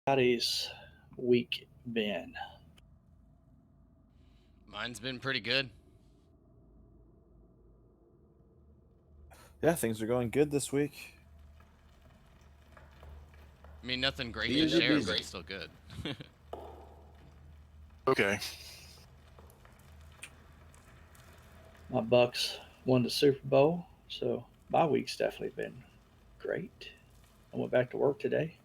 Everybody's week been? Mine's been pretty good. Yeah, things are going good this week. I mean, nothing great to Easy share, busy. but it's still good. Okay. My Bucks won the Super Bowl, so my week's definitely been great. I went back to work today.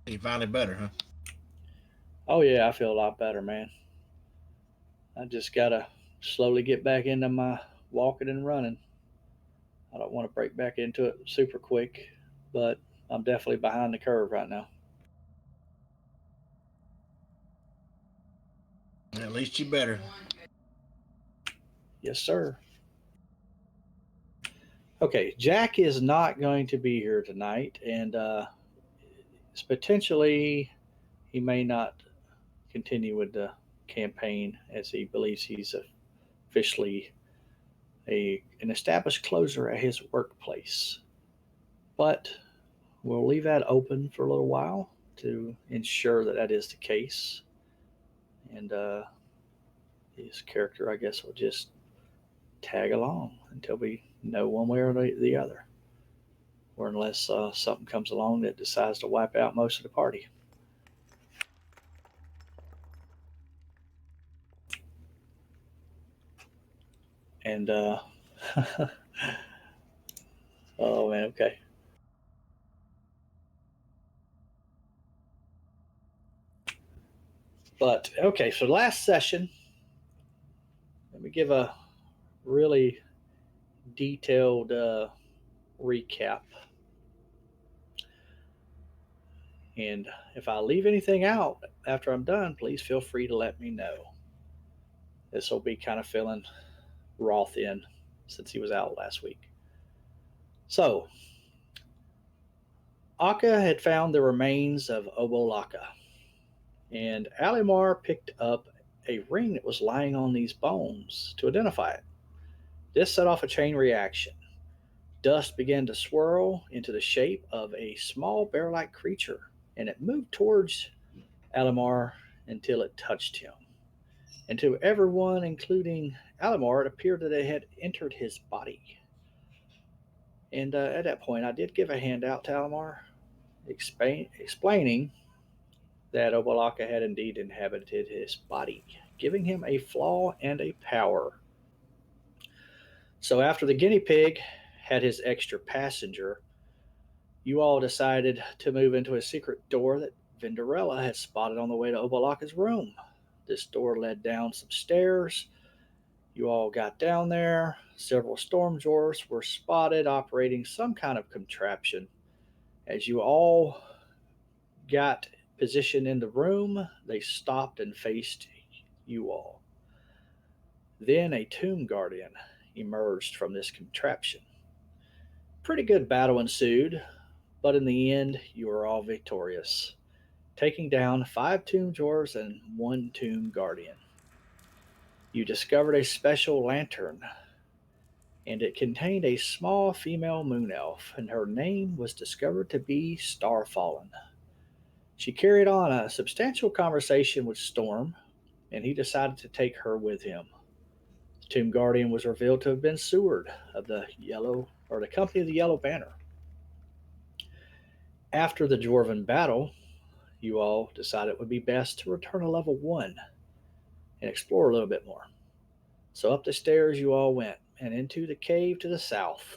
You finally better, huh? Oh yeah, I feel a lot better, man. I just gotta slowly get back into my walking and running. I don't want to break back into it super quick, but I'm definitely behind the curve right now. At least you better. Yes, sir. Okay, Jack is not going to be here tonight, and potentially he may not continue with the campaign as he believes he's officially an established closer at his workplace. But we'll leave that open for a little while to ensure that that is the case. And his character, I guess, will just tag along until we know one way or the other, or unless something comes along that decides to wipe out most of the party. And oh man, okay. But okay, so last session, let me give a really detailed recap. And if I leave anything out after I'm done, please feel free to let me know. This will be kind of filling Roth in since he was out last week. So, Akka had found the remains of Obolaka, and Alimar picked up a ring that was lying on these bones to identify it. This set off a chain reaction. Dust began to swirl into the shape of a small bear like creature, and it moved towards Alimar until it touched him. And to everyone, including Alimar, it appeared that it had entered his body. And at that point, I did give a handout to Alimar explaining that Obalaka had indeed inhabited his body, giving him a flaw and a power. So after the guinea pig had his extra passenger, you all decided to move into a secret door that Vinderella had spotted on the way to Obalaka's room. This door led down some stairs. You all got down there. Several storm drawers were spotted operating some kind of contraption. As you all got positioned in the room, they stopped and faced you all. Then a tomb guardian emerged from this contraption. Pretty good battle ensued, but in the end, you were all victorious, taking down 5 tomb drawers and 1 tomb guardian. You discovered a special lantern, and it contained a small female moon elf, and her name was discovered to be Starfallen. She carried on a substantial conversation with Storm, and he decided to take her with him. The Tomb Guardian was revealed to have been Seward of the Company of the Yellow Banner. After the Dwarven battle, you all decided it would be best to return to level 1 and explore a little bit more. So up the stairs you all went, and into the cave to the south.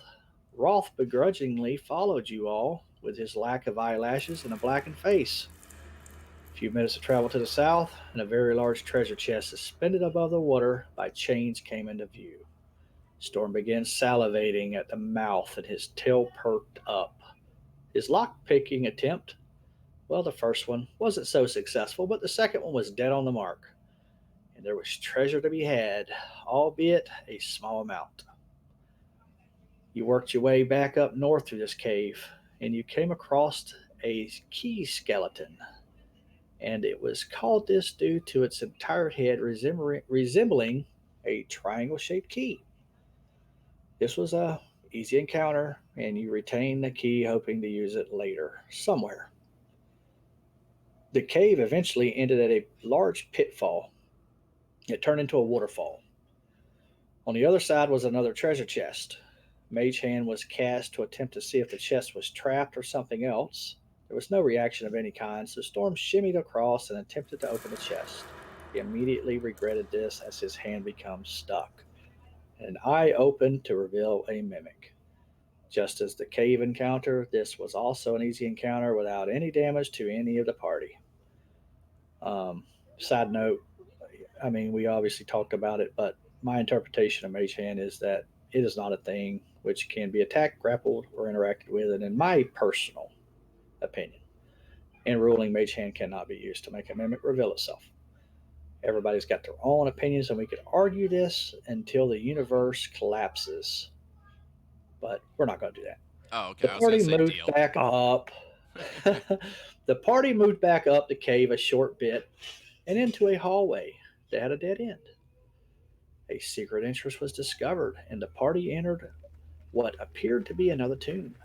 Rolf begrudgingly followed you all with his lack of eyelashes and a blackened face. A few minutes of travel to the south, and a very large treasure chest suspended above the water by chains came into view. Storm began salivating at the mouth and his tail perked up. His lock-picking attempt, well, the first one wasn't so successful, but the second one was dead on the mark, and there was treasure to be had, albeit a small amount. You worked your way back up north through this cave, and you came across a key skeleton, and it was called this due to its entire head resembling a triangle shaped key. This was a easy encounter, and you retain the key, hoping to use it later somewhere. The cave eventually ended at a large pitfall. It turned into a waterfall. On the other side was another treasure chest. Mage Hand was cast to attempt to see if the chest was trapped or something else. There was no reaction of any kind, so Storm shimmied across and attempted to open the chest. He immediately regretted this as his hand became stuck. An eye opened to reveal a mimic. Just as the cave encounter, this was also an easy encounter without any damage to any of the party. Um, Side note, I mean, we obviously talked about it, but my interpretation of Mage Hand is that it is not a thing which can be attacked, grappled, or interacted with. And in my personal opinion, in ruling, Mage Hand cannot be used to make a mimic reveal itself. Everybody's got their own opinions, and we could argue this until the universe collapses. But we're not going to do that. Oh, okay. The I was gonna party say moved deal. back up. The party moved back up the cave a short bit and into a hallway that had a dead end. A secret entrance was discovered, and the party entered what appeared to be another tomb.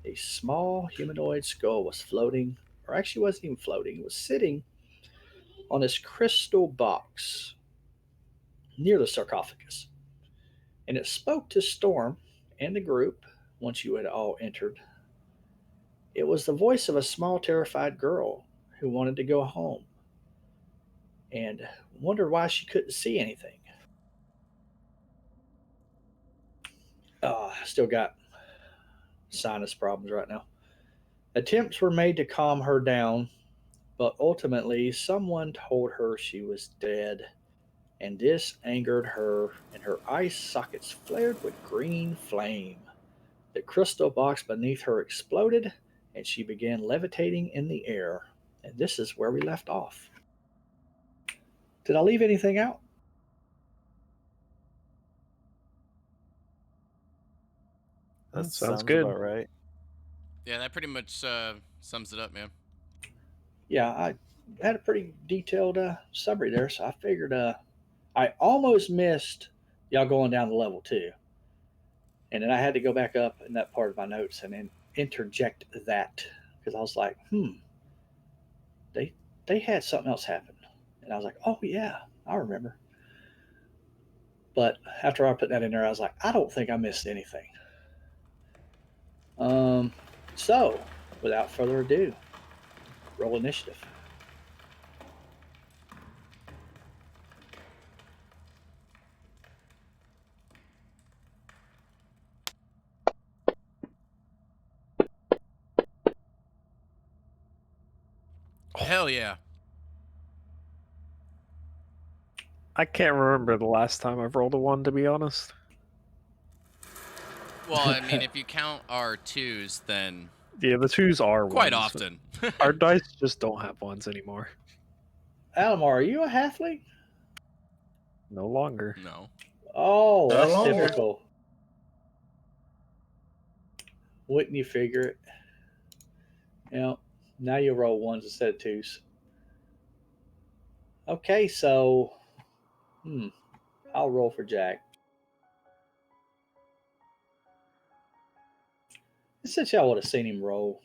A small humanoid skull was floating, or actually wasn't even floating, it was sitting on this crystal box near the sarcophagus. And it spoke to Storm and the group once you had all entered. It was the voice of a small, terrified girl who wanted to go home and wondered why she couldn't see anything. Still got sinus problems right now. Attempts were made to calm her down, but ultimately someone told her she was dead, and this angered her, and her eye sockets flared with green flame. The crystal box beneath her exploded, and she began levitating in the air. And this is where we left off. Did I leave anything out? That Sounds sounds good. about right. Yeah, that pretty much sums it up, man. Yeah, I had a pretty detailed summary there, so I figured I almost missed y'all going down to level two. And then I had to go back up in that part of my notes and then interject that because I was like, they they had something else happen, and I was like, oh yeah, I remember. But after I put that in there, I was like, I don't think I missed anything. Um, so without further ado, roll initiative. Hell yeah. I can't remember the last time I've rolled a one, to be honest. Well, I mean, if you count our twos, then Yeah, the twos are quite ones. often. Our dice just don't have ones anymore. Alomar, are you a halfling? No longer. No. Oh, No that's longer. typical. Wouldn't you figure it? You know, now you roll ones instead of twos. Okay, so I'll roll for Jack. Since y'all would have seen him roll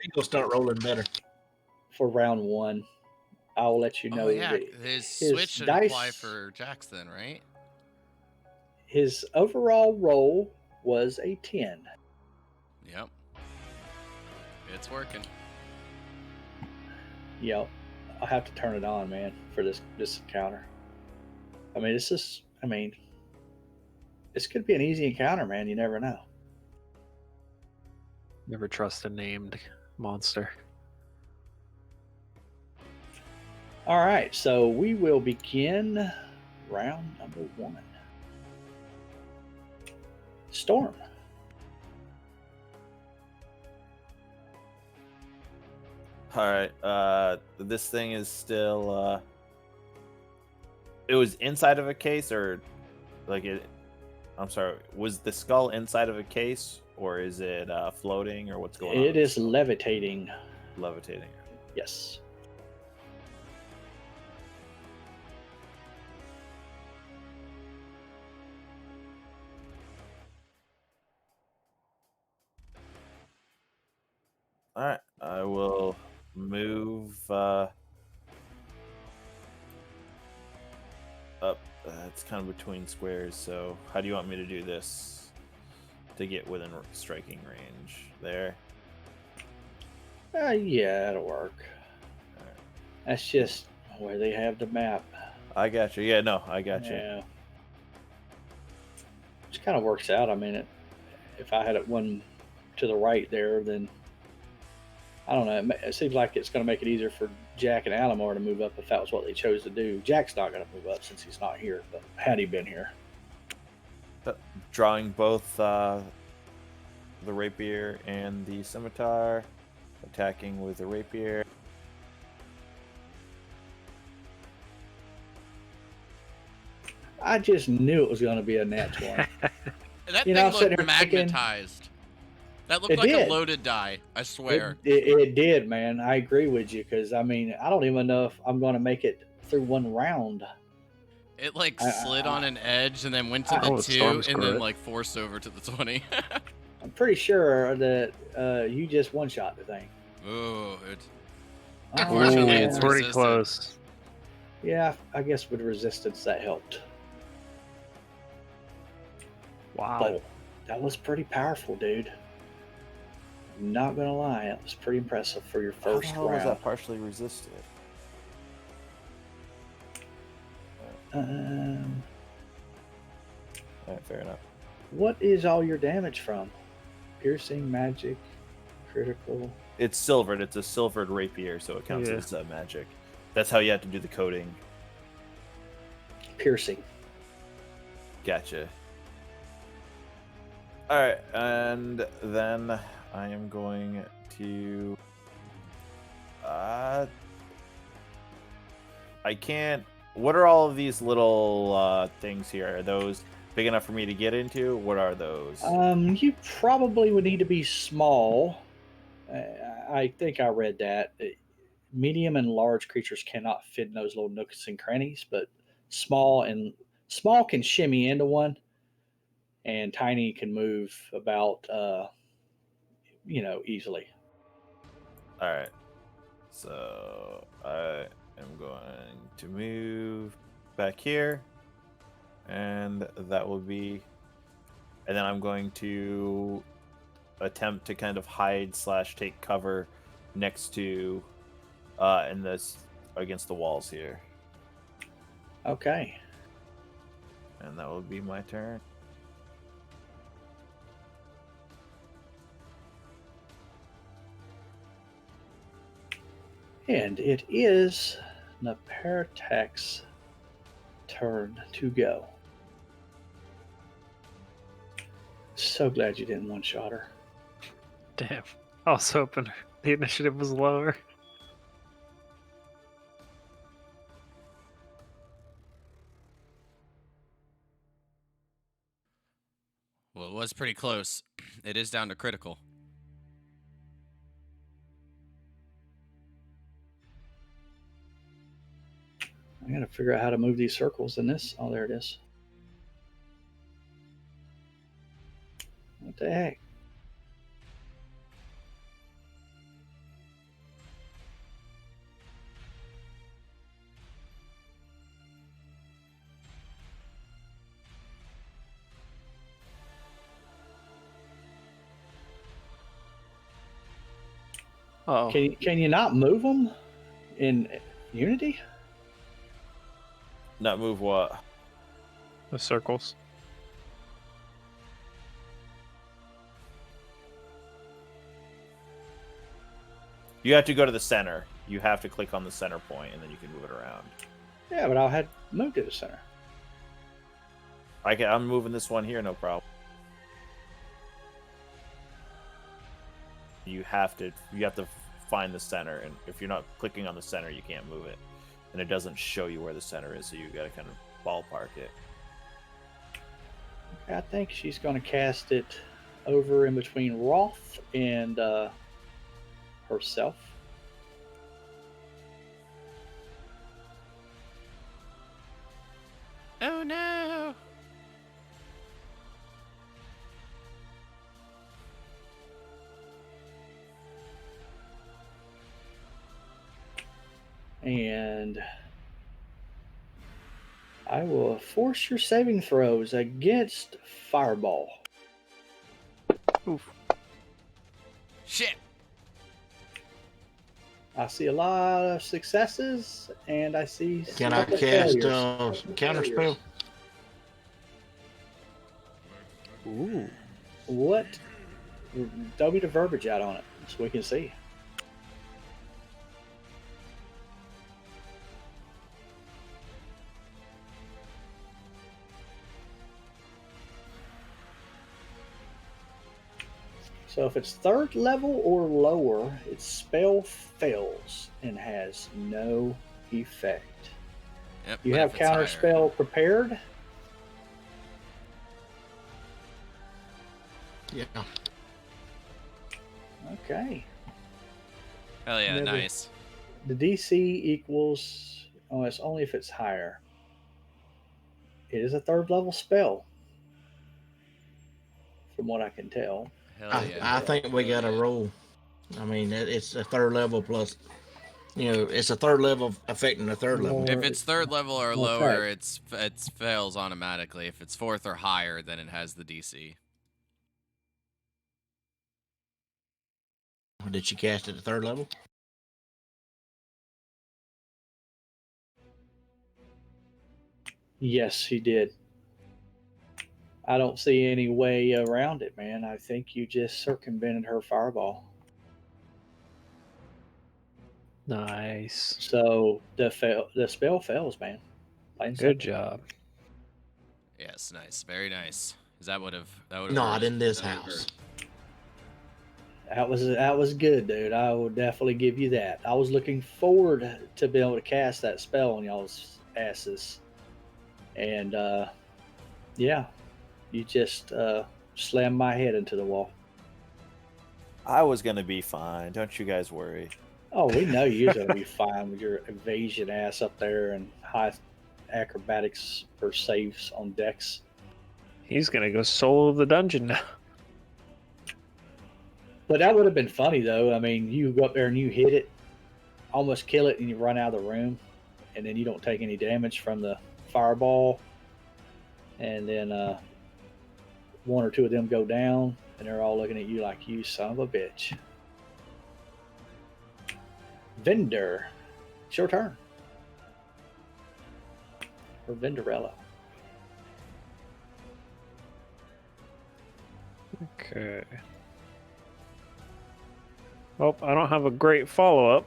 He gonna start rolling better. for round one, I'll let you know Oh yeah, that his his switch should dice, apply for Jax then, right? his overall roll was a 10. Yep. It's working. You know, I'll have to turn it on, man, for this encounter. I mean, this could be an easy encounter, man. You never know. Never trust a named monster. All right, so we will begin round number one. Storm. All right. This thing is still. It was inside of a case, or like it. I'm sorry. Was the skull inside of a case, or is it floating, or what's going on? It is levitating. Levitating. Yes. move up. It's kind of between squares. So how do you want me to do this to get within striking range? There. Yeah, that'll work. Alright. That's just where they have the map. I got you. Yeah, no, I got you. Yeah. Which kind of works out. I mean, if I had it one to the right there, then I don't know. It seems like it's going to make it easier for Jack and Alamar to move up if that was what they chose to do. Jack's not going to move up since he's not here, but had he been here. Drawing both the rapier and the scimitar, attacking with the rapier. I just knew it was going to be a nat 20. That You thing know, I'm sitting looked here thinking- magnetized. That looked It like did. a loaded die. I swear. It did, man. I agree with you because, I mean, I don't even know if I'm going to make it through one round. It like I- slid on an edge and then went to I- the Oh, 2 Storm's and then correct. like forced over to the 20. I'm pretty sure that you just one-shot the thing. Ooh, it, Oh, Unfortunately, yeah. it's pretty resistant. close. Yeah, I guess with resistance that helped. Wow. But that was pretty powerful, dude. Not gonna lie, it was pretty impressive for your How the first hell was round. that partially resisted? Um, Alright, fair enough. what is all your damage from? Piercing, magic, critical. It's silvered. It's a silvered rapier, so it counts Yeah. as magic. That's how you have to do the coding. Piercing. Gotcha. Alright, and then I am going to... I can't... What are all of these little things here? Are those big enough for me to get into? What are those? You probably would need to be small. I think I read that. Medium and large creatures cannot fit in those little nooks and crannies, but small can shimmy into one, and tiny can move about, easily. Alright. So I am going to move back here. And that will be... And then I'm going to attempt to kind of hide / take cover next to in this against the walls here. Okay. And that will be my turn. And it is Napertek's turn to go. So glad you didn't one-shot her. Damn. I was hoping the initiative was lower. well, it was pretty close. It is down to critical. I gotta figure out how to move these circles in this. Oh, there it is. What the heck? Oh, Can you not move them in Unity? Not move what? the circles. You have to go to the center. You have to click on the center point, and then you can move it around. Yeah, but I had moved to the center. I'm moving this one here, no problem. You have to find the center, and if you're not clicking on the center, you can't move it, and it doesn't show you where the center is, so you got to kind of ballpark it. I think she's going to cast it over in between Roth and herself. Oh no! And I will force your saving throws against Fireball. Oof. Shit. I see a lot of successes, and I see Can I couple cast failures. counter spell? Ooh. What? Throw me the verbiage out on it so we can see. So if it's third level or lower, its spell fails and has no effect. Yep. You but have if it's counter higher- spell prepared. Yeah. Okay. Hell yeah, Never- nice. The DC equals. Oh, it's only if it's higher. It is a third level spell, from what I can tell. Hell yeah. I think we got to roll. I mean, it's a third level plus. It's a third level affecting the third level. If it's third level or Well, lower, fact. it fails automatically. If it's fourth or higher, then it has the DC. Did she cast it at third level? Yes, he did. I don't see any way around it, man. I think you just circumvented her fireball. Nice. So the spell fails, man. Plain and Good simple. job. Yes, nice, very nice. Is that would have Not in this house. That was good, dude. I will definitely give you that. I was looking forward to being able to cast that spell on y'all's asses, and yeah, you just slammed my head into the wall. I was gonna be fine. Don't you guys worry. Oh, we know you're gonna be fine with your evasion ass up there and high acrobatics for saves on decks. He's gonna go solo the dungeon now. But that would have been funny though. I mean, you go up there and you hit it, almost kill it, and you run out of the room, and then you don't take any damage from the fireball, and then one or two of them go down, and they're all looking at you like, you son of a bitch. Vendor, it's your turn. Or Venderella. Okay. Well, I don't have a great follow-up,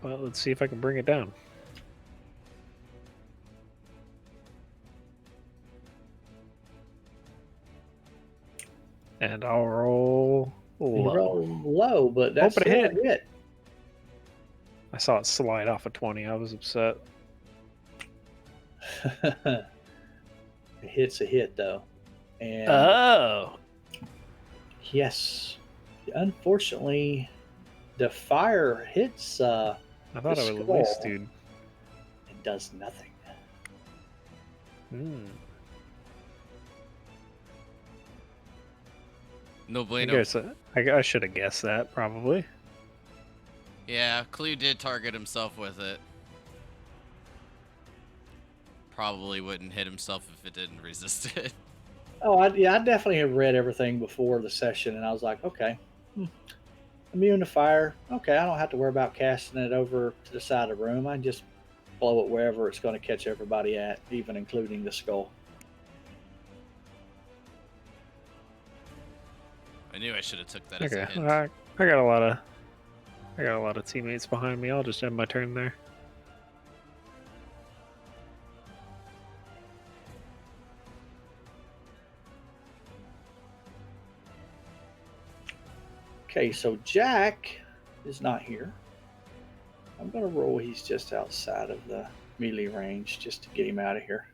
but let's see if I can bring it down. And I'll roll You low. roll low, but that's but it still a hit. hit. I saw it slide off a 20. I was upset. A hit's a hit though. And Oh! yes, unfortunately, the fire hits I thought I would at least, skull. dude. and does nothing. Hmm. No I bueno. guess I should have guessed that, probably. Yeah, Clue did target himself with it. Probably wouldn't hit himself if it didn't resist it. Oh, I definitely have read everything before the session, and I was like, okay, immune to fire. Okay, I don't have to worry about casting it over to the side of the room. I just blow it wherever it's going to catch everybody at, even including the skull. I knew I should have took that as a Okay, hint. I got a lot of teammates behind me. I'll just end my turn there. Okay, so Jack is not here. I'm going to roll. He's just outside of the melee range just to get him out of here.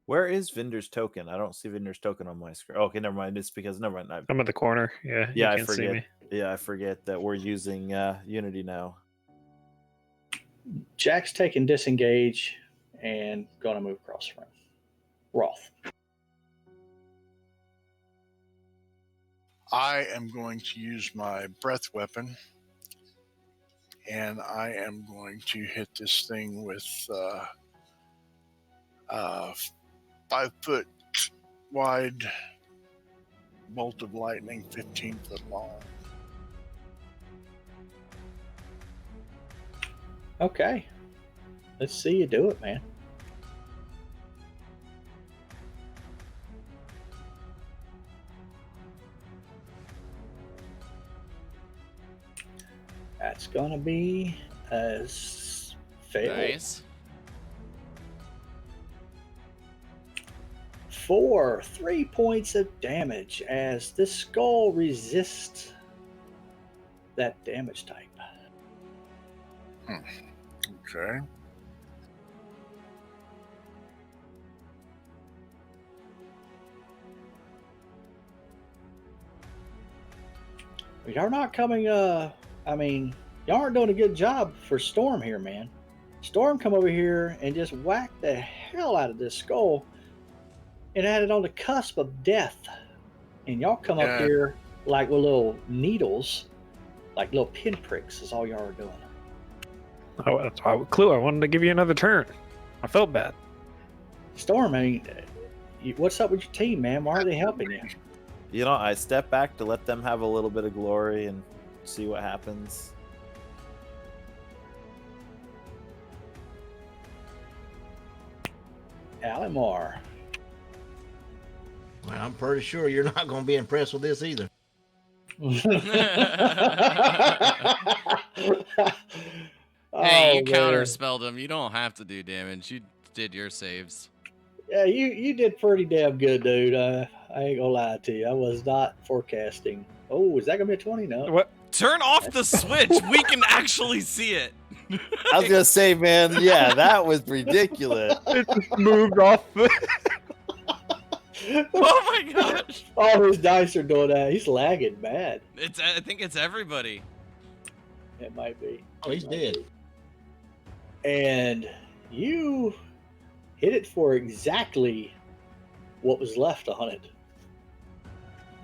Where is Vinder's token? I don't see Vinder's token on my screen. Okay, never mind. It's because never mind. I'm at the corner. Yeah, Yeah, you I can't see forget. me. Yeah, I forget that we're using Unity now. Jack's taking disengage and going to move across the room. Roth. I am going to use my breath weapon and I am going to hit this thing with 5-foot wide bolt of lightning, 15-foot long. Okay. Let's see you do it, man. That's gonna be a fail. Nice. 3 points of damage as this skull resists that damage type. Okay. Y'all not coming, y'all aren't doing a good job for Storm here, man. Storm come over here and just whacked the hell out of this skull and had it on the cusp of death. And y'all come up here like with little needles, like little pinpricks is all y'all are doing. Clue, I wanted to give you another turn. I felt bad. Storm, what's up with your team, man? Why are they helping you? You know, I step back to let them have a little bit of glory and see what happens. Alimar. Well, I'm pretty sure you're not going to be impressed with this either. Hey, you man. counterspelled him. You don't have to do damage. You did your saves. Yeah, you did pretty damn good, dude. I ain't gonna lie to you. I was not forecasting. Oh, is that gonna be a 20? No. What? Turn off the switch. We can actually see it. I was gonna say, man, yeah, that was ridiculous. It just moved off. Oh my gosh. All his dice are doing that. He's lagging bad. I think it's everybody. It might be. Oh, he's dead. And you hit it for exactly what was left on it.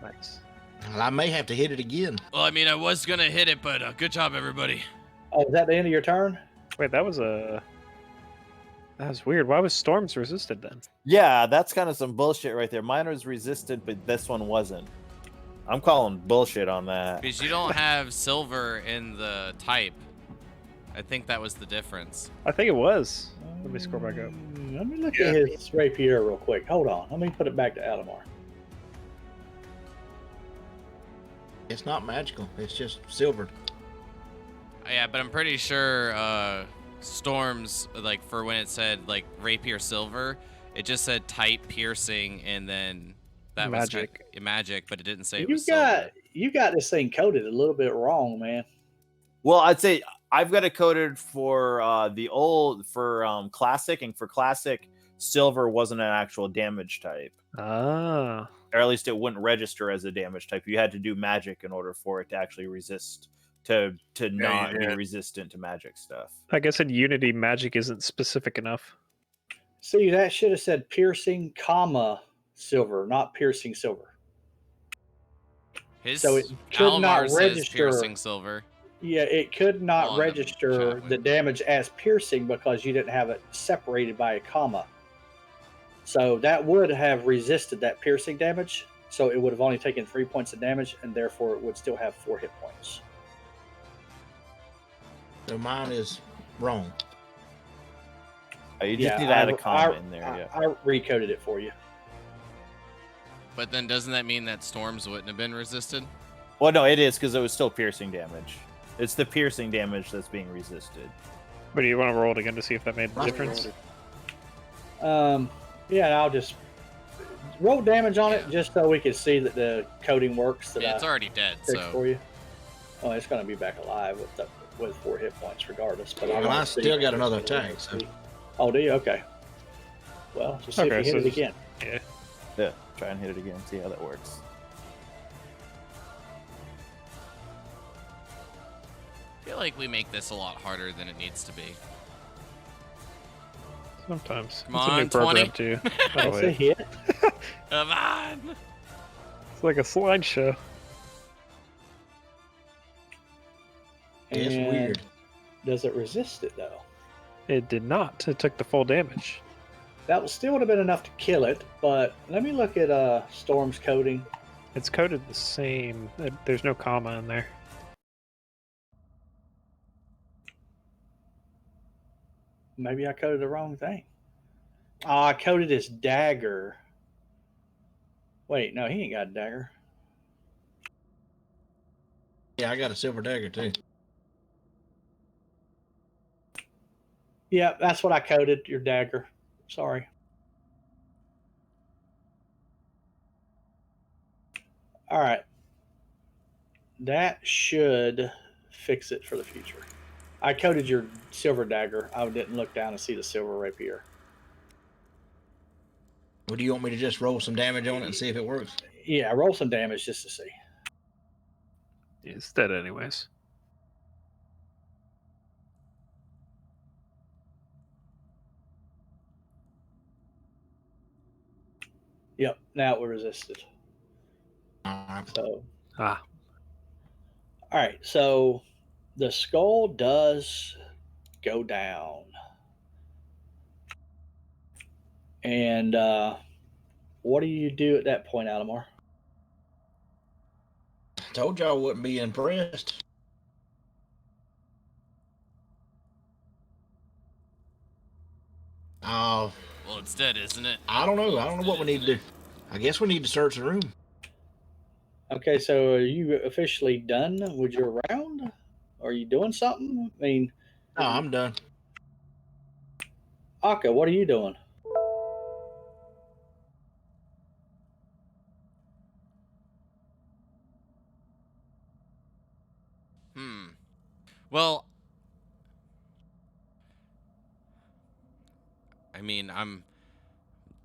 Nice. Well, I may have to hit it again. Well, I mean, I was gonna hit it, but good job, everybody. Oh, is that the end of your turn? Wait, that was weird. Why was Storms resisted then? Yeah, that's kind of some bullshit right there. Mine was resisted, but this one wasn't. I'm calling bullshit on that. Because you don't have silver in the type. I think that was the difference. I think it was. Let me scroll back up. Let me look at his rapier real quick. Hold on. Let me put it back to Alimar. It's not magical. It's just silvered. Yeah, but I'm pretty sure Storms, like, for when it said, like, rapier silver, it just said type piercing, and then that Magic. was magic, but it didn't say it You was got silver. you got this thing coded a little bit wrong, man. Well, I'd say I've got it coded for classic, and for classic, silver wasn't an actual damage type, Ah. or at least it wouldn't register as a damage type. You had to do magic in order for it to actually resist, to not be resistant to magic stuff. I guess in Unity, magic isn't specific enough. See, that should have said piercing, comma, silver, not piercing silver. His So it could not Almar says register. piercing silver. Yeah, it could not On the register chat the window. damage as piercing because you didn't have it separated by a comma. So that would have resisted that piercing damage. So it would have only taken 3 points of damage, and therefore it would still have 4 hit points. So mine is wrong. You just need to add a I- comma in there. Yeah. I recoded it for you. But then doesn't that mean that Storms wouldn't have been resisted? Well, no, it is because it was still piercing damage. It's the piercing damage that's being resisted. But do you want to roll it again to see if that made a Right. difference? Yeah, I'll just roll damage on it just so we can see that the coding works. That It's I already dead, fixed so. for you. Oh, it's going to be back alive with 4 hit points regardless. But I Well, wanna I see- still got another attack, so. Oh, do you? Okay. Well, just see Okay, if you so hit it just- again. Yeah. Yeah, try and hit it again. See how that works. I feel like we make this a lot harder than it needs to be. Sometimes. Come It's a on, new program 20. too. Oh, That's a wait. hit. Come on! It's like a slideshow. It's And weird. Does it resist it though? It did not. It took the full damage. That still would have been enough to kill it, but let me look at Storm's coding. It's coded the same. There's no comma in there. Maybe I coded the wrong thing. Oh, I coded his dagger. Wait, no, he ain't got a dagger. Yeah, I got a silver dagger too. Yeah, that's what I coded, your dagger. Sorry. All right. That should fix it for the future. I coded your silver dagger. I didn't look down and see the silver rapier. Well, do you want me to just roll some damage on it and see if it works? Yeah, roll some damage just to see. It's dead anyways. Yep, now it will resist it. Alright. So, Ah, all right. So the skull does go down, and what do you do at that point, Alamar? Told y'all I wouldn't be impressed. Well, it's dead, isn't it? I don't know. I don't know what we need to do. I guess we need to search the room. Okay, so are you officially done with your round? Are you doing something? I mean, No, I'm done. Akka, what are you doing? Well, I mean, I'm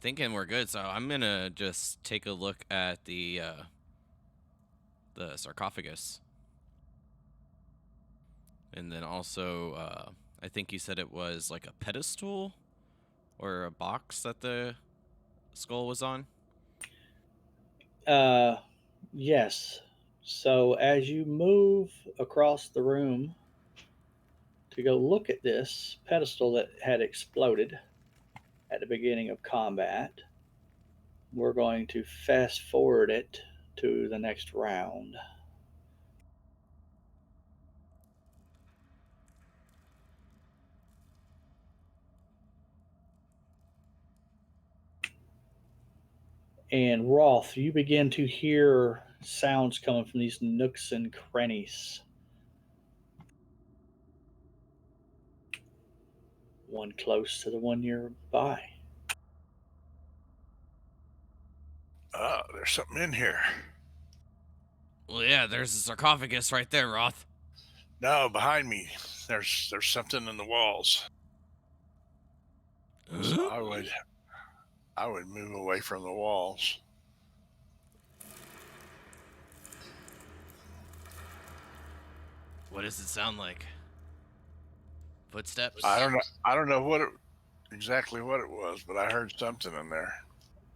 thinking we're good, so I'm gonna just take a look at the sarcophagus, and then also, I think you said it was like a pedestal or a box that the skull was on. Yes. So as you move across the room to go look at this pedestal that had exploded at the beginning of combat, we're going to fast forward it to the next round. And Roth, you begin to hear sounds coming from these nooks and crannies. One close to the one nearby. Oh, there's something in here. Well, yeah, there's a sarcophagus right there, Roth. No, behind me. There's something in the walls. So I would move away from the walls. What does it sound like? Footsteps? I don't know exactly what it was, but I heard something in there.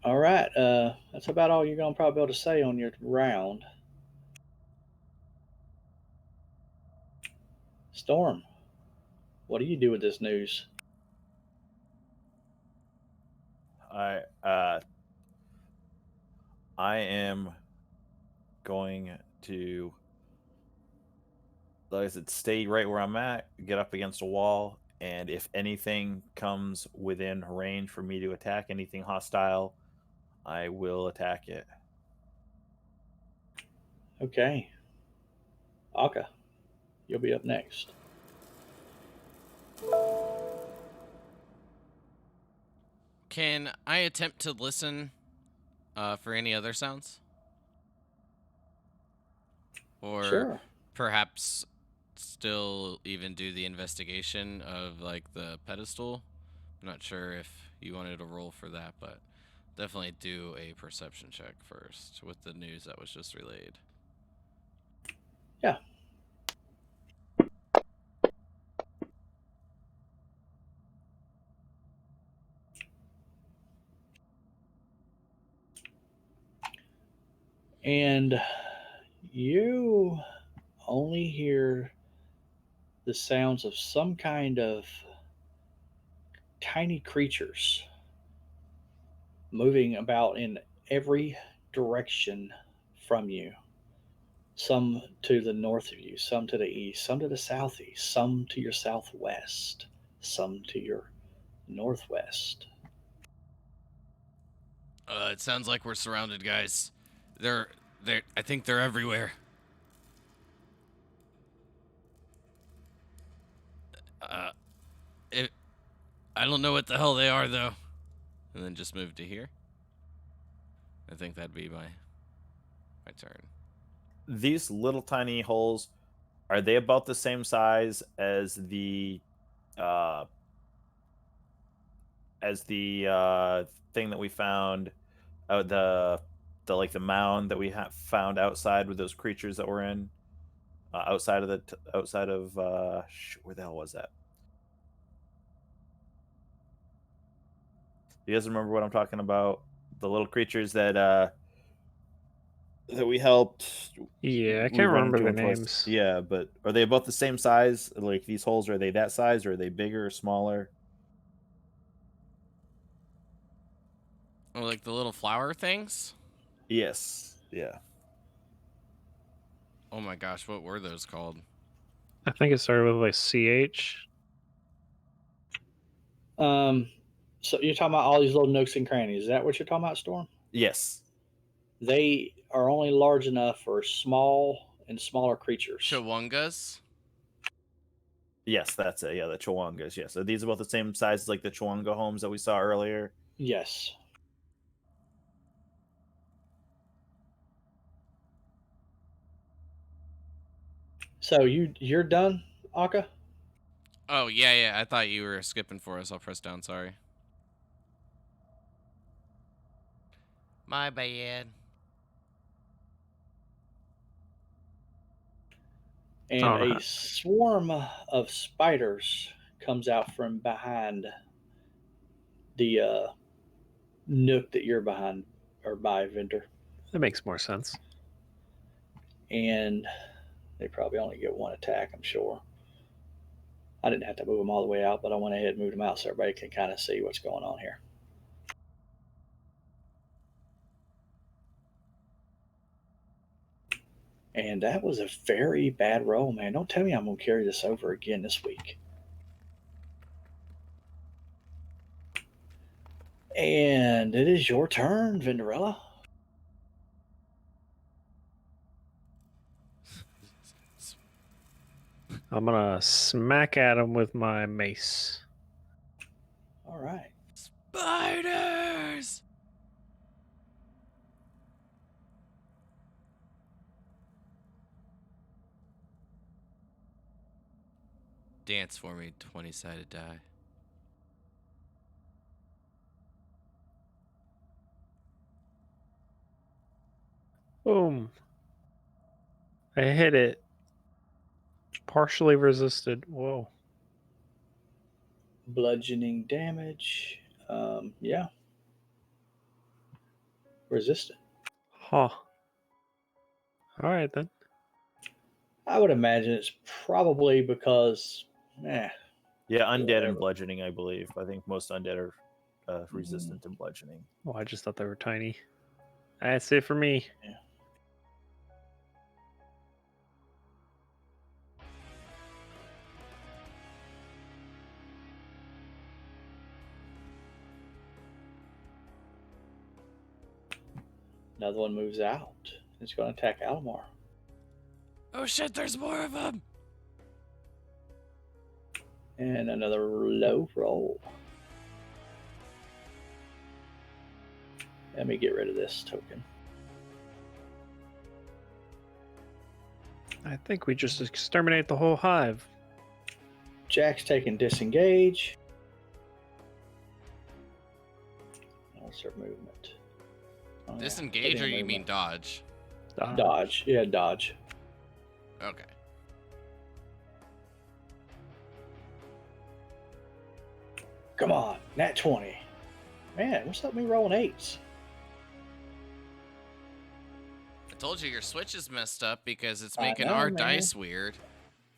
All right, that's about all you're gonna probably be able to say on your round. Storm, what do you do with this news? I am going to, like I said, stay right where I'm at, get up against a wall, and if anything comes within range for me to attack, anything hostile, I will attack it. Okay, Akka, you'll be up next. Can I attempt to listen for any other sounds? Or Sure. perhaps still even do the investigation of like the pedestal? I'm not sure if you wanted to roll for that, but definitely do a perception check first with the news that was just relayed. Yeah. And you only hear the sounds of some kind of tiny creatures moving about in every direction from you. Some to the north of you, some to the east, some to the southeast, some to your southwest, some to your northwest. It sounds like we're surrounded, guys. They're. I think they're everywhere. Uh, it, I don't know what the hell they are though. And then just move to here. I think that'd be my turn. These little tiny holes, are they about the same size uh as the thing that we found out the like the mound that we found outside with those creatures that were in outside of where the hell was that? You guys remember what I'm talking about? The little creatures that we helped. Yeah, I We can't run remember into the them twice. names. Yeah, but are they about the same size? Like these holes, are they that size, or are they bigger or smaller? Oh, like the little flower things? Yes. Yeah. Oh my gosh, what were those called? I think it started with like CH. Um, so you're talking about all these little nooks and crannies. Is that what you're talking about, Storm? Yes. They are only large enough for small and smaller creatures. Chawungas? Yes, that's it. Yeah, the Chawongas. Yes. Are these about the same size as like the Chawanga homes that we saw earlier? Yes. So you're done, Aka? Oh, yeah. I thought you were skipping for us. I'll press down, sorry. My bad. I And don't know a how. swarm of spiders comes out from behind the nook that you're behind or by, Vendor. That makes more sense. And they probably only get one attack, I'm sure. I didn't have to move them all the way out, but I went ahead and moved them out so everybody can kind of see what's going on here. And that was a very bad roll, man. Don't tell me I'm going to carry this over again this week. And it is your turn, Vinderella. I'm gonna smack at him with my mace. All right. Spiders! Dance for me, 20-sided die. Boom. I hit it. Partially resisted. Whoa. Bludgeoning damage. Yeah. Resistant. Huh. Alright then. I would imagine it's probably because, Yeah, undead and Whatever. bludgeoning, I believe. I think most undead are resistant to bludgeoning. Oh, I just thought they were tiny. That's it for me. Yeah. Another one moves out. It's going to attack Almar. Oh shit, there's more of them! And another low roll. Let me get rid of this token. I think we just exterminate the whole hive. Jack's taking disengage. What's her movement? Oh, yeah. Disengage or Hitting you mean movement. dodge? Dodge? Yeah, dodge. Okay. Come on, nat 20. Man, what's up with me rolling 8s? I told you your switch is messed up because it's I making know, our man. dice weird.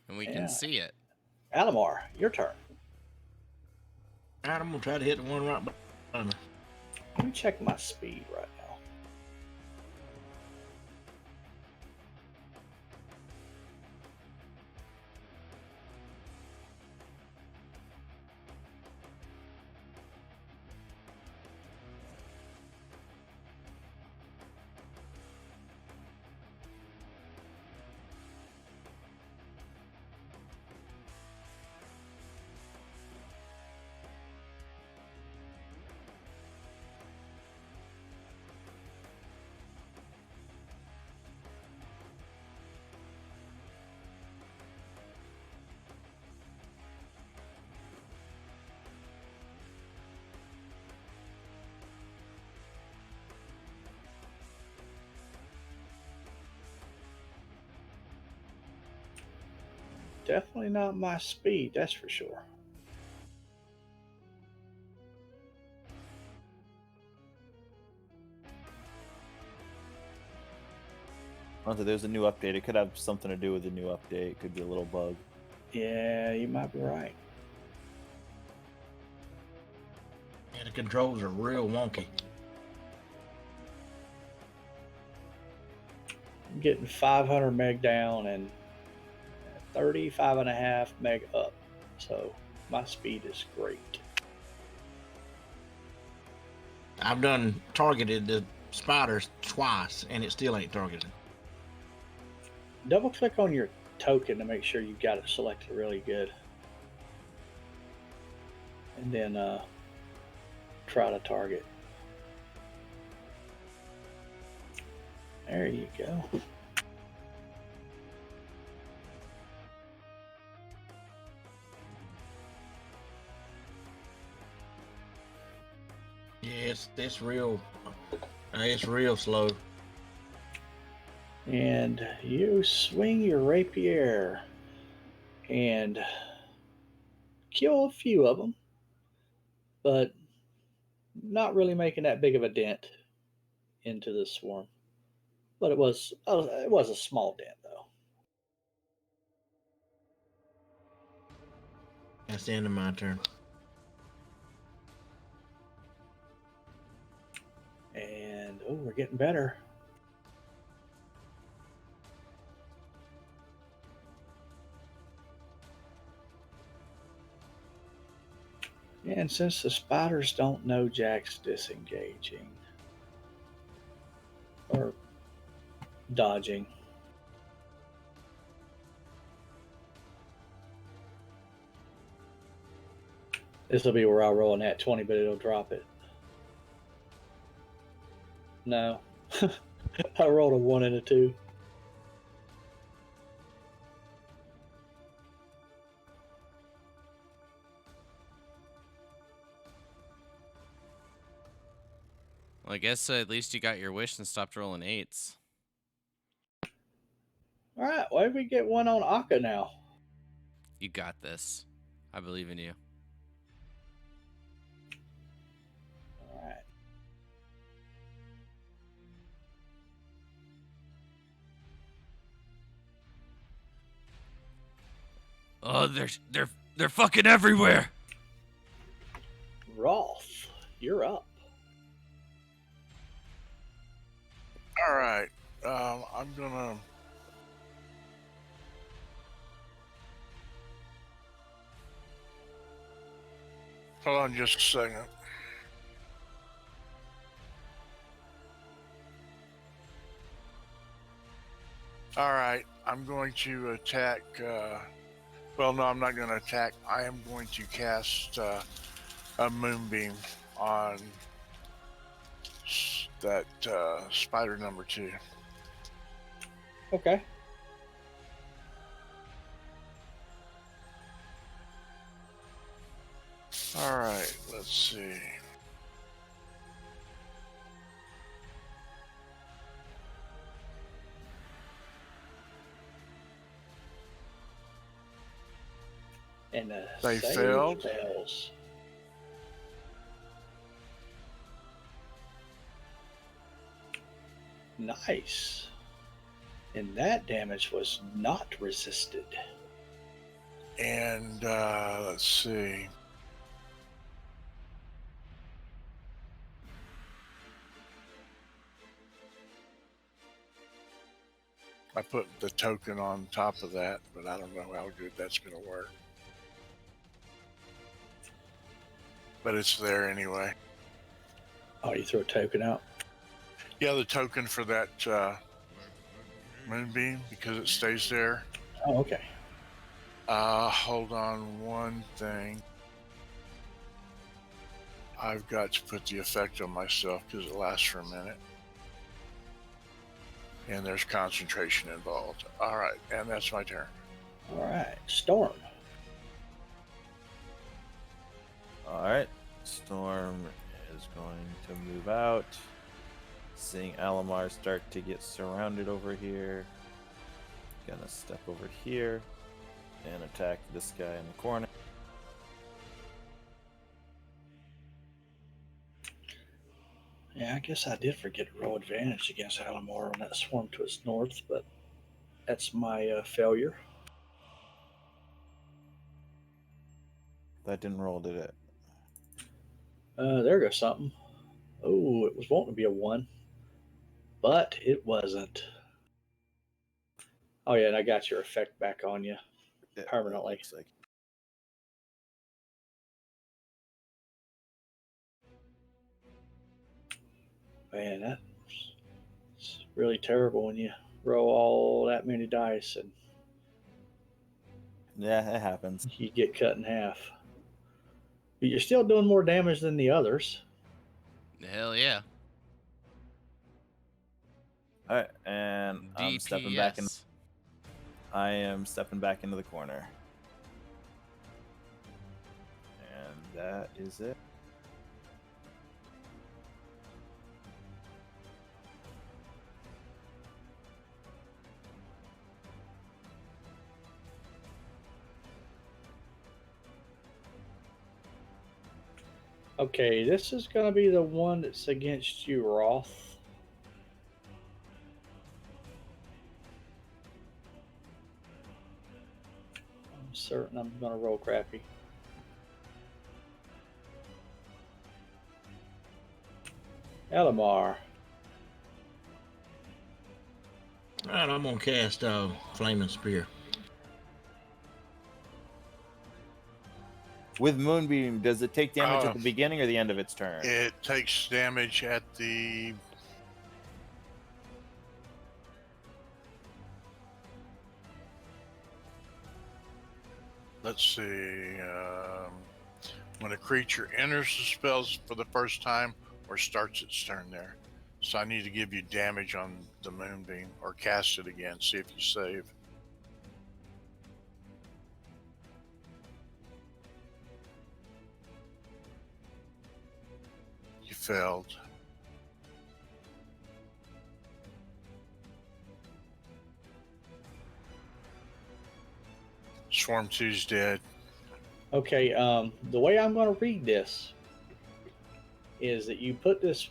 And we Yeah. can see it. Alamar, your turn. All right, I'm gonna try to hit the one right behind me. Let me check my speed right now. Definitely not my speed, that's for sure. There's a new update. It could have something to do with the new update. It could be a little bug. Yeah, you might be right. Yeah, the controls are real wonky. I'm getting 500 meg down and 35 and a half meg up. So my speed is great. I've done targeted the spiders twice, and it still ain't targeted. Double click on your token to make sure you got it selected really good. And then try to target. There you go. Yeah, it's real. It's real slow. And you swing your rapier and kill a few of them, but not really making that big of a dent into the swarm. But it was a small dent though. That's the end of my turn. And oh, we're getting better. And since the spiders don't know Jack's disengaging or dodging, this will be where I'll roll an at 20, but it'll drop it. No. I rolled a 1 and a 2. Well, I guess at least you got your wish and stopped rolling 8s. All right, why did we get one on Akka now? You got this. I believe in you. All right. Oh, they're fucking everywhere. Rolf, you're up. All right. I'm gonna. Hold on just a second. All right. I'm going to attack. Well, no, I'm not going to attack. I am going to cast a moonbeam on that spider number 2. Okay. All right. Let's see. And They save failed. fails. Nice. And that damage was not resisted. And let's see. I put the token on top of that, but I don't know how good that's going to work. But it's there anyway. Oh, you throw a token out? Yeah, the token for that moonbeam, because it stays there. Oh, okay. Hold on one thing. I've got to put the effect on myself because it lasts for a minute. And there's concentration involved. All right, and that's my turn. All right. Storm. All right. Storm is going to move out. Seeing Alamar start to get surrounded over here. Gonna step over here and attack this guy in the corner. Yeah, I guess I did forget to roll advantage against Alamar on that swarm to its north, but that's my failure. That didn't roll, did it? There goes something. Oh, it was wanting to be a 1, but it wasn't. Oh, yeah, and I got your effect back on you Yeah, permanently. looks like. Man, that's really terrible when you roll all that many dice and Yeah, it happens. you get cut in half. But you're still doing more damage than the others. Hell yeah. All right, and I'm stepping back in. DPS. I am stepping back into the corner. And that is it. Okay, this is going to be the one that's against you, Roth. I'm certain I'm going to roll crappy. Elamar. All right, I'm gonna cast Flaming Spear. With Moonbeam, does it take damage Oh. at the beginning or the end of its turn? It takes damage at the. Let's see. When a creature enters the spells for the first time or starts its turn there. So I need to give you damage on the moonbeam or cast it again, see if you save. You failed. Swarm 2's dead. Okay, the way I'm going to read this is that you put this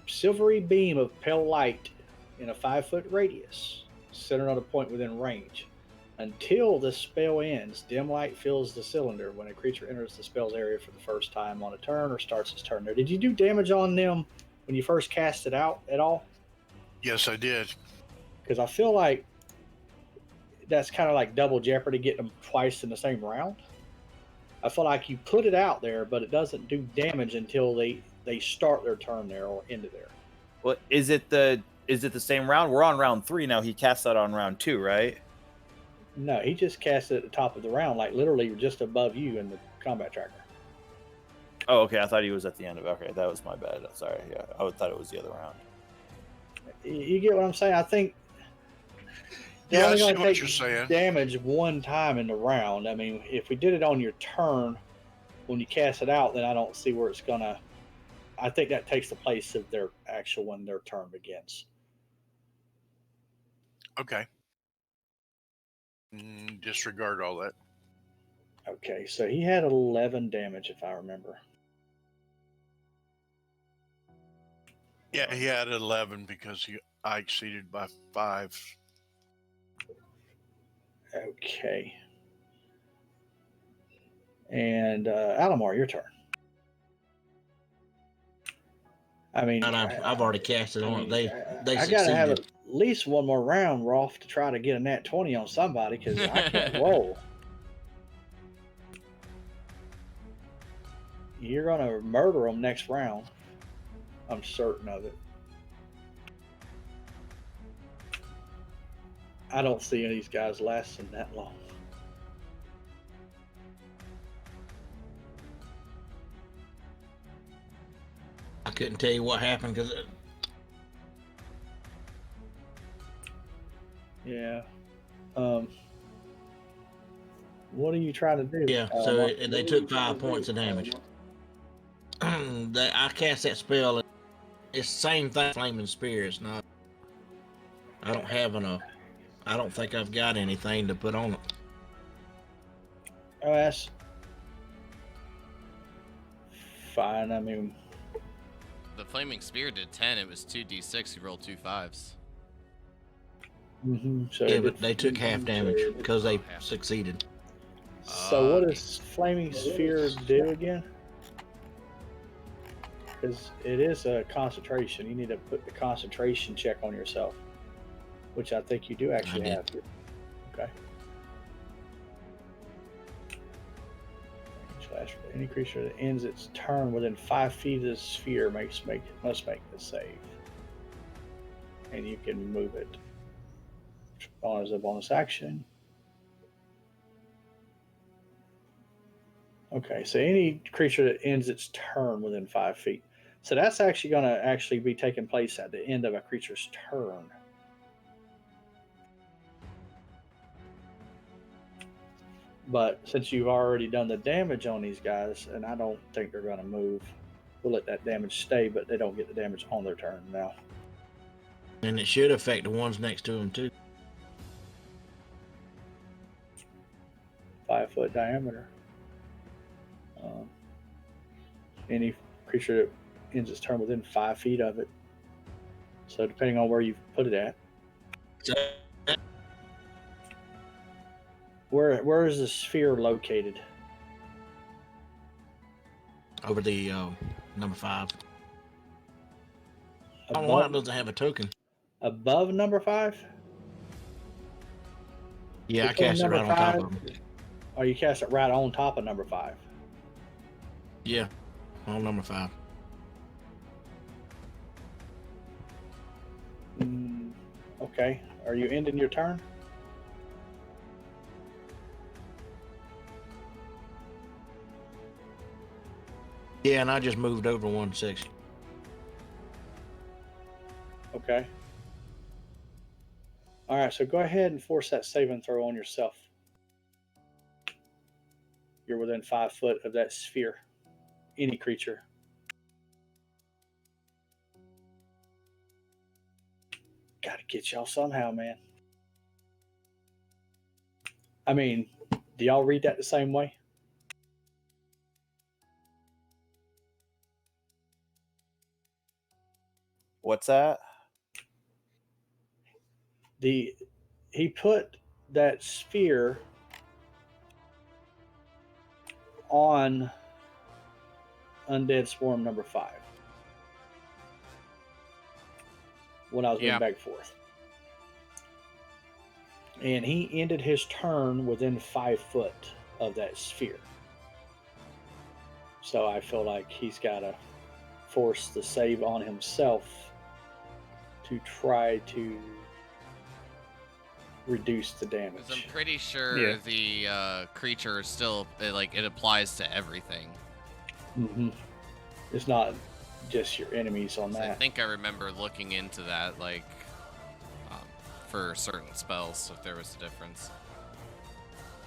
silvery beam of pale light in a 5-foot radius, centered on a point within range. Until the spell ends, dim light fills the cylinder when a creature enters the spell's area for the first time on a turn or starts its turn there. Did you do damage on them when you first cast it out at all? Yes, I did. Because I feel like that's kind of like double jeopardy, getting them twice in the same round. I feel like you put it out there, but it doesn't do damage until they start their turn there or into there. Well, is it the same round? We're on round 3 now. He cast that on round 2, right? No, he just cast it at the top of the round, like literally just above you in the combat tracker. Oh, okay. I thought he was at the end of it. Okay, that was my bad. Sorry. Yeah, I thought it was the other round. You get what I'm saying? I think Yeah, I only see going to what take you're saying. damage one time in the round. I mean, if we did it on your turn when you cast it out, then I don't see where it's going to. I think that takes the place of their actual when their turn begins. Okay. Disregard all that. Okay, so he had 11 damage, if I remember. Yeah, he had 11 because I exceeded by 5. Okay. And Alamar, your turn. I mean, And I've already cast it on. They I gotta have succeeded. at least one more round, Rolf, to try to get a nat 20 on somebody because I can't roll. You're gonna murder them next round. I'm certain of it. I don't see any of these guys lasting that long. I couldn't tell you what happened because Yeah. What are you trying to do? yeah. So they took 5 points of damage. I cast that spell. It's the same thing. Flaming spear. It's not. I don't have I don't think I've got anything to put on it. Oh, that's fine. I mean, The flaming spear did 10. It was 2d6. You rolled 2 5s. so Yeah, but they took half damage because they half. succeeded. So what does flaming sphere do again? Because it is a concentration. You need to put the concentration check on yourself, which I think you do actually I have to. Okay. Any creature that ends its turn within 5 feet of the sphere must make the save, and you can move it as a bonus action. Okay, so any creature that ends its turn within 5 feet. So that's actually going to be taking place at the end of a creature's turn. But since you've already done the damage on these guys, and I don't think they're going to move, we'll let that damage stay, but they don't get the damage on their turn now. And it should affect the ones next to them too. 5 foot diameter. Any creature that ends its turn within 5 feet of it. So depending on where you put it at. So, Where is the sphere located? over the number 5. I don't know why it doesn't have a token. Above number 5? Yeah, Between I cast it number right on top 5? of them. Or you cast it right on top of number 5? Yeah, on number 5. Okay. Are you ending your turn? Yeah, and I just moved over one section. Okay. All right, so go ahead and force that save and throw on yourself. You're within 5 foot of that sphere. Any creature. Gotta get y'all somehow, man. I mean, do y'all read that the same way? What's that? He put that sphere on Undead Swarm number 5 when I was moving back and forth. And he ended his turn within 5 foot of that sphere. So I feel like he's got to force the save on himself to try to reduce the damage. I'm pretty sure the creature is still it applies to everything. Mm-hmm. It's not just your enemies on that. I think I remember looking into that, for certain spells, if there was a difference.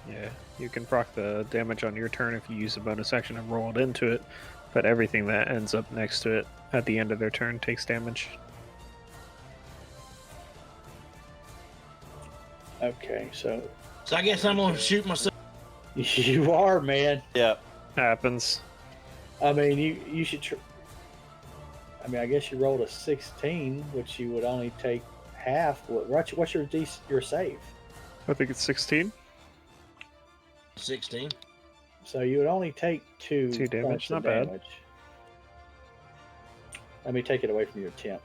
Yeah, you can proc the damage on your turn if you use a bonus action and roll it into it, but everything that ends up next to it at the end of their turn takes damage. Okay, so I guess I'm gonna shoot myself. you are, man. Yeah. Happens. I mean, you should. I mean, I guess you rolled a 16, which you would only take half. What's your save? I think it's 16. 16. So you would only take 2 2 damage, points of not bad. damage. Let me take it away from your temp.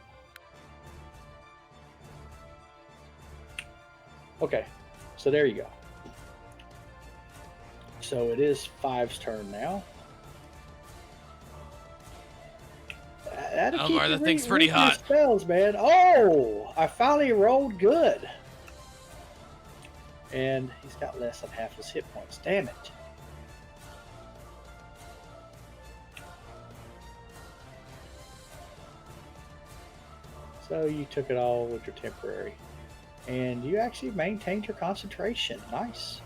Okay, so there you go. So it is Five's turn now. That'll keep Elmar, you that thing's pretty reading your hot. spells, man. Oh, I finally rolled good. And he's got less than half his hit points. Damn it. So you took it all with your temporary. And you actually maintained your concentration. Nice.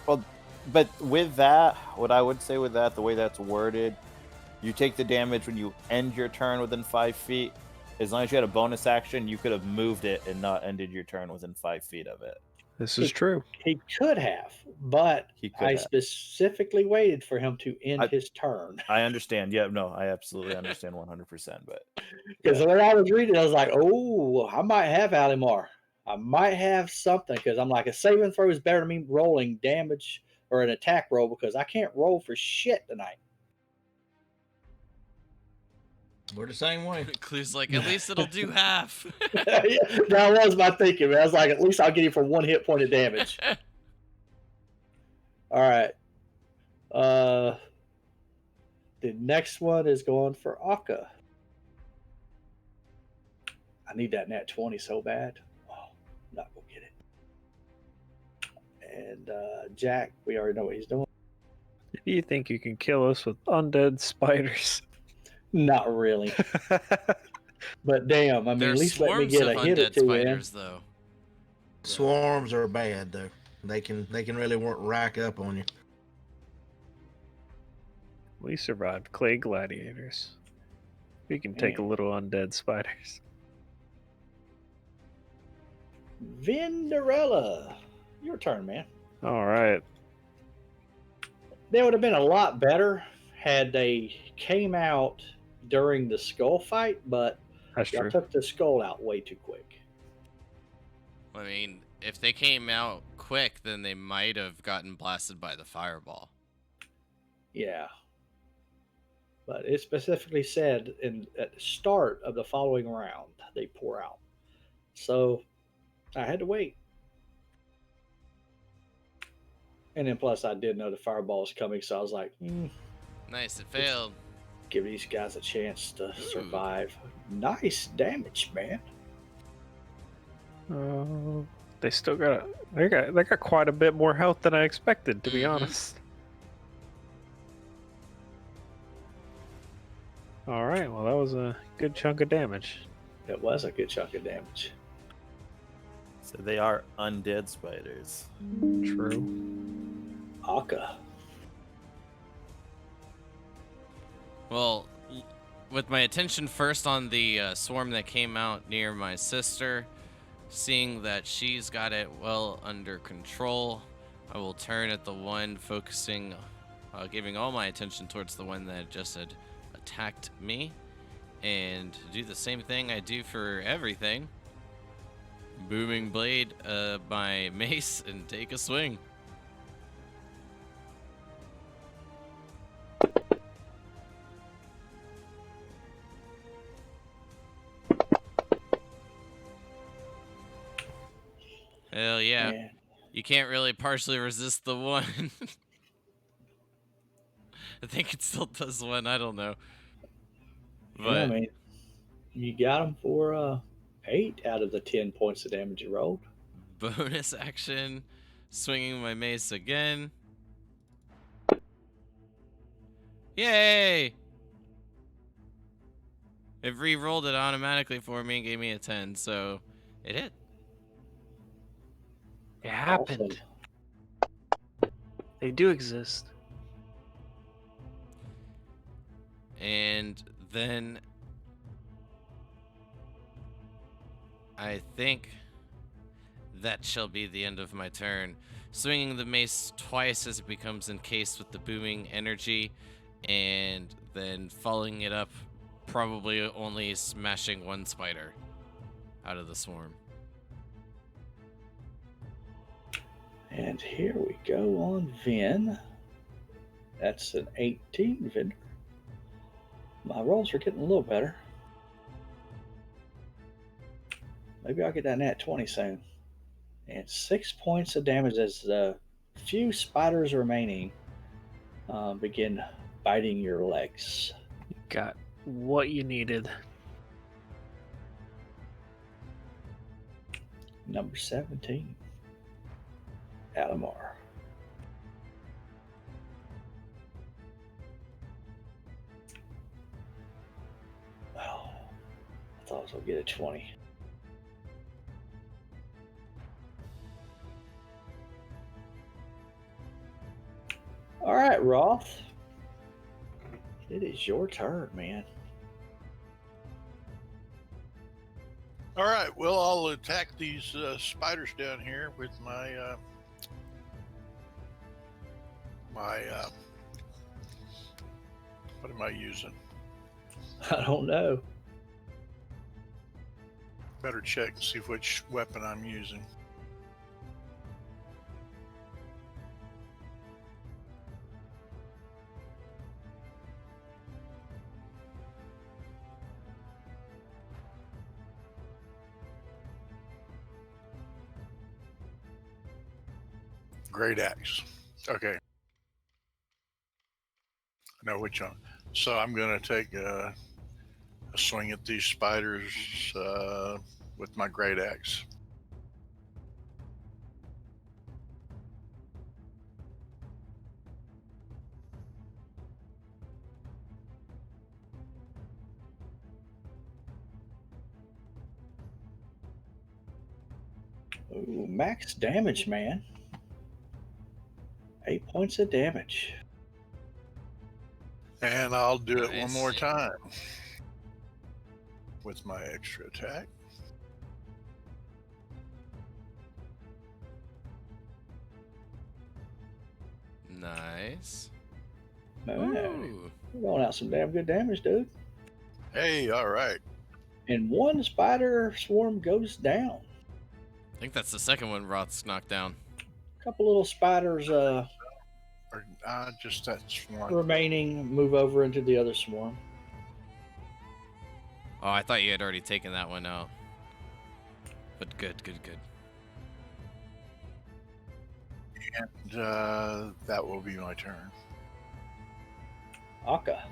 Well, but with that, what I would say with that, the way that's worded, you take the damage when you end your turn within 5 feet. As long as you had a bonus action, you could have moved it and not ended your turn within 5 feet of it. This is true. He could have, but He could I have. specifically waited for him to end I- his turn. I understand. Yeah, no, I absolutely understand 100%. But Because when I was reading, I was like, oh, I might have Alimar. I might have something because I'm like, a saving throw is better than me rolling damage or an attack roll because I can't roll for shit tonight. We're the same way. Clue's like, at least it'll do half. That was my thinking, man. I was like, at least I'll get him for 1 hit point of damage. All right. The next one is going for Akka. I need that nat 20 so bad. Oh, I'm not going to get it. And Jack, we already know what he's doing. Do you think you can kill us with undead spiders? Not really. But damn, I mean, at There's least let me swarms get of a hit or undead two spiders, though. Swarms are bad though. They can really rack up on you. We survived clay gladiators. We can take a Man. little undead spiders. Vinderella, your turn, man. All right. They would have been a lot better had they came out during the skull fight, but That's y'all true. took the skull out way too quick. I mean, if they came out quick, then they might have gotten blasted by the fireball. Yeah. But it specifically said at the start of the following round, they pour out. So I had to wait. And then plus I did know the fireball was coming, so I was like, Nice, it failed. give these guys a chance to survive. Nice damage, man. They still got they got quite a bit more health than I expected, to be Mhm. honest. All right, well that was a good chunk of damage. It was a good chunk of damage. so they are undead spiders. True. Akka. Well, with my attention first on the swarm that came out near my sister, seeing that she's got it well under control, I will turn at the one focusing, giving all my attention towards the one that just had attacked me, and do the same thing I do for everything. Booming blade my mace and take a swing. Hell yeah. Man. You can't really partially resist the one. I think it still does one, I don't know. But Yeah, I mean, you got him for 8 out of the 10 points of damage you rolled. bonus action, swinging my mace again. Yay! It re-rolled it automatically for me and gave me a 10, so it hit. It happened. They do exist. And then I think that shall be the end of my turn. Swinging the mace twice as it becomes encased with the booming energy, and then following it up, probably only smashing one spider out of the swarm. And here we go on Vin. That's an 18, Vendor. My rolls are getting a little better. Maybe I'll get that nat 20 soon. And 6 points of damage as the few spiders remaining begin biting your legs. Got what you needed. Number 17, Alamar. Well, I thought I was going to get a 20. All right, Roth. It is your turn, man. All right. Well, I'll attack these spiders down here with my what am I using? I don't know. Better check and see which weapon I'm using. Great axe. Okay. I know which one. So I'm going to take a swing at these spiders with my great axe. Ooh, max damage, man. 8 points of damage. And I'll do it one Nice. more time with my extra attack. Nice. Man, Ooh. you're rolling out some damn good damage, dude. Hey, all right. And one spider swarm goes down. I think that's the second one Roth's knocked down. A couple little spiders Or just that's one. remaining move over into the other swarm. Oh, I thought you had already taken that one out. But good. And that will be my turn. Akka.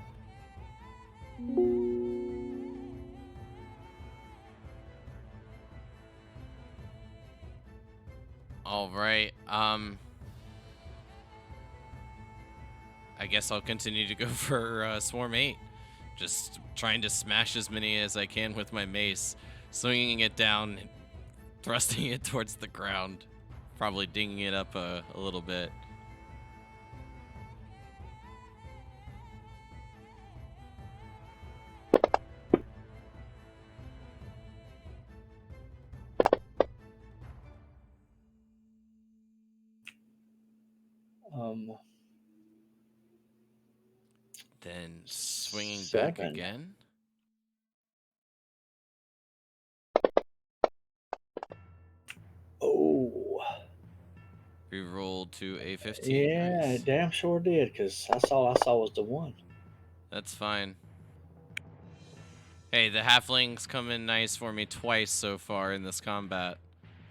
All right. I guess I'll continue to go for Swarm 8. Just trying to smash as many as I can with my mace, swinging it down, thrusting it towards the ground, probably dinging it up a little bit. Then swinging back 7. again. Oh. We rolled to a 15. Yeah, Nice. it damn sure did, because that's all I saw was the one. That's fine. Hey, the halflings come in nice for me twice so far in this combat,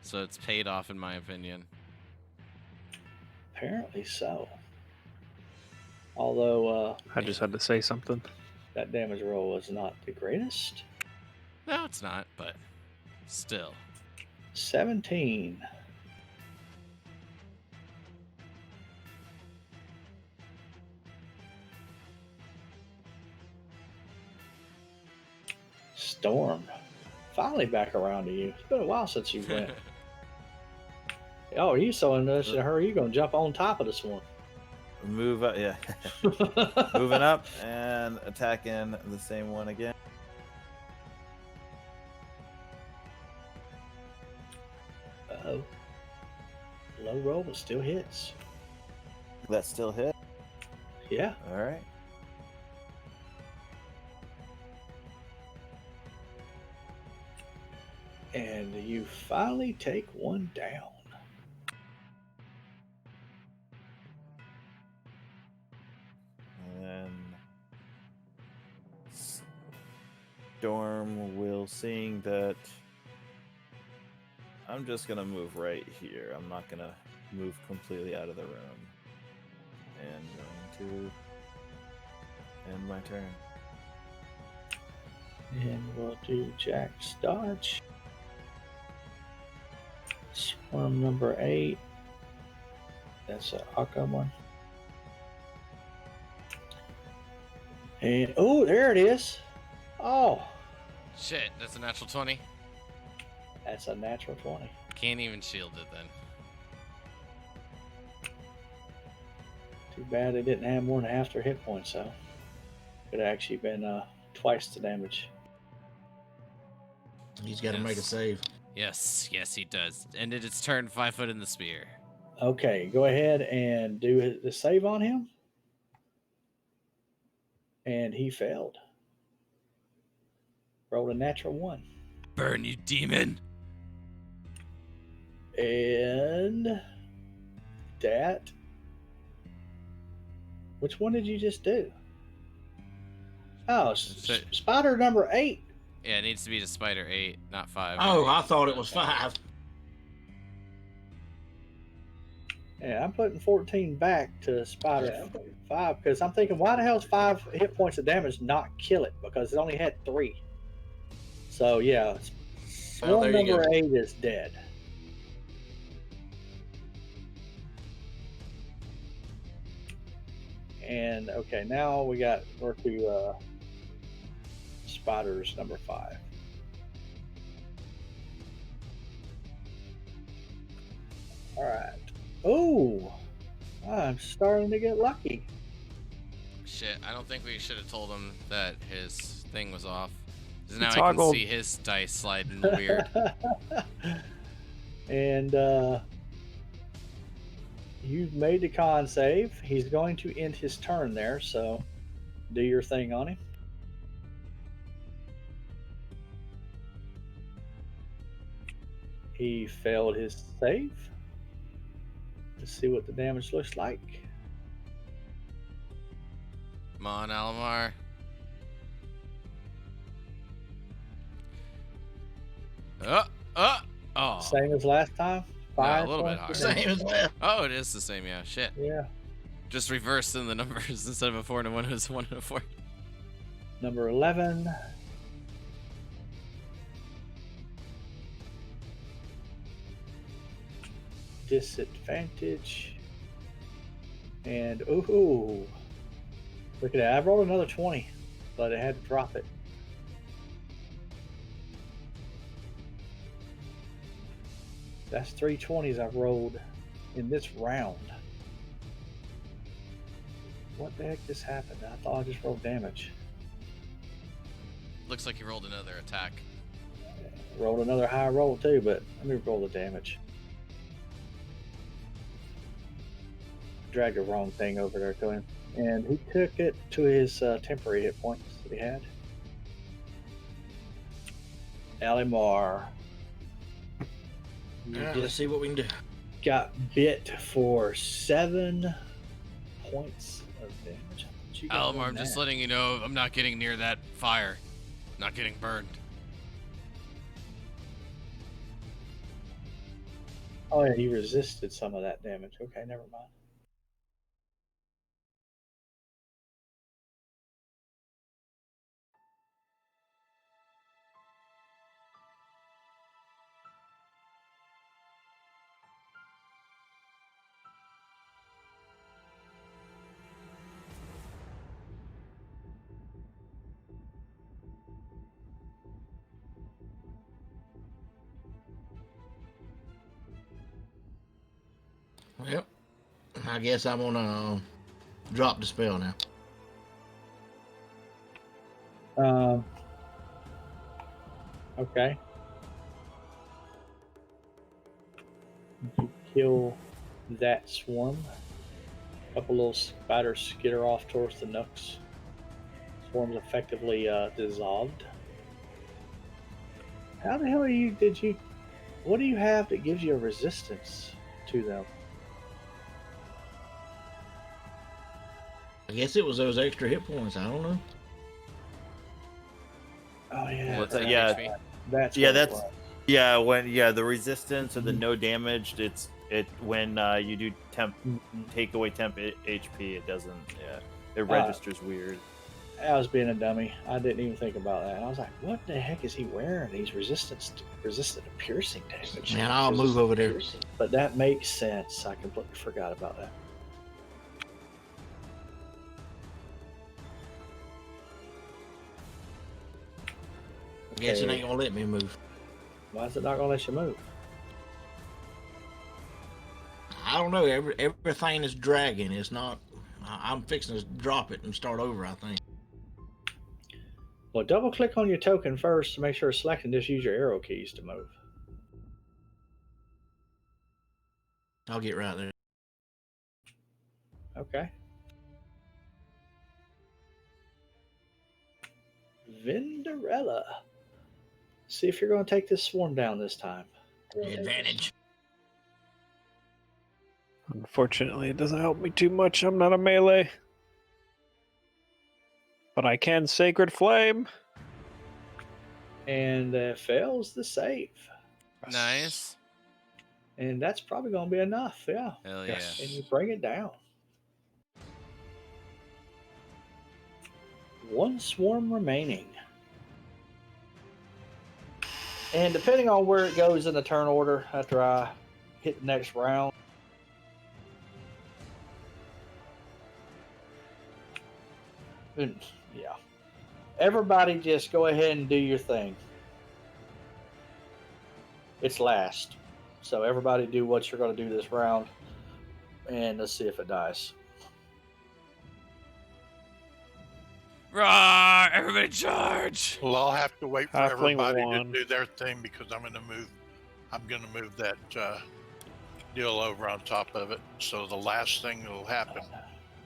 so it's paid off in my opinion. Apparently so. Although I just had to say something. that damage roll was not the greatest. No, it's not, but still. 17. Storm. Finally back around to you. It's been a while since you went. Oh, you so in a hurry, you're going to jump on top of this one. Move up, yeah. Moving up and attacking the same one again. Uh-oh. Low roll, but still hits. That still hit. Yeah. All right. And you finally take one down. Storm will, seeing that I'm just gonna move right here. I'm not gonna move completely out of the room. And going to end my turn. And we'll do Jack's dodge. Swarm number 8. That's an Akka one. And oh, there it is. Oh, Shit, that's a natural 20. that's a natural 20. Can't even shield it then. Too bad they didn't have more than half their hit points, though. Could have actually been twice the damage. He's got to make a Yes. save. Yes, yes, he does. Ended its turn 5 foot in the spear. Okay, go ahead and do the save on him. And he failed. Rolled a natural 1. Burn, you demon! And that. Which one did you just do? Oh, spider number 8. Yeah, it needs to be to spider 8, not 5. Oh, I thought it was 5. Yeah, I'm putting 14 back to spider 5 because I'm thinking, why the hell is 5 hit points of damage not kill it? Because it only had 3. So yeah, swarm there you number go. 8 is dead. And okay, now we're to spiders number 5. All right. Oh, I'm starting to get lucky. Shit, I don't think we should have told him that his thing was off. Because now I can Toggled. see his dice sliding weird. And you've made the con save. He's going to end his turn there, so do your thing on him. He failed his save. Let's see what the damage looks like. Come on, Alamar. Oh. Same as last time. No, 5 a little bit points higher. of damage. Same as last. Oh, it is the same, yeah. Shit. Yeah. Just reversed in the numbers. Instead of a 4 and a 1, it was a 1 and a 4. Number 11. Disadvantage. And ooh. Look at that. I rolled another 20, but I had to drop it. That's 3 20s I've rolled in this round. What the heck just happened? I thought I just rolled damage. Looks like he rolled another attack. Rolled another high roll too, but let me roll the damage. Dragged the wrong thing over there to him. And he took it to his temporary hit points that he had. Alimar. You All right, let's just see what we can do. got bit for 7 points of damage. What you got Alamar, on I'm just that? letting you know I'm not getting near that fire. Not getting burned. Oh yeah, he resisted some of that damage. Okay, never mind. Well, I guess I'm gonna drop the spell now. Okay. You kill that swarm. A couple little spiders skitter off towards the nooks. Swarm's effectively dissolved. How the hell did you? What do you have that gives you a resistance to them? I guess it was those extra hit points. I don't know. Oh yeah, What's Half that? Yeah, HP. that's yeah, what it that's was. the resistance or the no damaged. It's when you do temp Mhm. take away temp HP. It doesn't. Yeah, it Uh, registers weird. I was being a dummy. I didn't even think about that. I was like, "What the heck is he wearing? He's resistant to piercing damage." Man, I'll move over there. But that makes sense. I completely forgot about that. Guess it Okay. ain't gonna let me move. Why is it not gonna let you move? I don't know. Everything is dragging. It's not. I'm fixing to drop it and start over, I think. Well, double click on your token first to make sure it's selected. Just use your arrow keys to move. I'll get right there. Okay. Vinderella. See if you're going to take this swarm down this time. Advantage. Unfortunately, it doesn't help me too much. I'm not a melee. But I can Sacred Flame. And fails the save. Nice. And that's probably going to be enough. Yeah. Hell Yes. And you bring it down. One swarm remaining. And depending on where it goes in the turn order after I hit the next round, yeah. Everybody just go ahead and do your thing. It's last. So everybody do what you're going to do this round. And let's see if it dies. Roar! Everybody charge! Well, I'll have to wait for Halfling everybody one. to do their thing because I'm gonna move that deal over on top of it. So the last thing that'll happen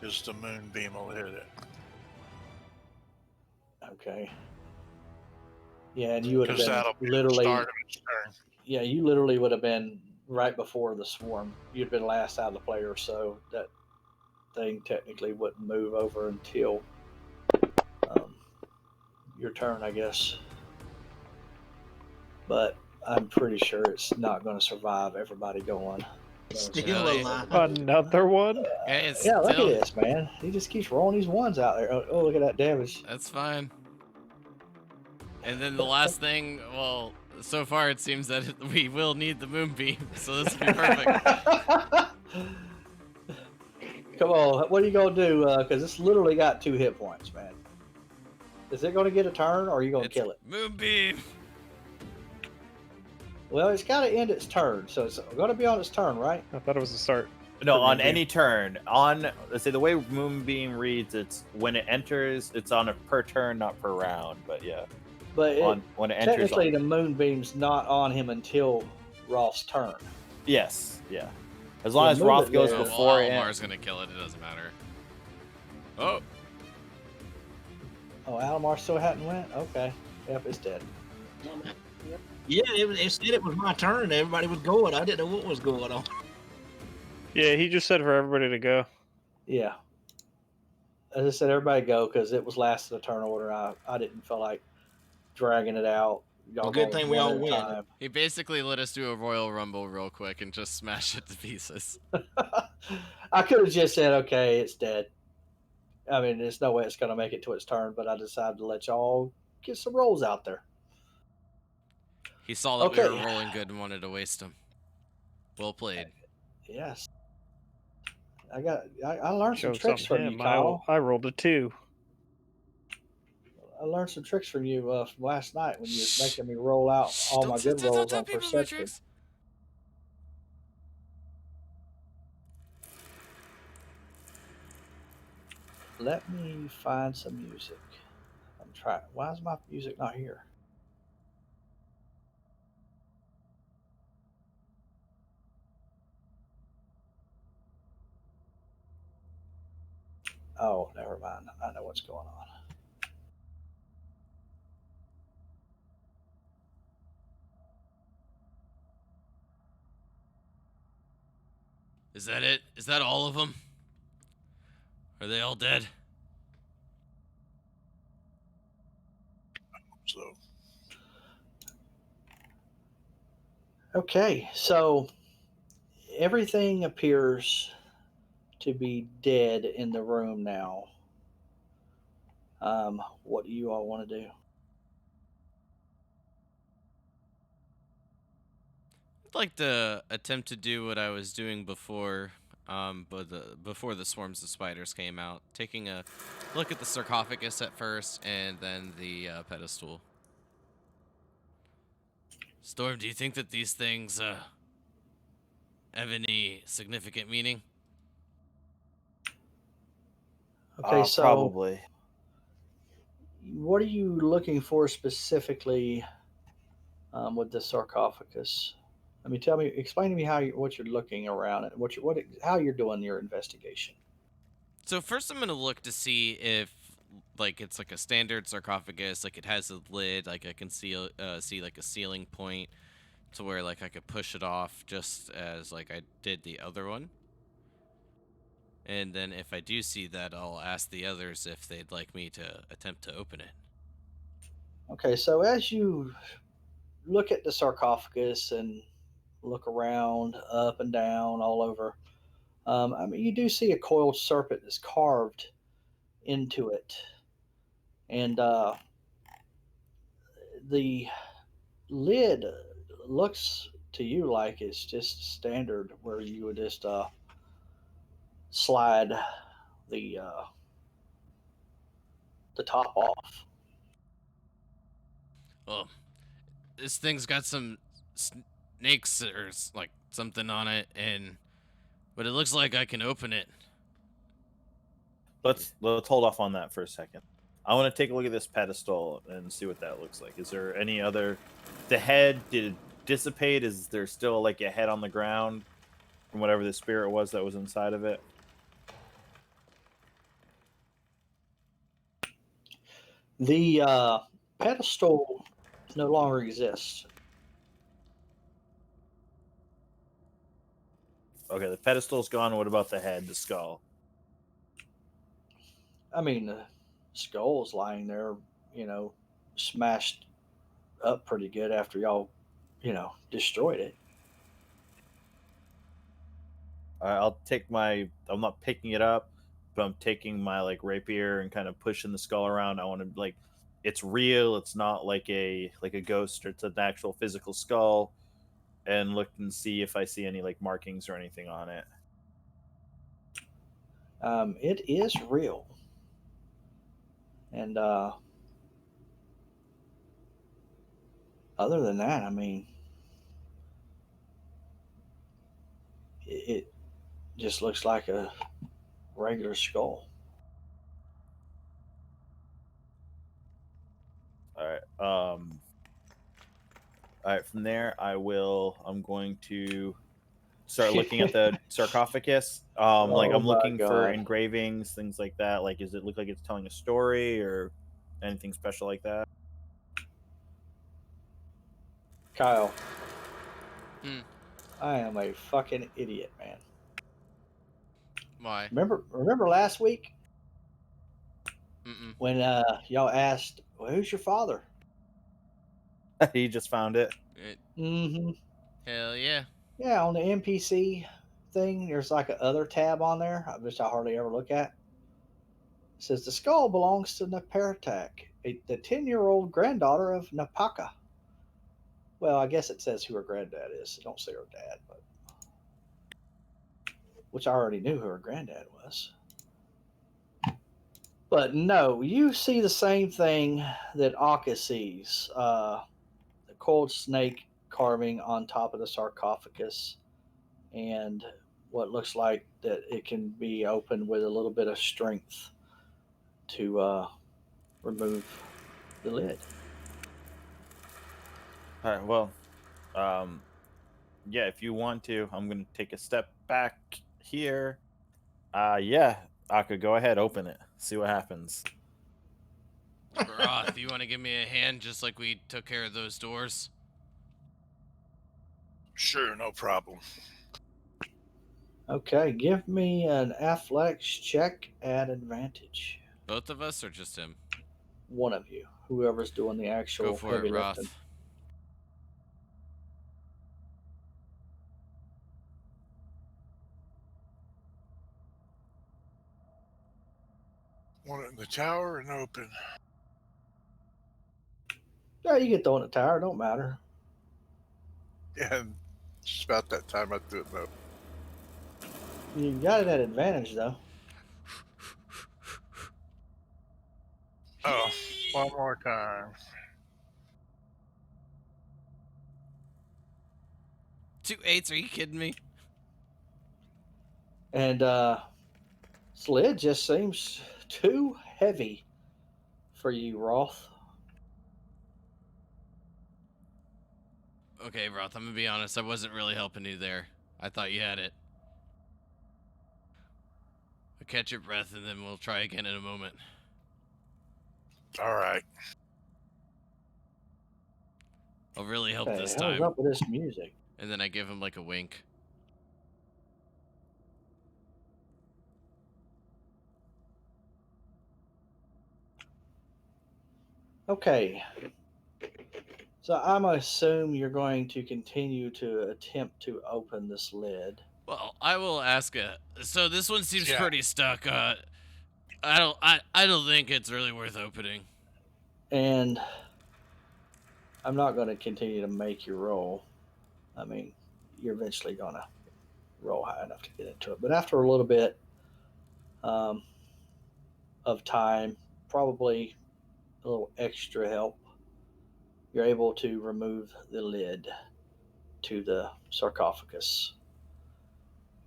is the moonbeam will hit it. Okay. Yeah, and you would have Because been that'll be the literally, start of its turn. yeah, you literally would have been right before the swarm. You'd been last out of the player, so that thing technically wouldn't move over until um, your turn, I guess. But I'm pretty sure it's not going to survive everybody going. Still Hell yeah. alive. Another one? Hey, it's Yeah, look at still. this, man. He just keeps rolling these ones out there. Oh, look at that damage. That's fine. And then the last thing, well, so far it seems that we will need the moonbeam, so this will be perfect. Come on, what are you gonna do? Because it's literally got 2 hit points, man. Is it gonna get a turn, or are you gonna It's kill it? moonbeam. Well, it's got to end its turn, so it's gonna be on its turn, right? I thought it was the start. No, For on Moonbeam. any turn. On let's say the way Moonbeam reads, it's when it enters, it's on a per turn, not per round. But yeah, But when it enters. technically, the moonbeam's not on him until Rolf's turn. Yes, yeah. As long Yeah, as move Roth it goes there. Oh, before well, it. Almar's gonna kill it. It doesn't matter. Oh, Oh, Alamar still hadn't went. Okay, yep, it's dead. Yeah, it said it was my turn. Everybody was going. I didn't know what was going on. Yeah, he just said for everybody to go. Yeah, as I said, everybody go because it was last in the turn order. I didn't feel like dragging it out. Y'all Well, good going thing we one all at a win. time. he basically let us do a Royal Rumble real quick and just smash it to pieces. I could have just said, okay, it's dead. I mean, there's no way it's going to make it to its turn, but I decided to let y'all get some rolls out there. He saw that we were Okay. rolling good and wanted to waste them. Well played. Yes. I learned some Show tricks something from you, him. Kyle. I rolled a 2. I learned some tricks from you from last night when you was Shh. making me roll out Shh, all my good don't rolls tell on people my perception. tricks. Let me find some music. I'm trying. Why is my music not here? Oh, never mind. I know what's going on. Is that it? Is that all of them? Are they all dead? though. Okay, so everything appears to be dead in the room now. What do you all want to do? I'd like to attempt to do what I was doing before, before the swarms of spiders came out, taking a look at the sarcophagus at first, and then the pedestal. Storm, do you think that these things have any significant meaning? Okay, so Probably. what are you looking for specifically with the sarcophagus? I mean, explain to me what you're looking around it, how you're doing your investigation. So first, I'm gonna look to see if like it's like a standard sarcophagus, like it has a lid, like I can see like a ceiling point to where like I could push it off, just as like I did the other one. And then if I do see that, I'll ask the others if they'd like me to attempt to open it. Okay, so as you look at the sarcophagus and look around, up and down, all over, I mean, you do see a coiled serpent that's carved into it, and the lid looks to you like it's just standard, where you would just slide the top off. Well, this thing's got some snakes or like something on it, and but it looks like I can open it. Let's hold off on that for a second. I want to take a look at this pedestal and see what that looks like. Is there any other? The head, did it dissipate? Is there still like a head on the ground from whatever the spirit was that was inside of it? The pedestal no longer exists. Okay, the pedestal's gone. What about the head, the skull? I mean, the skull's lying there, you know, smashed up pretty good after y'all, destroyed it. I'll take my. I'm not picking it up, but I'm taking my like rapier and kind of pushing the skull around. I want to like, it's real. It's not like a ghost. It's an actual physical skull, and look and see if I see any like markings or anything on it. It is real, and other than that, I mean, it just looks like a regular skull. All right. All right. From there, I'm going to start looking at the sarcophagus. Like Oh I'm my looking for god, engravings, things like that. Like, does it look like it's telling a story or anything special like that? Kyle, Hmm. I am a fucking idiot, man. Why? Remember last week Mm-mm. when y'all asked, well, "Who's your father?" He just found it. It, Mm-hmm. hell yeah. Yeah, on the NPC thing, there's like a other tab on there, which I hardly ever look at. It says the skull belongs to Nepertak, the 10-year-old granddaughter of Napaka. Well, I guess it says who her granddad is. It don't say her dad, but which I already knew who her granddad was. But no, you see the same thing that Akka sees. The cold snake carving on top of the sarcophagus, and what looks like that it can be opened with a little bit of strength to remove the lid. All right. Well, um, yeah. If you want to, I'm gonna take a step back here. Yeah. Aka, go ahead, open it. See what happens. Groth, you want to give me a hand just like we took care of those doors? Sure, no problem. Okay, give me an athletics check at advantage. Both of us or just him? one of you, whoever's doing the Go actual for it, heavy lifting. Roth. Want it in the tower and open. Yeah, you get thrown in the tower. Don't matter. And just about that time I threw it in the You got it at advantage though. Oh, one more time. 2 8s? Are you kidding me? And Slid just seems too heavy for you, Roth. Okay, Roth, I'm gonna be honest. I wasn't really helping you there. I thought you had it. Catch your breath, and then we'll try again in a moment. All right. I'll really help What the this hell is time. up with this music? And then I give him like a wink. Okay. So I'm gonna assume you're going to continue to attempt to open this lid. Well, I will ask. So this one seems Yeah. pretty stuck. I don't think it's really worth opening. And I'm not going to continue to make you roll. I mean, you're eventually going to roll high enough to get into it. But after a little bit um, of time, probably a little extra help, you're able to remove the lid to the sarcophagus.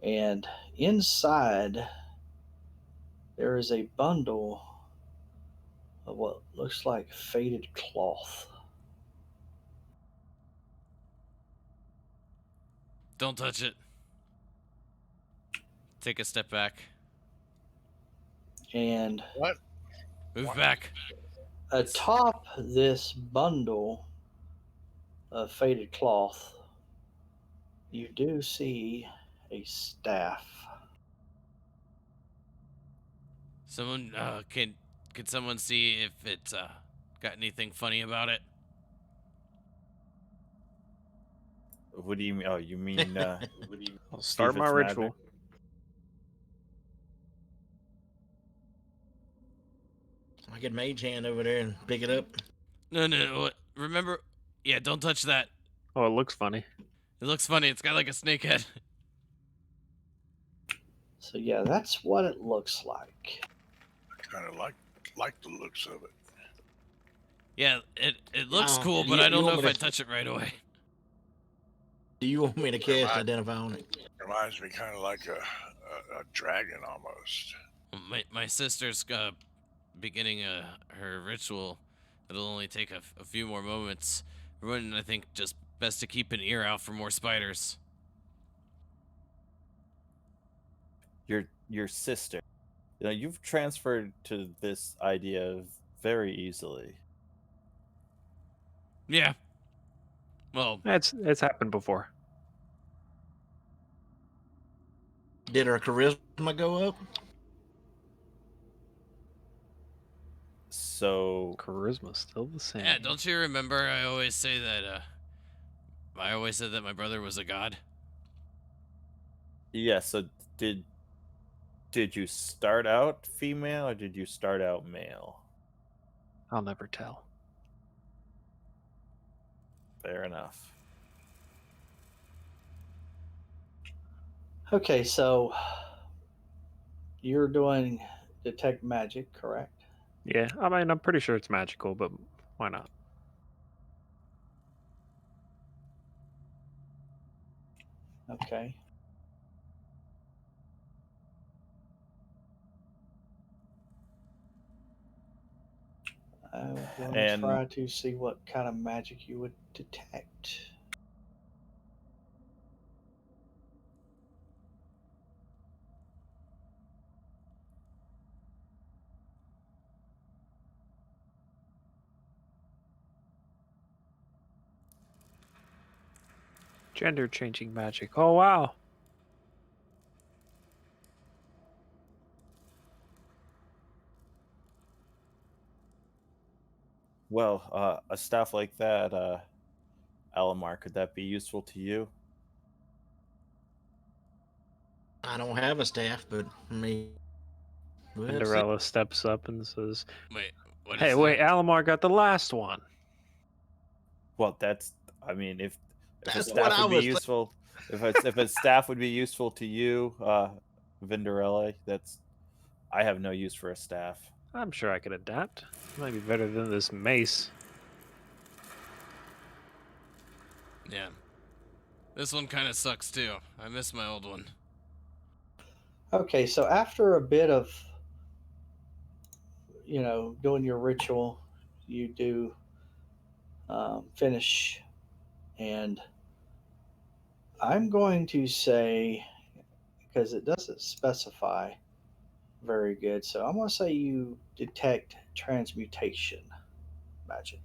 And inside, there is a bundle of what looks like faded cloth. Don't touch it. Take a step back. And What? Move What? back. atop this bundle of faded cloth, you do see a staff. Someone can someone see if it's got anything funny about it? What do you mean? Oh, you mean I'll see if start my it's magic? ritual. I get mage hand over there and pick it up. No. Remember? Yeah, don't touch that. Oh, it looks funny. It looks funny. It's got like a snake head. So yeah, that's what it looks like. I kind of like the looks of it. Yeah, it looks Oh, cool, but you I don't know want if me I'd to? touch it right away. Do you want me to cast Right. identify on it? Reminds me kind of like a dragon almost. My sister's beginning her ritual. It'll only take a few more moments. Everyone, I think, just best to keep an ear out for more spiders. Your sister. You know, you've transferred to this idea very easily. Yeah. Well, It's happened before. Did her charisma go up? So Charisma's still the same. yeah. Don't you remember? I always say that. I always said that my brother was a god. yeah, so did you start out female or did you start out male? I'll never tell. Fair enough. Okay, so you're doing detect magic, correct? Yeah, I mean, I'm pretty sure it's magical, but why not? Okay. I'm going to And try to see what kind of magic you would detect. Gender changing magic. Oh, wow. Well, a staff like that, Alamar, could that be useful to you? I don't have a staff, but I mean, we'll see. Cinderella steps up and says, Wait, what "Hey, is wait, it? Alamar got the last one." Well, that's. I mean, if a That's what staff I would be was thinking. useful, if a staff would be useful to you, Vinderella, that's. I have no use for a staff. I'm sure I could adapt. Might be better than this mace. Yeah. This one kind of sucks too. I miss my old one. Okay, so after a bit of, doing your ritual, you do finish, and I'm going to say, because it doesn't specify very good, so I'm going to say you detect transmutation magic.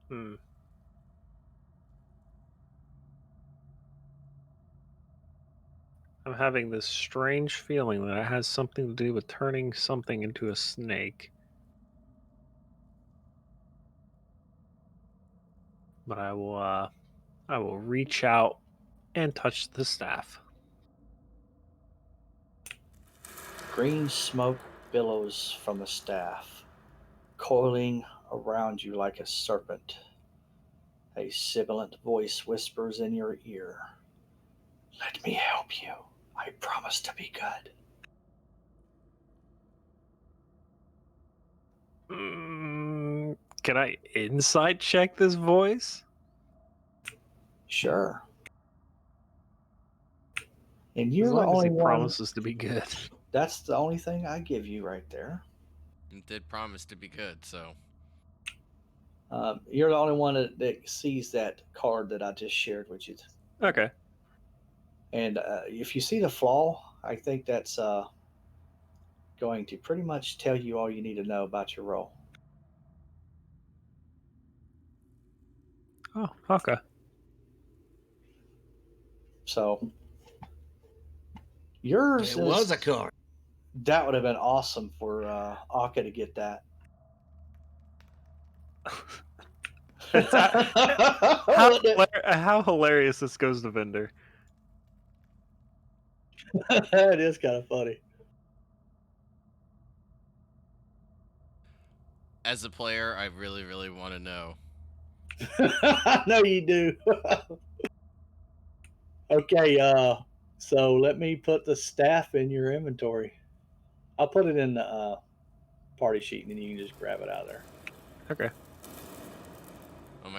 Hmm. I'm having this strange feeling that it has something to do with turning something into a snake. But I will reach out and touch the staff. Green smoke billows from the staff, coiling around you like a serpent. A sibilant voice whispers in your ear, "Let me help you. I promise to be good." Can I insight check this voice? Sure. And As you're the long as he only one. promises to be good. That's the only thing I give you right there. It did promise to be good, so You're the only one that sees that card that I just shared with you. Okay. And if you see the flaw, I think that's going to pretty much tell you all you need to know about your role. Oh, okay. So yours It was a is card. that would have been awesome for Aka to get that. It's Wouldn't it? how hilarious this goes to Vendor. It is kind of funny. as a player, I really, really want to know. I know you do. Okay, so let me put the staff in your inventory. I'll put it in the party sheet, and then you can just grab it out of there. Okay.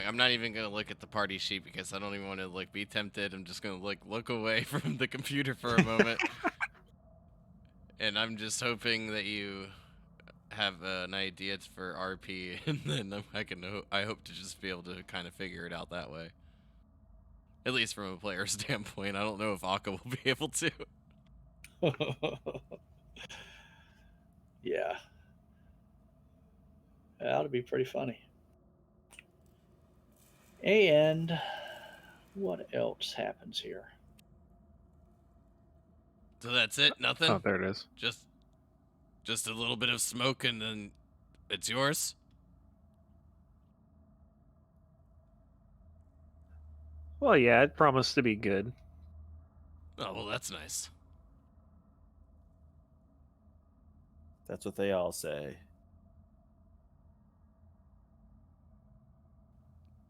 I'm not even gonna look at the party sheet because I don't even want to be tempted. I'm just gonna look away from the computer for a moment, and I'm just hoping that you have an idea for RP, and then I hope to just be able to kind of figure it out that way. At least from a player standpoint. I don't know if Akka will be able to. Yeah, that ought to be pretty funny. And what else happens here? So that's it. Oh, Nothing. there it is. Just a little bit of smoke, and then it's yours. Well, yeah, it promised to be good. Oh well, that's nice. That's what they all say.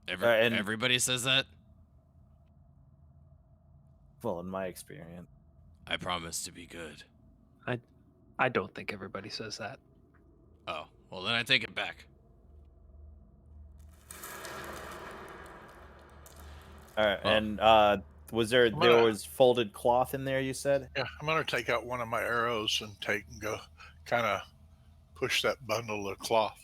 And Everybody says that. well, in my experience, I promise to be good. I don't think everybody says that. Oh well, then I take it back. all right. Well, And was there I'm there gonna, was folded cloth in there? You said. yeah, I'm gonna take out one of my arrows and go kind of push that bundle of cloth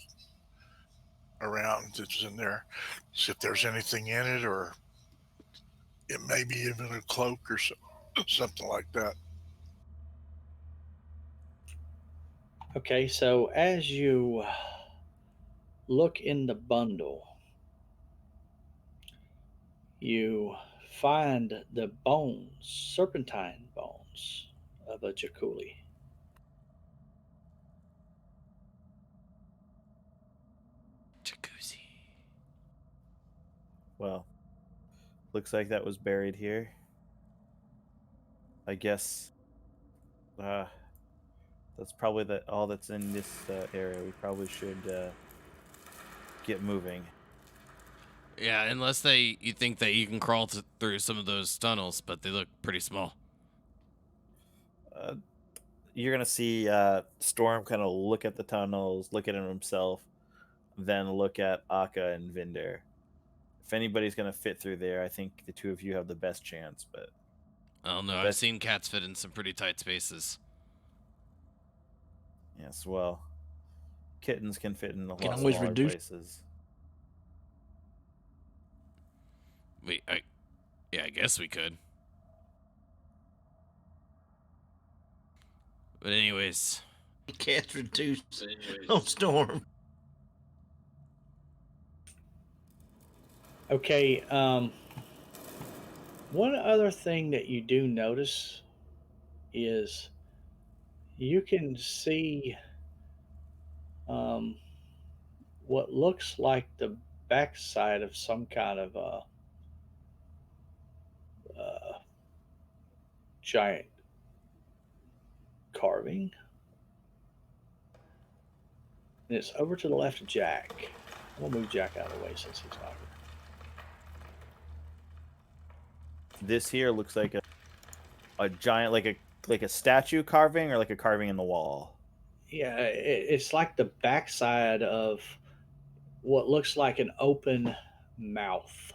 around that's in there. See if there's anything in it, or it may be even a cloak or something like that. Okay, so as you look in the bundle, you find the bones, serpentine bones, bones of a Jakuli. Jacuzzi. Well, looks like that was buried here. I guess uh, that's probably all that's in this area. We probably should get moving. Yeah, unless you think that you can crawl through some of those tunnels, but they look pretty small. Uh, you're gonna see Storm kind of look at the tunnels, look at him himself, then look at Akka and Vinder. If anybody's gonna fit through there, I think the two of you have the best chance. But I don't know. I've best, seen cats fit in some pretty tight spaces. yes, well, kittens can fit in a Can lot always smaller reduce. places. Yeah, I guess we could. But anyways, Cats reduce on Storm. Okay. One other thing that you do notice is you can see um, what looks like the backside of some kind of giant carving. And it's over to the left of Jack. We'll move Jack out of the way since he's not This here looks like a giant, like a statue carving, or like a carving in the wall. here. Yeah, it's like the backside of what looks like an open mouth.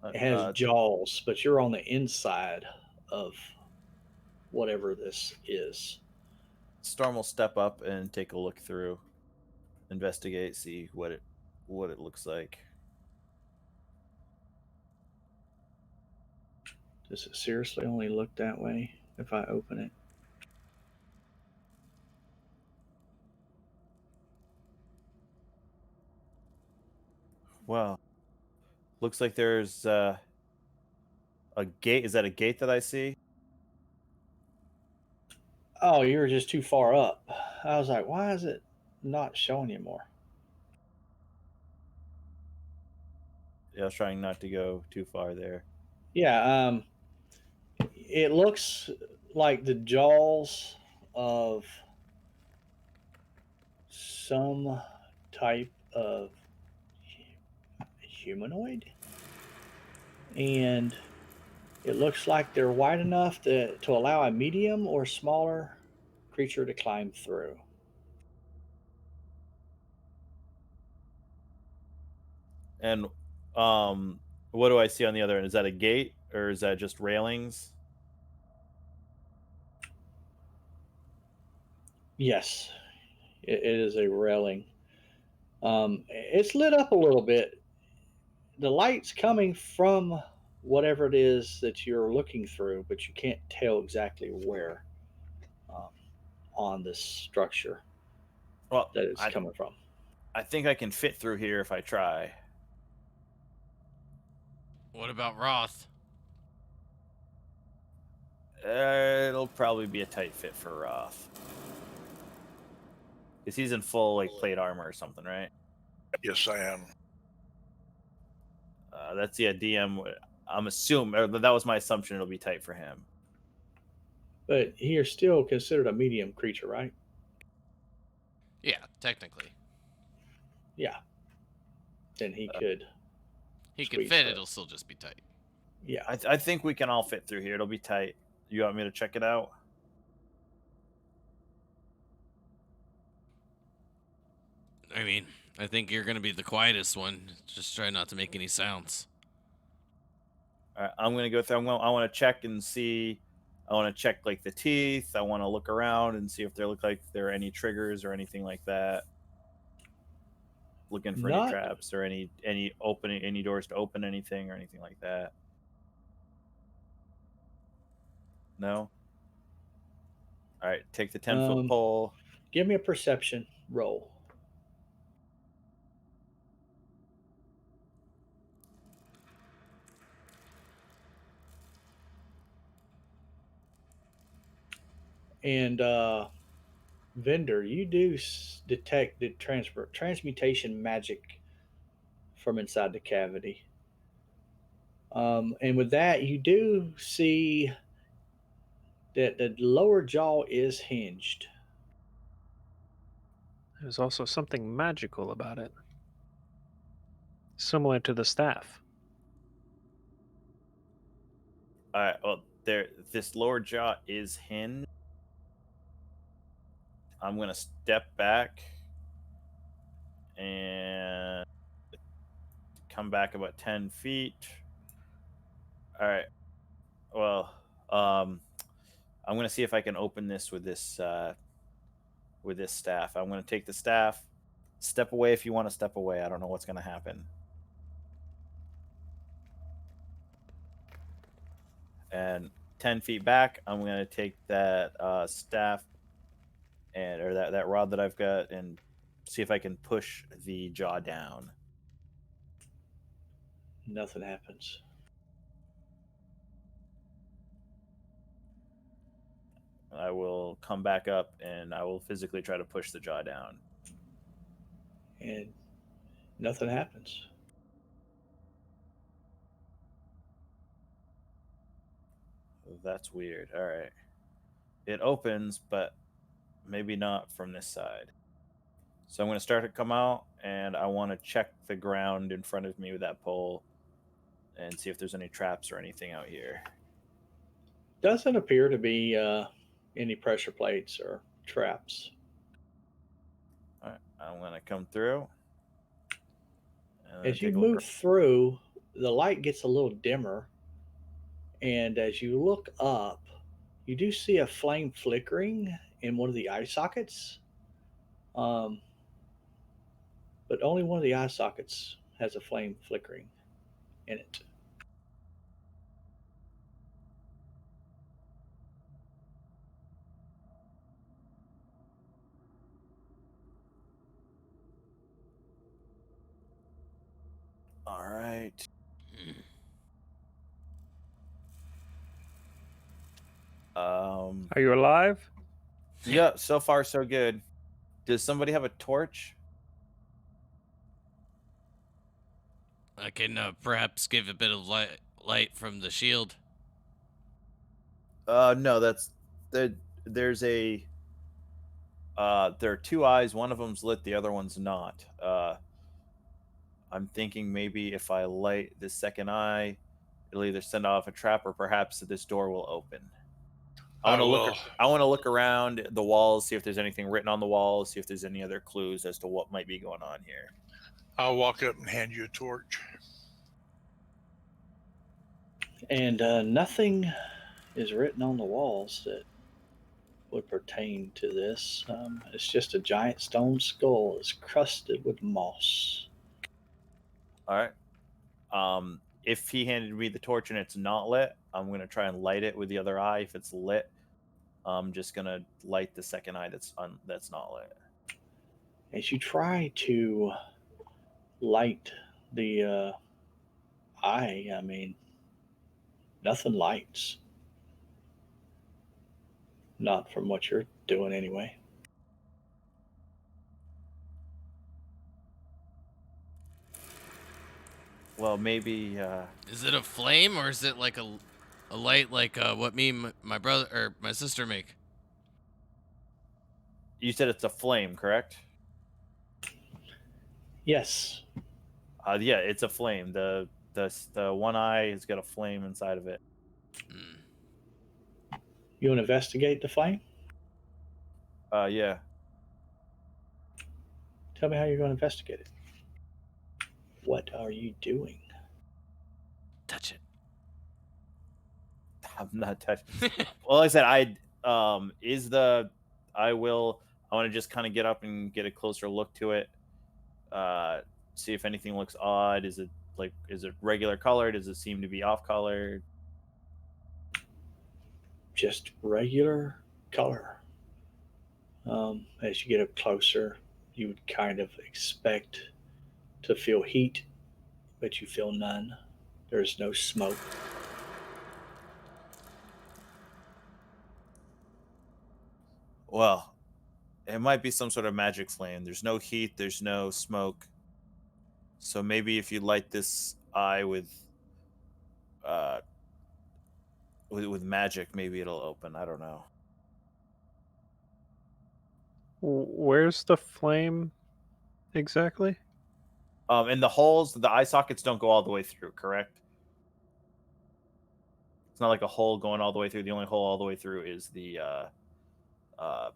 Uh, It has uh, jaws, but you're on the inside of whatever this is. Storm will step up and take a look through, investigate, see what it looks like. Does it seriously only look that way if I open it? Well, looks like there's a gate. Is that a gate that I see? Oh, you were just too far up. I was like, why is it not showing you more? Yeah, I was trying not to go too far there. Yeah, it looks like the jaws of some type of humanoid, and it looks like they're wide enough to allow a medium or smaller creature to climb through. And um, what do I see on the other end? Is that a gate or is that just railings? Yes, it is a railing. It's lit up a little bit. The light's coming from whatever it is that you're looking through, but you can't tell exactly where um, on this structure Well, that it's coming from. I think I can fit through here if I try. what about Roth? It'll probably be a tight fit for Roth. Because he's in full like plate armor or something, right? Yes, I am. That's the DM. I'm assuming, or that was my assumption. It'll be tight for him. But you're still considered a medium creature, right? Yeah, technically. Yeah. Then he could. He can Squeeze fit, through. it'll still just be tight. Yeah. I think we can all fit through here. It'll be tight. You want me to check it out? I mean, I think you're gonna be the quietest one. Just try not to make any sounds. All right, I'm gonna go through. I want to check and see. I want to check like the teeth. I want to look around and see if there look like there are any triggers or anything like that. Looking for any Not traps or any opening, any doors to open anything or anything like that. No. All right, take the 10-foot pole. give me a perception roll. And Vendor, you do detect the transmutation magic from inside the cavity. And with that, you do see that the lower jaw is hinged. There's also something magical about it, similar to the staff. All right. Well, there. This lower jaw is hinged. I'm gonna step back and come back about 10 feet. All right. Well, I'm gonna see if I can open this with this staff. I'm gonna take the staff. Step away if you want to step away. I don't know what's gonna happen. And 10 feet back, I'm gonna take that staff and or that rod that I've got and see if I can push the jaw down. Nothing happens. I will come back up and I will physically try to push the jaw down. And nothing happens. That's weird. All right. It opens, but maybe not from this side. So I'm going to start to come out and I want to check the ground in front of me with that pole and see if there's any traps or anything out here. Doesn't appear to be any pressure plates or traps. All right. I'm going to come through and then As you take a look move around. through, the light gets a little dimmer, and as you look up, you do see a flame flickering in one of the eye sockets. Um, but only one of the eye sockets has a flame flickering in it. All right. Are you alive? Yeah, so far so good. Does somebody have a torch? I can perhaps give a bit of light from the shield. No, that's there. There's a there are two eyes. One of them's lit, the other one's not. I'm thinking maybe if I light the second eye, it'll either send off a trap or perhaps this door will open. I I want to look. will. I want to look around the walls, see if there's anything written on the walls, see if there's any other clues as to what might be going on here. I'll walk up and hand you a torch. And nothing is written on the walls that would pertain to this. It's just a giant stone skull that's crusted with moss. All right. If he handed me the torch and it's not lit, I'm gonna try and light it with the other eye. If it's lit, I'm just gonna light the second eye that's not lit. As you try to light the eye, I mean, nothing lights. Not from what you're doing, anyway. Well, maybe. Is it a flame or is it like a light like what me and my brother or my sister make? You said it's a flame, correct? Yes. Yeah, it's a flame. The one eye has got a flame inside of it. Hmm. You want to investigate the flame? Yeah. Tell me how you're going to investigate it. What are you doing? Touch it. I'm not touching. Well, like I said, is the I will. I want to just kind of get up and get a closer look to it. See if anything looks odd. Is it regular color? Does it seem to be off color? Just regular color. As you get up closer, you would kind of expect to feel heat, but you feel none. There's no smoke. Well, it might be some sort of magic flame. There's no heat, there's no smoke. So maybe if you light this eye uh with magic, maybe it'll open. I don't know. Where's the flame exactly? And the holes, the eye sockets don't go all the way through, correct? It's not like a hole going all the way through. The only hole all the way through uh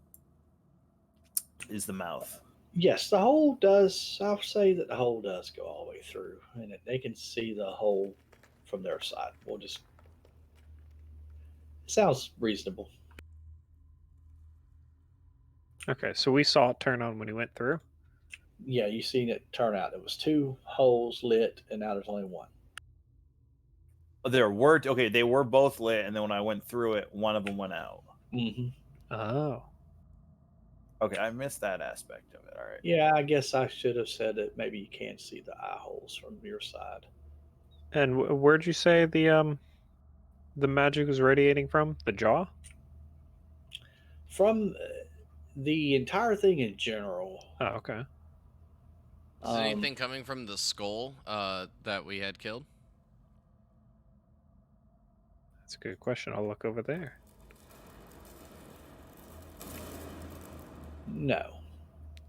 is the mouth. Yes, the hole does. I'll say that the hole does go all the way through, and they can see the hole from their side. We'll just. It sounds reasonable. Okay, so we saw it turn on when he went through. Yeah, you seen it turn out. There was two holes lit, and now there's only one. There were okay, they were both lit, and then when I went through it, one of them went out. Mm-hmm. Oh. Okay, I missed that aspect of it. All right. Yeah, I guess I should have said that maybe you can't see the eye holes from your side. And where'd you say the magic was radiating from? The jaw? From the entire thing in general, Oh, okay. Is um, anything coming from the skull that we had killed? That's a good question. I'll look over there. no.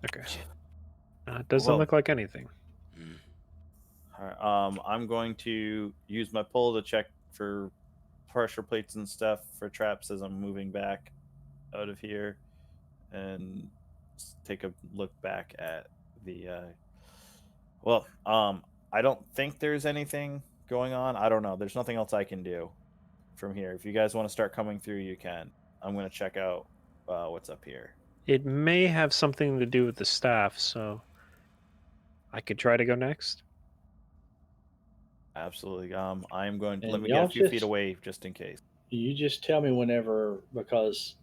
Okay. Shit. It doesn't Well, look like anything. Mm. all right, I'm going to use my pull to check for pressure plates and stuff for traps as I'm moving back out of here, and take a look back at the. Well, I don't think there's anything going on. I don't know. There's nothing else I can do from here. If you guys want to start coming through, you can. I'm going to check out what's up here. It may have something to do with the staff, so I could try to go next. Absolutely. I'm going to let And me get a y'all few feet just away just in case. you just tell me whenever because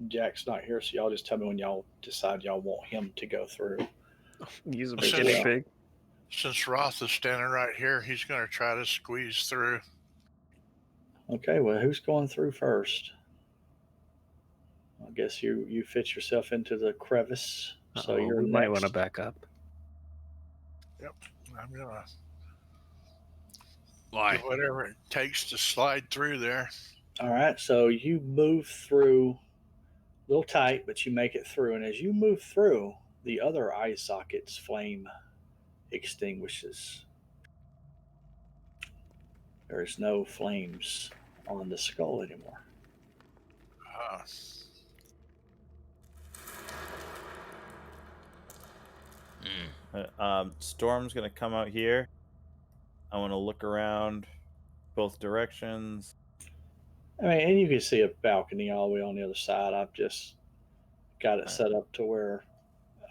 Jack's not here, so y'all just tell me when y'all decide y'all want him to go through Use a as guinea Since well. pig. since Roth is standing right here, he's going to try to squeeze through. Okay, well, who's going through first? I guess you fit yourself into the crevice, so Oh, you're we might want to next. back up. Yep, I'm going to do Why? whatever it takes to slide through there. All right, so you move through a little tight, but you make it through. And as you move through, the other eye socket's flame extinguishes. There is no flames on the skull anymore. Uh, Mm. Storm's going to come out here. I want to look around both directions. I mean, and you can see a balcony all the way on the other side. I've just got it All right, set up to where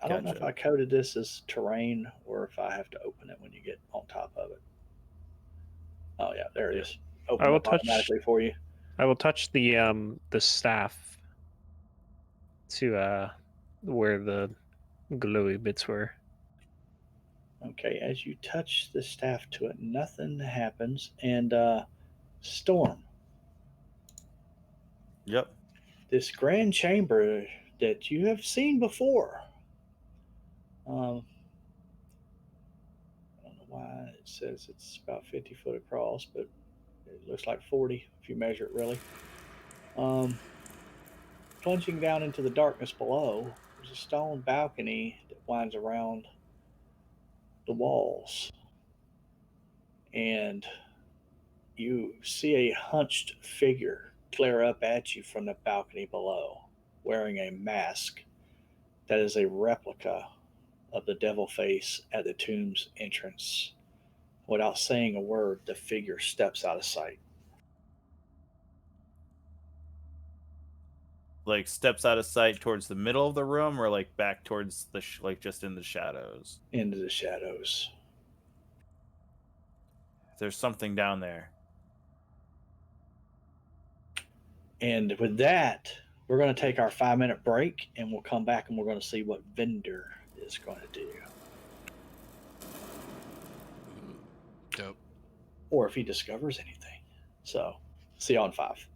I don't know if gotcha. I coded this as terrain or if I have to open it when you get on top of it. Oh yeah, there it Yep. is. I Opened will up touch. automatically for you. I will touch the staff to where the glowy bits were. Okay, as you touch the staff to it, nothing happens. And Storm, Yep. this grand chamber that you have seen before. Um, I don't know why it says it's about 50 foot across, but it looks like 40 if you measure it really. Um, Plunging down into the darkness below, there's a stone balcony that winds around the walls. And you see a hunched figure glare up at you from the balcony below, wearing a mask that is a replica of the devil face at the tomb's entrance. Without saying a word, the figure steps out of sight Like steps out of sight towards the middle of the room, or like back towards the like just in the shadows. into the shadows. There's something down there. And with that, we're going to take our 5 minute break and we'll come back and we're going to see what Vendor is going to do. Ooh, dope. Or if he discovers anything. So, see you on 5.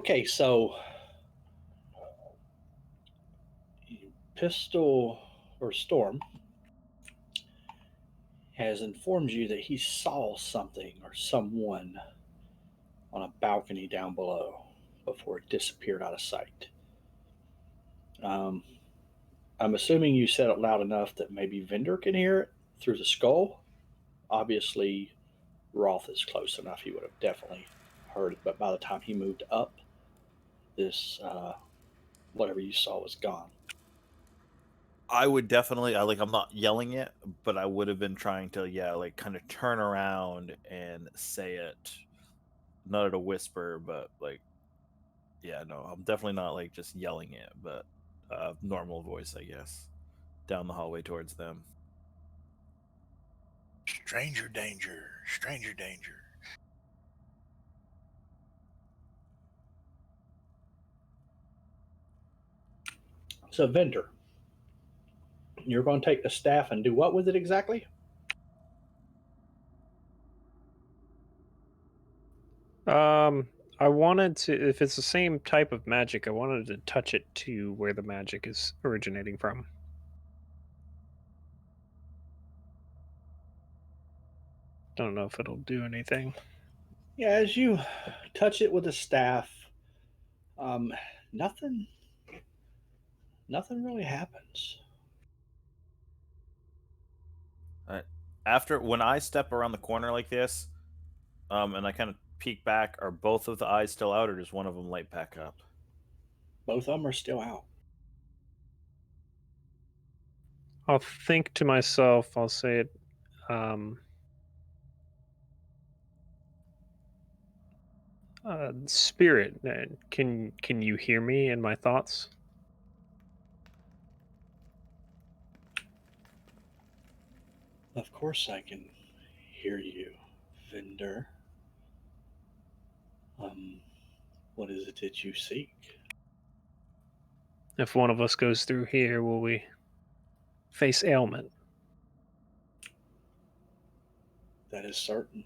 Okay, so Pistol or Storm has informed you that he saw something or someone on a balcony down below before it disappeared out of sight. Um, I'm assuming you said it loud enough that maybe Vendor can hear it through the skull. Obviously, Roth is close enough; he would have definitely heard it. But by the time he moved up, this whatever you saw was gone. I would definitely, I'm not yelling it, but I would have been trying to, yeah, like kind of turn around and say it, not at a whisper, but like, yeah, no, I'm definitely not like just yelling it, but normal voice, I guess, down the hallway towards them. Stranger danger, stranger danger. So, Vendor, you're going to take the staff and do what with it exactly? I wanted to, if it's the same type of magic, I wanted to touch it to where the magic is originating from. Don't know if it'll do anything. Yeah, as you touch it with the staff, um, nothing, nothing really happens. Uh, After when I step around the corner like this, and I kind of peek back, are both of the eyes still out, or does one of them light back up? Both of them are still out. I'll think to myself, I'll say it, um, spirit, can you hear me in my thoughts? Of course, I can hear you, Vendor. Um, what is it that you seek? If one of us goes through here, will we face ailment? That is certain.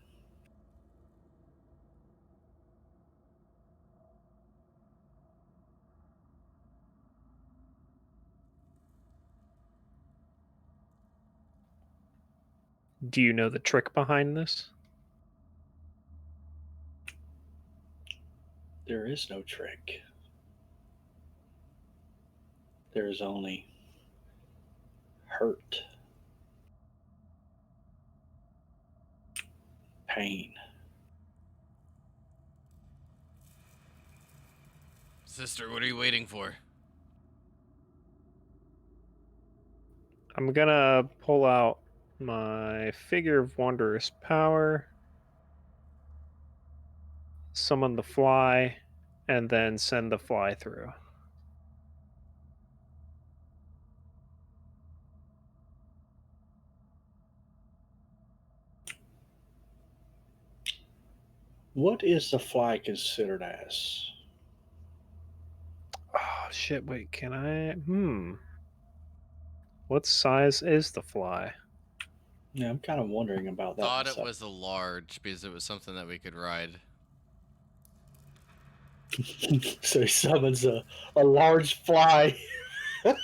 Do you know the trick behind this? There is no trick. There is only hurt, pain. Sister, what are you waiting for? I'm gonna pull out my Figure of Wondrous Power, summon the fly, and then send the fly through. What is the fly considered as? Oh shit, wait, can I what size is the fly? Yeah, I'm kind of wondering about that Thought it myself. was a large because it was something that we could ride. So he summons a large fly. It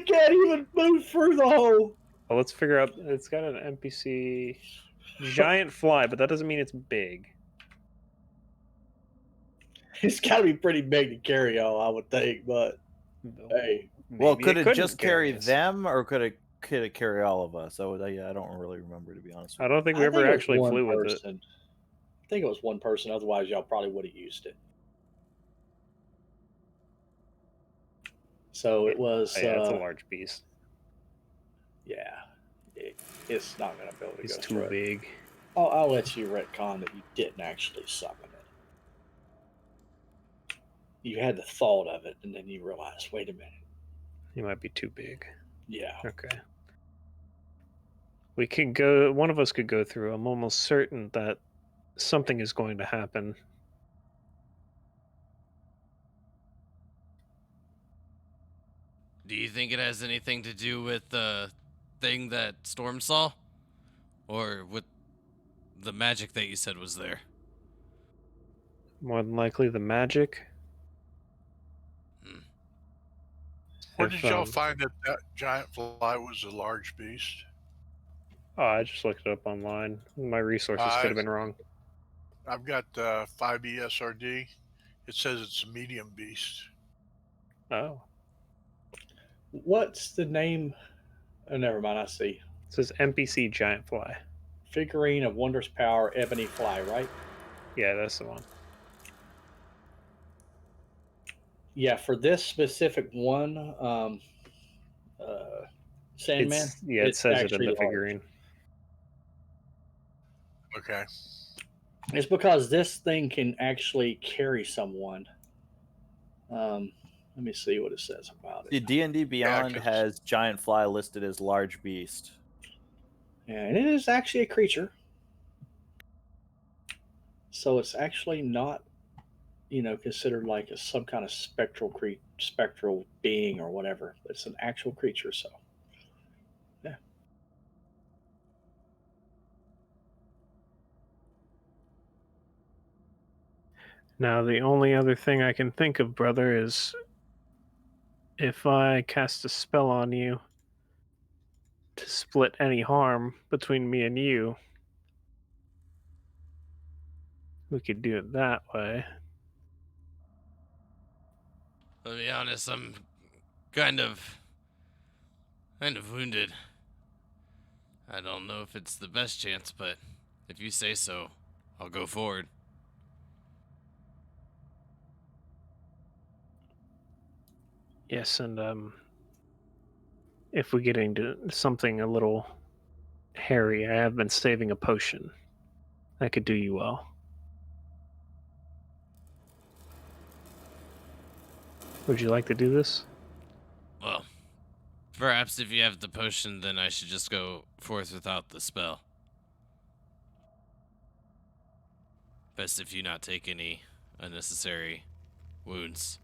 can't even move through the hole. Well, let's figure out, it's got an NPC giant fly, but that doesn't mean it's big. It's got to be pretty big to carry all, I would think. But hey, Well, Maybe could it couldn't just carry us. them, or could it carry all of us? Yeah, I don't really remember, to be honest I with don't think we I ever think it was actually one flew with it. person. I think it was one person. Otherwise, y'all probably would have used it. So it was. Yeah, it's a large beast. Yeah, it's not going to be able to It's go too through it. big. I'll let you retcon that you didn't actually summon it. You had the thought of it, and then you realized, wait a minute. He might be too big. Yeah. Okay. We could go, one of us could go through. I'm almost certain that something is going to happen. Do you think it has anything to do with the thing that Storm saw? Or with the magic that you said was there? More than likely the magic. Hmm. Where If did y'all find that that giant fly was a large beast? oh, I just looked it up online. My resources could Uh, have been wrong. I've got 5ESRD. It says it's a medium beast. Oh, What's the name? Oh, never mind. I see. it says NPC giant fly. Figurine of wondrous power, ebony fly, right? Yeah, that's the one. Yeah, for this specific one, Sandman, It it's says it in actually the large. figurine. Okay. It's because this thing can actually carry someone. Let me see what it says about it. The D&D Yeah, Beyond 'cause has giant fly listed as large beast. Yeah, and it is actually a creature. So it's actually not, considered like some kind of spectral being or whatever. It's an actual creature. So yeah, Now, the only other thing I can think of, brother, is if I cast a spell on you to split any harm between me and you, we could do it that way. To be honest, I'm kind of wounded. I don't know if it's the best chance, but if you say so, I'll go forward. Yes, and if we get into something a little hairy, I have been saving a potion that could do you well. Would you like to do this? Well, perhaps if you have the potion, then I should just go forth without the spell. Best if you not take any unnecessary wounds.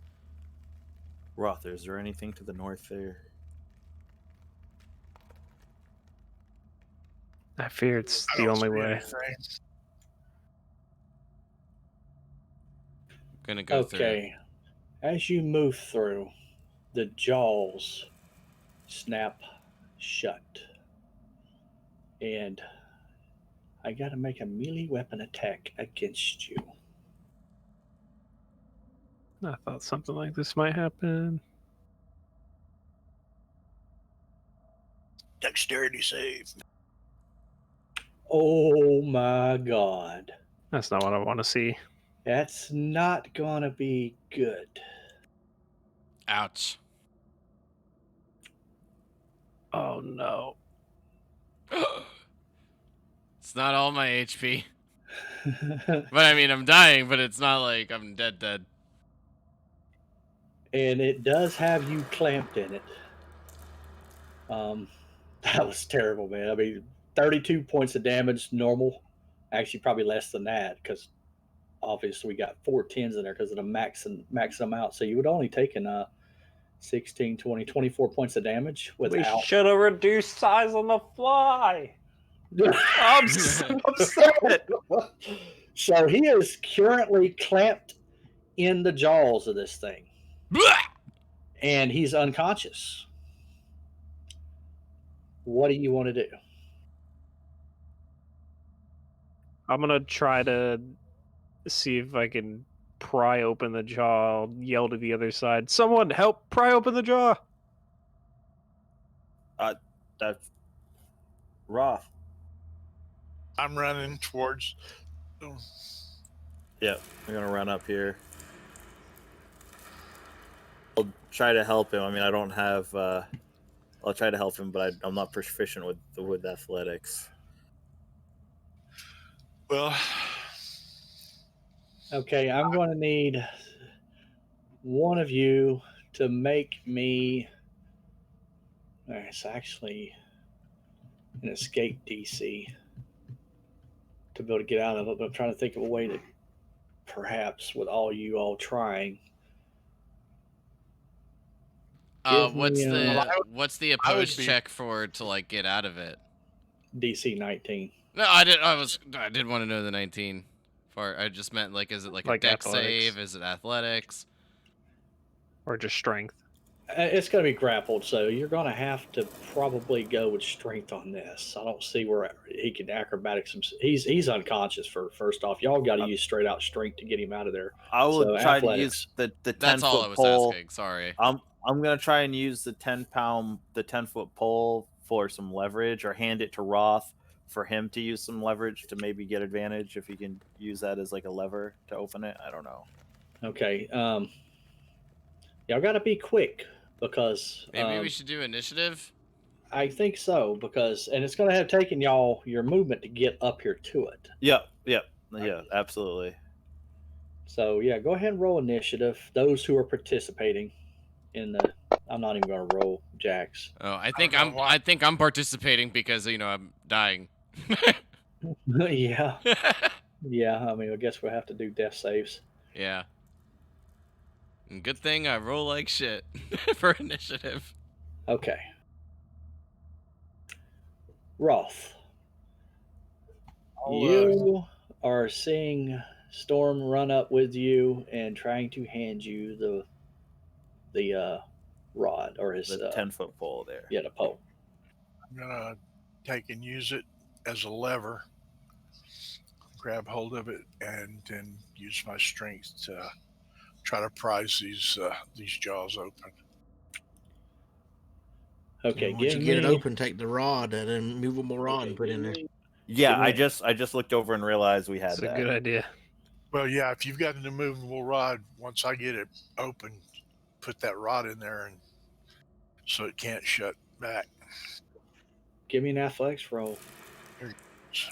Roth, is there anything to the north there? I fear it's I the don't only see way. anything. Gonna go through. okay. As you move through, the jaws snap shut, and I got to make a melee weapon attack against you. I thought something like this might happen. Dexterity save. Oh my god. That's not what I want to see. That's not gonna be good. Ouch. Oh no. It's not all my HP. And But I mean, I'm dying, but it's not like I'm dead. it does have you clamped in it. Um, that was terrible, man. I mean, 32 points of damage, normal. Actually, probably less than that because obviously we got 4 10s in there because of the maxing them out. So you would only taken 16, 20, 24 points of damage We without. should have reduced size on the fly. I'm so upset. So he is currently clamped in the jaws of this thing, and he's unconscious. What do you want to do? I'm gonna try to see if I can pry open the jaw. I'll yell to the other side, "Someone help pry open the jaw!" That's Roth. I'm running towards. Yep, I'm gonna run up here. I'll try to help him. I mean, I don't have. I'll try to help him, but I'm not proficient with athletics. Well, Okay, I'm going to need one of you to make me. It's actually an escape DC to be able to get out of it. But I'm trying to think of a way to, perhaps, with all you all trying, give What's me the a what's the I would opposed be. check for to like get out of it? DC 19. No, I did want to know the 19 part? I just meant like, is it like a Like deck athletics. save? Is it athletics? Or just strength? It's going to be grappled, so you're going to have to probably go with strength on this. I don't see where he can acrobatics. He's unconscious for first off. Y'all got to use straight out strength to get him out of there. I will So try to use athletics. the That's 10 all I foot was pole. asking. Sorry. I'm gonna try and use the 10 foot pole for some leverage, or hand it to Roth for him to use some leverage to maybe get advantage if he can use that as like a lever to open it. I don't know. Okay. Y'all got to be quick because Maybe we should do initiative. I think so because and it's going to have taken y'all your movement to get up here to it. Yeah, absolutely. So yeah, go ahead and roll initiative. Those who are participating in the, I'm not even going to roll jacks. Oh, I don't think know why. I think I'm participating because I'm dying. Yeah, yeah. I mean, I guess we'll have to do death saves. Yeah. And good thing I roll like shit for initiative. Okay. Roth, I'll, you are seeing Storm run up with you and trying to hand you the rod or his The 10 foot pole there. yeah, the pole. I'm gonna take and use it as a lever, grab hold of it, and then use my strength to try to prise these jaws open. Okay, And once give you get it me. open, take the rod, that immovable rod, Okay, and put give in there. me. Yeah, Give me I just looked over and realized we had That's a that. good idea. Well, yeah, if you've got an immovable rod, once I get it open, put that rod in there, and so it can't shut back. Give me an athletics roll. Here it goes.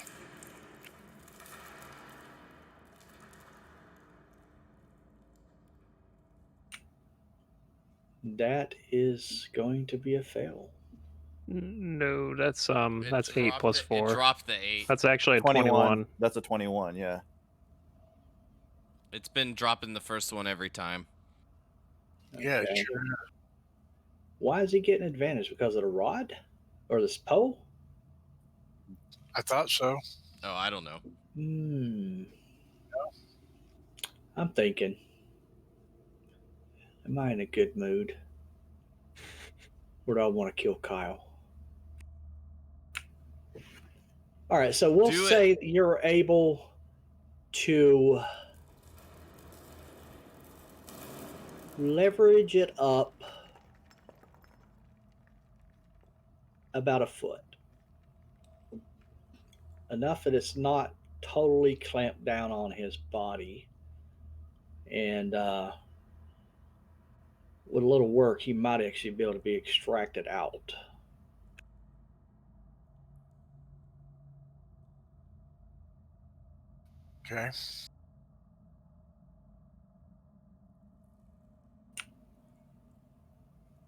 That is going to be a fail. No, that's It 8 dropped plus it- 4. It dropped the 8. That's actually a 21. 21. That's a 21. Yeah. It's been dropping the first one every time. Yeah, Okay. sure. Why is he getting advantage? Because of the rod or this pole? I thought so. Oh, I don't know. I'm thinking. Am I in a good mood? Or do I want to kill Kyle? All right, so we'll Do it. say that you're able to leverage it up about a foot. Enough that it's not totally clamped down on his body. And with a little work, he might actually be able to be extracted out. Okay.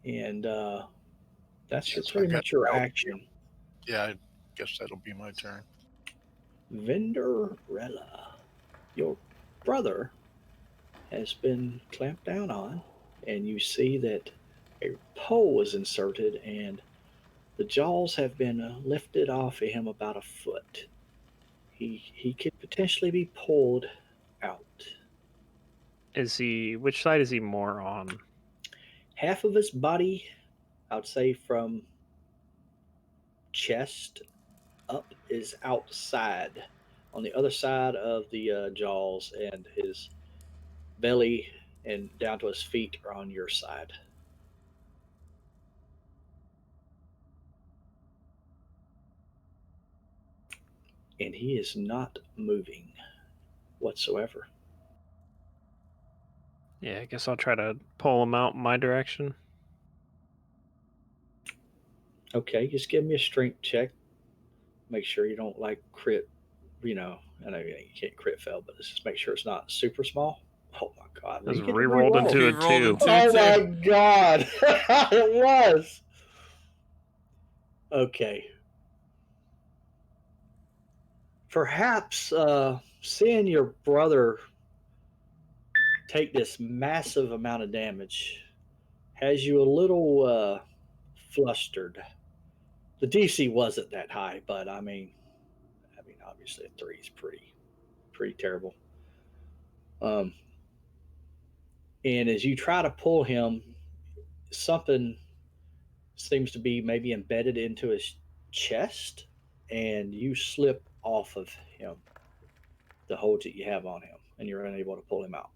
And that's your, So I pretty got much your help. action. Yeah, I guess that'll be my turn. Venderella, your brother has been clamped down on, and you see that a pole was inserted, and the jaws have been lifted off of him about a foot. He could potentially be pulled out. Which side is he more on? Half of his body, I would say from chest up, is outside on the other side of the jaws, and his belly and down to his feet are on your side. And he is not moving whatsoever. Yeah, I guess I'll try to pull him out in my direction. Okay, just give me a strength check. Make sure you don't like crit. I know you can't crit fail, but let's just make sure it's not super small. Oh my god! It was You get to re-rolled re-roll. into He a rolled 2. into Oh it my too. god! It was. Okay. Perhaps seeing your brother take this massive amount of damage has you a little flustered. The DC wasn't that high, but I mean, obviously a 3 is pretty terrible. Um, and as you try to pull him, something seems to be maybe embedded into his chest, and you slip off of him, the hold that you have on him, and you're unable to pull him out.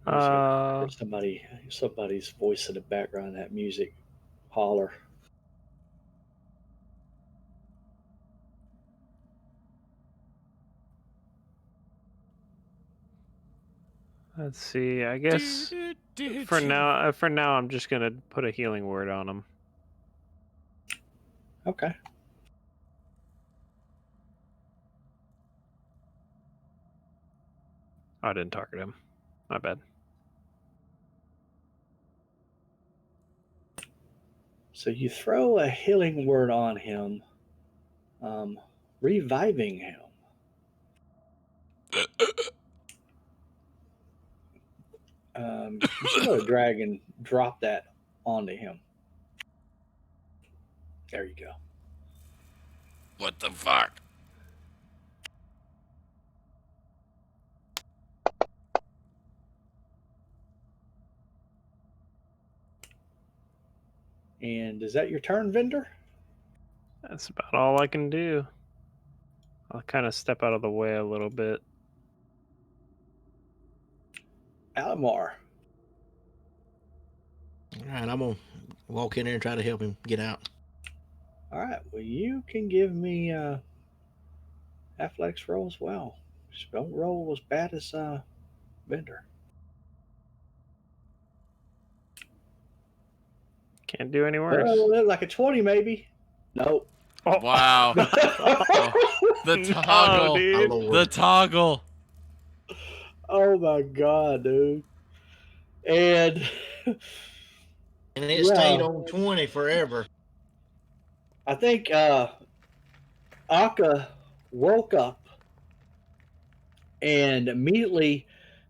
Let me see if I can hear Uh, somebody's voice in the background. That music holler. let's see. I Do, guess do, do, for do. now, I'm just gonna put a healing word on him. Okay. I didn't target him. My bad. So you throw a healing word on him, reviving him. You should go to drag and drop that onto him. There you go. What the fuck? And is that your turn, Vendor? That's about all I can do. I'll kind of step out of the way a little bit. Alamar. All right, I'm gonna walk in there and try to help him get out. All right. Well, you can give me athletics roll as well. Just don't roll as bad as Vendor. Can't do any worse. Like a 20, maybe. Nope. Oh, Wow. Oh, the no, toggle. My dude. The lord. toggle. Oh my god, dude. And And it stayed yeah, on 20 forever. I think Akka woke up and immediately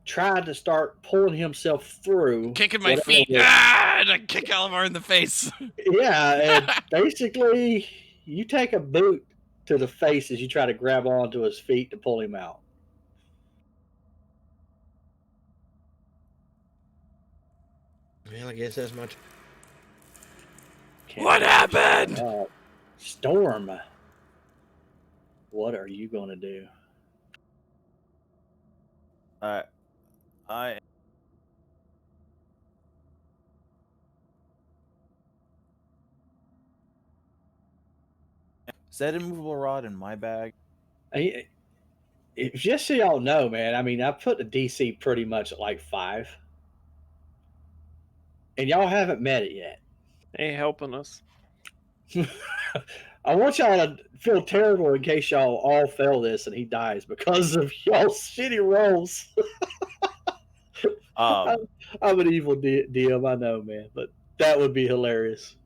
tried to start pulling himself through Kicking my whatever feet. was. Ah! And I kick Alamar in the face. Yeah, and basically you take a boot to the face as you try to grab onto his feet to pull him out. Well, I guess that's my. Can't What believe you happened? said, Storm, what are you going to do? I is that immovable rod in my bag? Just so y'all know, man, I mean, I put the DC pretty much at like 5, and y'all haven't met it yet. Ain't helping us. I want y'all to feel terrible in case y'all all fail this and he dies because of y'all's shitty rolls. Um, I'm an evil DM, I know, man, but that would be hilarious.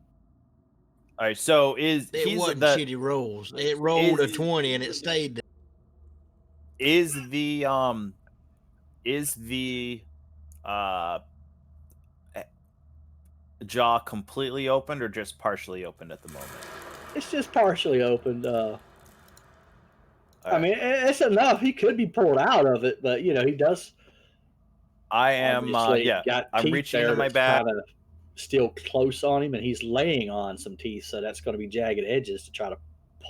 all right. So It he's wasn't the shitty rolls. It rolled a is 20 and it stayed there. is the is the uh jaw completely opened or just partially opened at the moment? It's just partially opened. All I right. mean, it's enough. He could be pulled out of it, but he does I am obviously yeah. got I'm teeth reaching into there my that's bag. kind of still close on him, and he's laying on some teeth, so that's going to be jagged edges to try to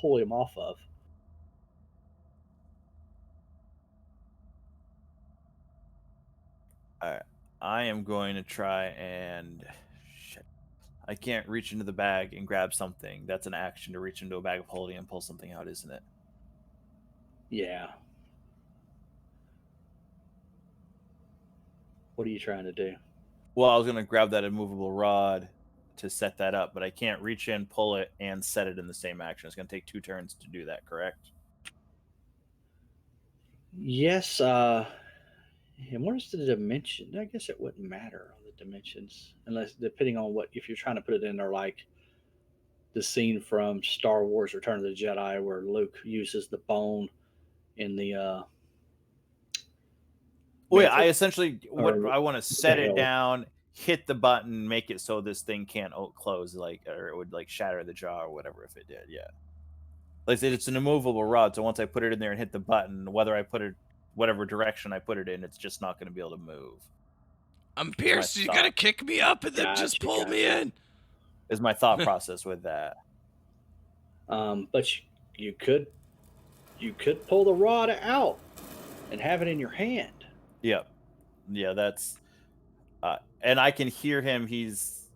pull him off of. All right. I am going to try and shit. I can't reach into the bag and grab something. That's an action to reach into a bag of holding and pull something out, isn't it? Yeah. What are you trying to do? Well, I was going to grab that immovable rod to set that up, but I can't reach in, pull it, and set it in the same action. It's going to take 2 turns to do that, correct? Yes. And where's the dimension? I guess it wouldn't matter on the dimensions, unless depending on what if you're trying to put it in there, like the scene from Star Wars: Return of the Jedi, where Luke uses the bone in the Well, yeah, I mantle? essentially what Or I want to what the set it hell? down, hit the button, make it so this thing can't close, like, or it would like shatter the jaw or whatever if it did. Yeah, like I said, it's an immovable rod, so once I put it in there and hit the button, whether I put it whatever direction I put it in, it's just not going to be able to move. I'm Is my pierced. You gotta thought kick me up and then just Gotcha, pull me gotcha. in. is my thought process with that. But you could pull the rod out and have it in your hand. Yep. Yeah, that's and I can hear him. He's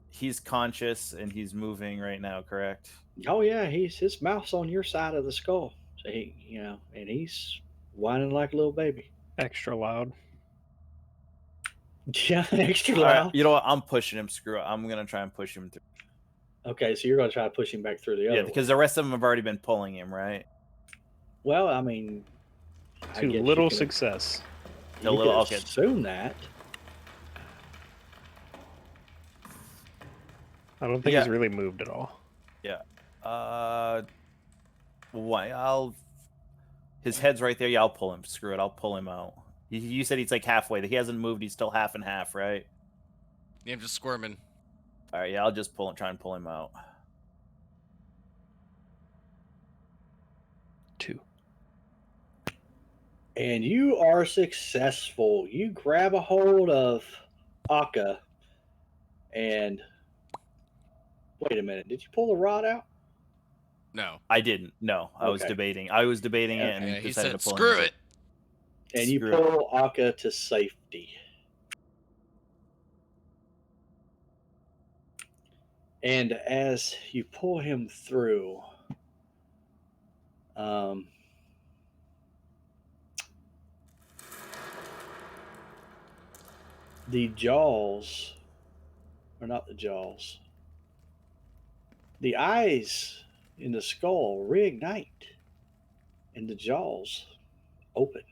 conscious and he's moving right now, correct? Oh yeah, his mouth's on your side of the skull. So and he's whining like a little baby. Extra loud. Yeah, extra All right, loud. you know what? I'm pushing him. Screw it. I'm gonna try and push him through. Okay, so you're gonna try to push him back through the Yeah, other because way. the rest of them have already been pulling him, right? Well, I mean, I To guess little success. The you could little okay. assume that. I don't think Yeah. he's really moved at all. Yeah. Why? His head's right there. Yeah, I'll pull him. Screw it. I'll pull him out. You said he's like halfway. He hasn't moved. He's still half and half, right? Yeah, I'm just squirming. All right. Yeah, I'll just try and pull him out. 2. And you are successful. You grab a hold of Akka and wait a minute. Did you pull the rod out? No. I didn't. No, I was Okay. debating. I was debating it Okay. and Yeah, he decided said, to pull "Screw him. it." And you Screw it. pull Akka to safety. And as you pull him through, the jaws, or not the jaws, the eyes in the skull reignite and the jaws open.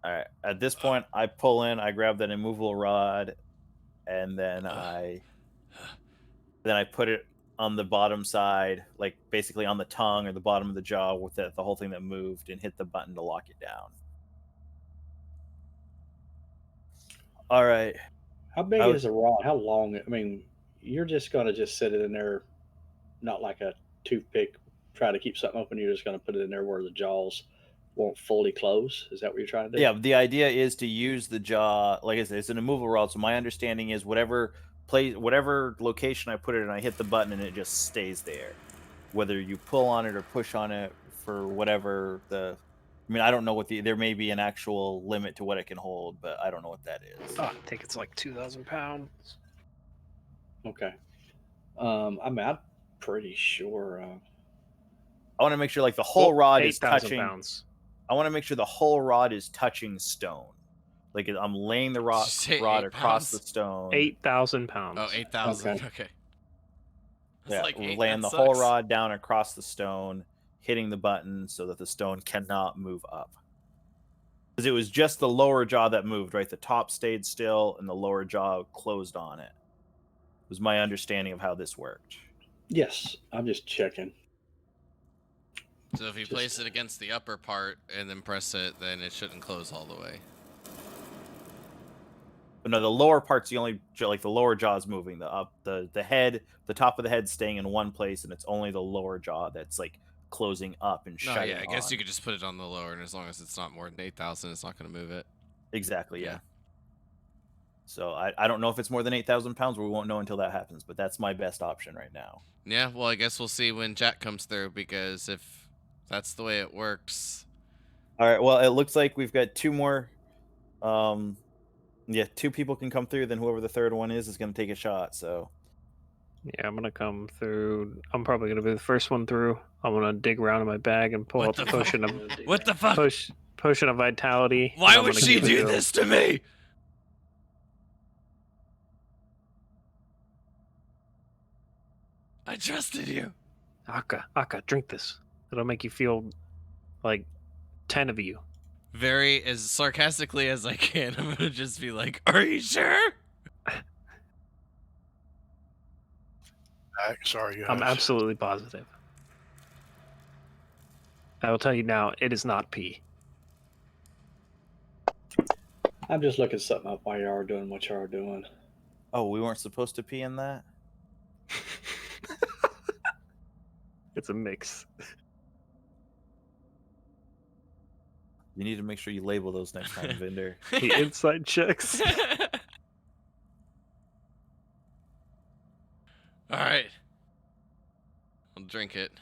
All right. At this point, I pull in. I grab that immovable rod, and then I put it on the bottom side, like basically on the tongue or the bottom of the jaw with the whole thing that moved, and hit the button to lock it down. All right. How big I would- is the rod? How long? I mean, you're just going to just sit it in there, not like a toothpick, try to keep something open. You're just going to put it in there where the jaws won't fully close. Is that what you're trying to do? Yeah, the idea is to use the jaw. Like I said, it's an immovable rod. So my understanding is whatever location I put it in, I hit the button and it just stays there. Whether you pull on it or push on it for whatever I mean, I don't know what there may be an actual limit to what it can hold, but I don't know what that is. Oh, I think it's like 2,000 pounds. Okay. I mean, I'm pretty sure. I want to make sure like the whole rod is 8,000 touching. pounds. I want to make sure the whole rod is touching stone. Like I'm laying the Did you say rod 8 across pounds? the stone. 8,000 pounds. Oh, 8,000. Okay. Okay. Yeah, Like we're 8, laying that the whole sucks. rod down across the stone, hitting the button so that the stone cannot move up. Because it was just the lower jaw that moved, right? The top stayed still and the lower jaw closed on it. Was my understanding of how this worked. Yes, I'm just checking. So if you place it against the upper part and then press it, then it shouldn't close all the way. But no, the lower part's the only, like the lower jaw is moving. The head, the top of the head staying in one place, and it's only the lower jaw that's like closing up and No, shutting yeah, I guess on. you could just put it on the lower, and as long as it's not more than 8,000, it's not going to move it. Exactly, yeah. Yeah. So I don't know if it's more than 8,000 pounds. We won't know until that happens, but that's my best option right now. Yeah, well, I guess we'll see when Jack comes through, because if that's the way it works. All right, well, it looks like we've got 2 more. Yeah, 2 people can come through, then whoever the third one is going to take a shot, so. Yeah, I'm going to come through. I'm probably going to be the first one through. I'm going to dig around in my bag and pull What out the the fuck? potion of What the fuck? potion of vitality. Why and I'm would gonna she give it do to him. this to me? I trusted you. Akka, drink this. It'll make you feel like 10 of you. Very as sarcastically as I can, I'm gonna just be like, "Are you sure?" Sorry, guys. I'm absolutely positive. I will tell you now, it is not pee. I'm just looking something up while y'all are doing what y'all are doing. Oh, we weren't supposed to pee in that? It's a mix. You need to make sure you label those next time, Vendor. The inside checks. All right. I'll drink it.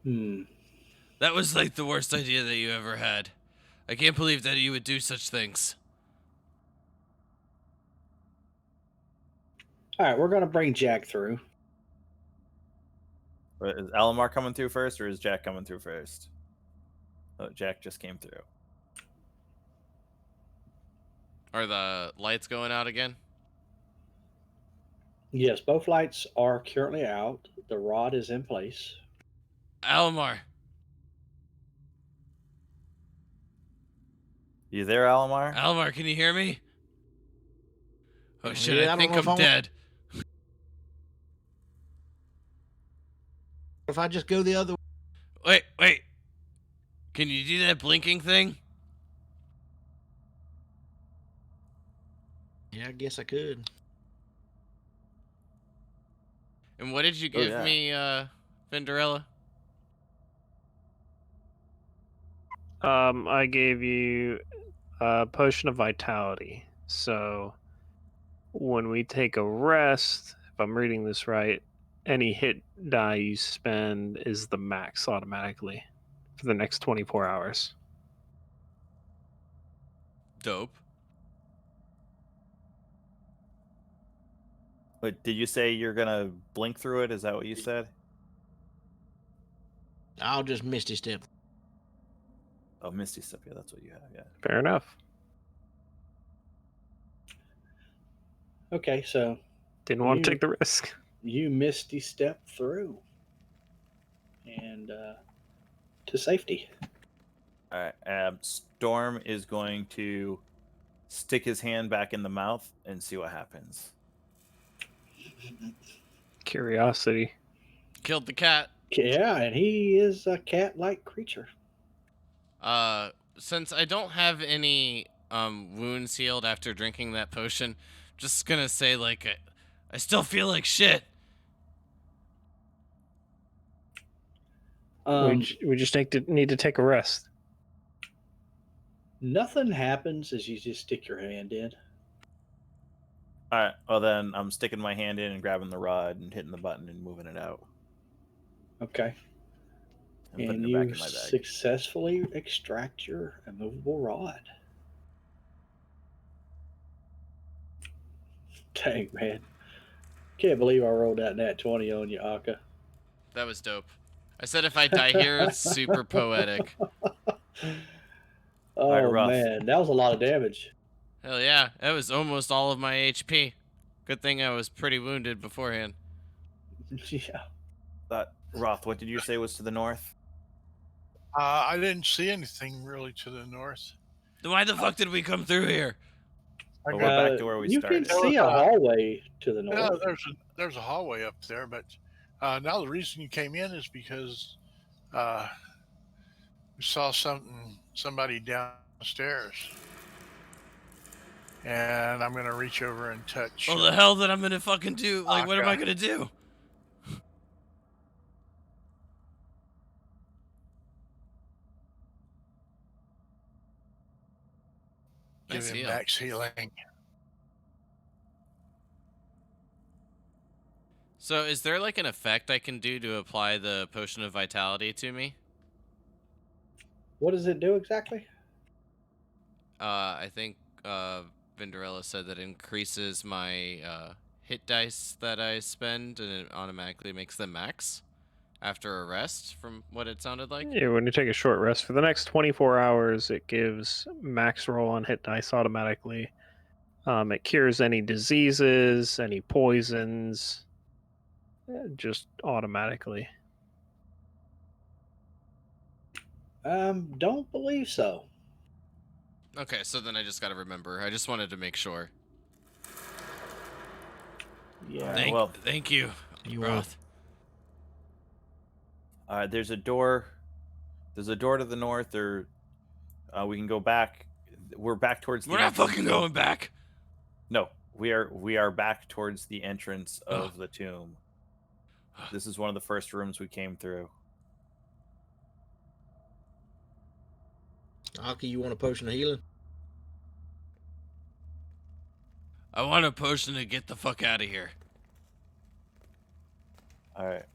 That was like the worst idea that you ever had. I can't believe that you would do such things. All right, we're going to bring Jack through. Is Alamar coming through first, or is Jack coming through first? Oh, Jack just came through. Are the lights going out again? Yes, both lights are currently out. The rod is in place. Alomar. You there, Alamar? Alomar, can you hear me? Oh shit, Yeah, I I don't think know if I'm I want- dead. If I just go the other Wait. Can you do that blinking thing? Yeah, I guess I could. And what did you Oh, give yeah. me, Venderella? I gave you a potion of vitality. So when we take a rest, if I'm reading this right, any hit die you spend is the max automatically for the next 24 hours. Dope. Wait, did you say you're gonna blink through it? Is that what you said? I'll just Misty Step. Oh, Misty Step. Yeah, that's what you have. Yeah. Fair enough. Okay, so Didn't want to You- take the risk. you misty step through and to safety. All right. Storm is going to stick his hand back in the mouth and see what happens. Curiosity. Killed the cat. Yeah, and he is a cat-like creature. Since I don't have any wounds healed after drinking that potion, just gonna say like I still feel like shit. We just need to take a rest. Nothing happens as you just stick your hand in. All right. Well, then I'm sticking my hand in and grabbing the rod and hitting the button and moving it out Okay. and putting And it back you in my bag. successfully extract your immovable rod. Dang, man. Can't believe I rolled that nat 20 on you, Akka. That was dope. I said if I die here, it's super poetic. Oh, right, Ruff. man. That was a lot of damage. Hell yeah, that was almost all of my HP. Good thing I was pretty wounded beforehand. Yeah. Roth, what did you say was to the north? I didn't see anything really to the north. Then why the fuck did we come through here? I Well, got, we're back to where we you started. can see a hallway to the yeah, north. there's a hallway up there, but now the reason you came in is because we saw somebody downstairs, and I'm gonna reach over and touch. Well, the hell that I'm gonna fucking do? Like, what am I Akka. gonna do? Give Nice him heal. max healing. So, is there like an effect I can do to apply the potion of vitality to me? What does it do exactly? I think Vinderella said that it increases my hit dice that I spend, and it automatically makes them max after a rest. From what it sounded like. Yeah, when you take a short rest for the next 24 hours, it gives max roll on hit dice automatically. It cures any diseases, any poisons, just automatically. Don't believe so. Okay, so then I just gotta remember. I just wanted to make sure. Yeah. Well, Thank you, You Roth. there's a door. There's a door to the north, or we can go back. We're back towards We're the not entrance. fucking going back. No, we are back towards the entrance Oh. of the tomb. This is one of the first rooms we came through. Aki, you want a potion of healing? I want a potion to get the fuck out of here. All right.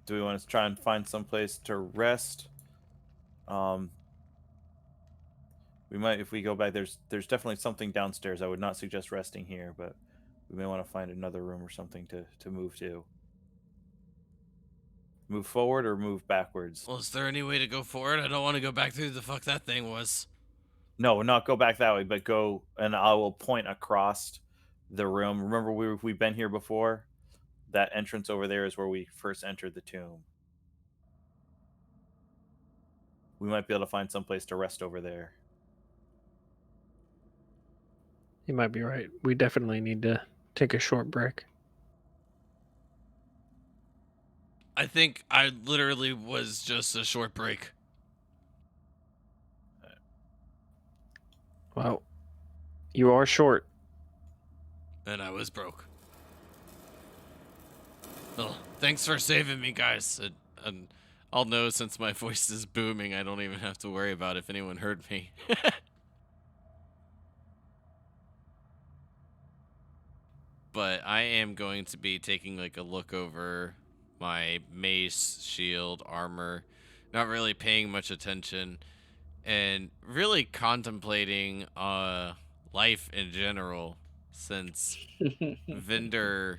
Do we want to try and find some place to rest? We might, if we go back. There's definitely something downstairs. I would not suggest resting here, but we may want to find another room or something to move to. Move forward or move backwards? Well, is there any way to go forward? I don't want to go back through the fuck that thing was. No, not go back that way, but go, and I will point across the room. Remember, we've been here before. That entrance over there is where we first entered the tomb. We might be able to find some place to rest over there. You might be right. We definitely need to take a short break. I think I literally was just a short break. Well, you are short. And I was broke. Well, thanks for saving me, guys. And I'll know since my voice is booming, I don't even have to worry about if anyone heard me. But I am going to be taking like a look over my mace, shield, armor, not really paying much attention, and really contemplating life in general, since Vinderella,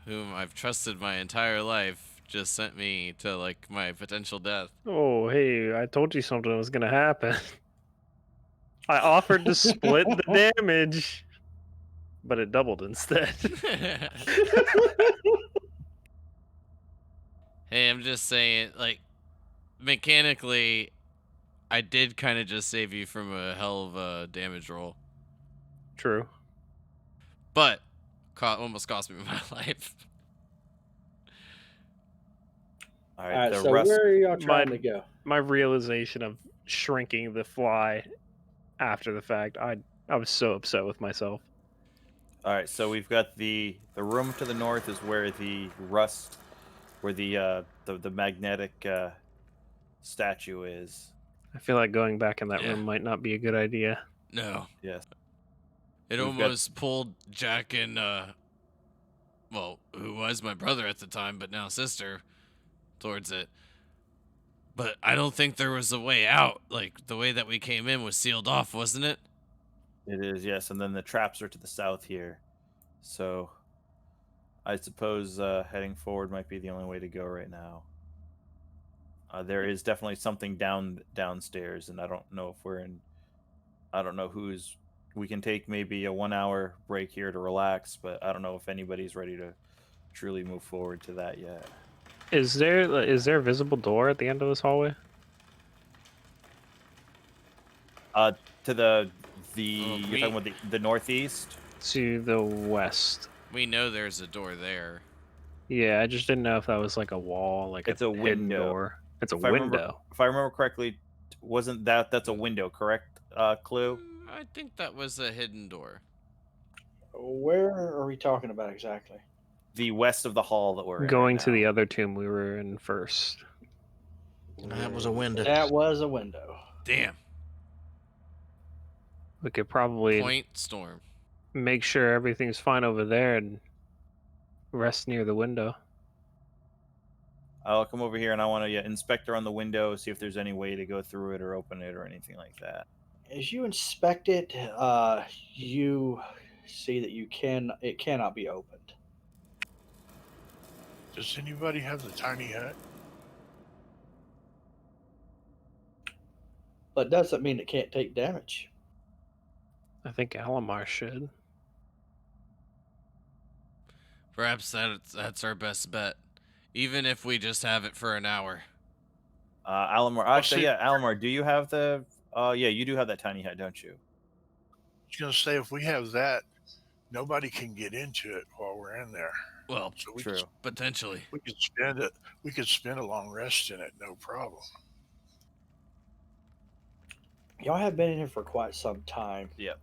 whom I've trusted my entire life, just sent me to like my potential death. Oh, hey, I told you something was gonna happen. I offered to split the damage, but it doubled instead. Hey, I'm just saying, like, mechanically, I did kind of just save you from a hell of a damage roll, True. but almost cost me my life. All All right, right. the So rust. where are y'all trying to go? My realization of shrinking the fly after the fact, I was so upset with myself. All right, so we've got the room to the north is where the rust, where the magnetic statue is. I feel like going back in that Yeah. room might not be a good idea. No, Yes. it We've got- almost pulled Jack and, well, who was my brother at the time, but now sister, towards it. But I don't think there was a way out. Like, the way that we came in was sealed off, wasn't it? It is, yes, and then the traps are to the south here. So I suppose heading forward might be the only way to go right now. There is definitely something downstairs, and I don't know if we're in. I don't know who's. We can take maybe a 1 hour break here to relax, but I don't know if anybody's ready to truly move forward to that yet. Is there a visible door at the end of this hallway? To the Well, you're talking about the northeast. To the west. We know there's a door there. Yeah, I just didn't know if that was like a wall, like It's a hidden window. door. It's a If I remember- window. If I remember correctly, wasn't that's a window, correct? Clue. I think that was a hidden door. Where are we talking about exactly? The west of the hall that we're in Going right to now. the other tomb we were in first. That was a window. That was a window. Damn. We could probably Point storm. make sure everything's fine over there and rest near the window. I'll come over here and I want to inspect around the window, see if there's any way to go through it or open it or anything like that. As you inspect it, you see that it cannot be opened. Does anybody have the tiny hut? But doesn't mean it can't take damage. I think Alamar should. Perhaps that's our best bet. Even if we just have it for an hour. Alomar, actually, see- yeah, Alomar, do you have the? Yeah, you do have that tiny hut, don't you? was going to say, if we have that, nobody can get into it while we're in there. Well, So True. potentially. we could spend it. We could spend a long rest in it, no problem. Y'all have been in here for quite some time, Yep.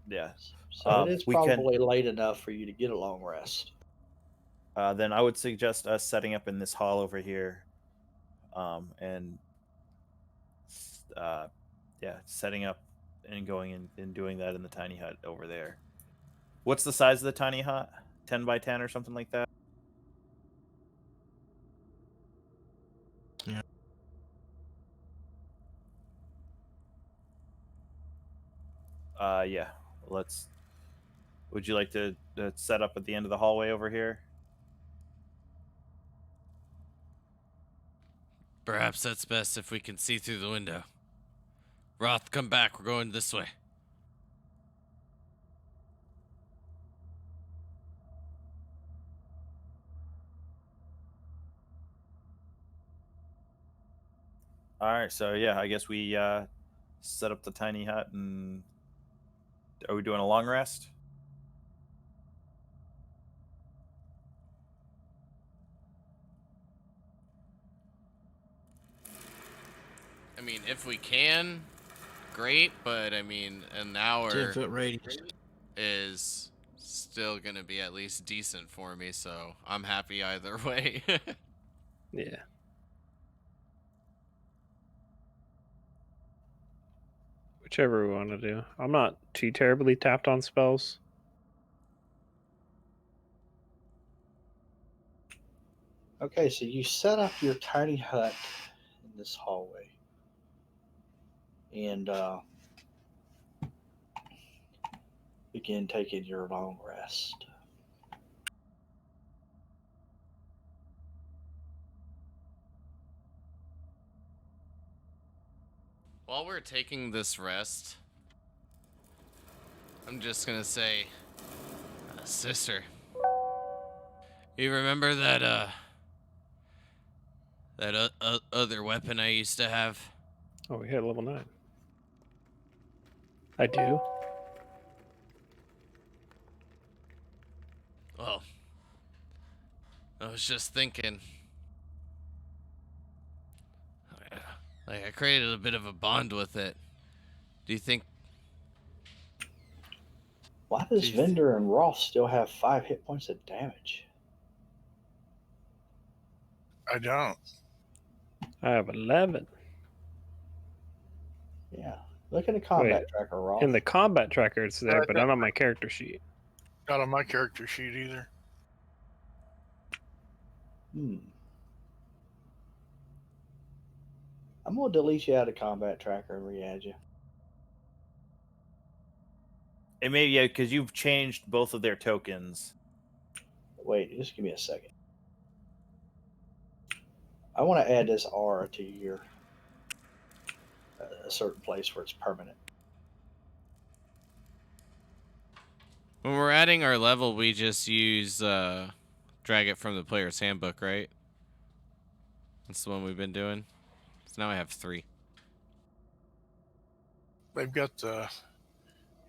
Yeah. so it is We can. probably late enough for you to get a long rest. Then I would suggest us setting up in this hall over here, and setting up and going and doing that in the tiny hut over there. What's the size of the tiny hut? 10 by 10 or something like that? Yeah. Yeah. Would you like to set up at the end of the hallway over here? Perhaps that's best if we can see through the window. Roth, come back. We're going this way. All right. So yeah, I guess we set up the tiny hut, and are we doing a long rest? I mean, if we can, great. But I mean, an 10 hour foot radius. is still gonna be at least decent for me. So I'm happy either way. Yeah. Whichever we want to do. I'm not too terribly tapped on spells. Okay, so you set up your tiny hut in this hallway, and begin taking your long rest. While we're taking this rest, I'm just gonna say, sister, you remember that other weapon I used to have? Oh, we hit level 9. I do. Well, I was just thinking. Like, I created a bit of a bond with it. Do you think? Why does Jeez. Vendor and Roth still have 5 hit points of damage? I don't. I have 11. Yeah. Look at the combat tracker, Roth. In the combat tracker, it's there, Right but there. not on my character sheet. Not on my character sheet either. I'm gonna delete you out of combat tracker and re-add you. It may, yeah, because you've changed both of their tokens. Wait, just give me a second. I want to add this aura to your a certain place where it's permanent. When we're adding our level, we just use drag it from the player's handbook, right? That's the one we've been doing. So now I have 3. They've got the.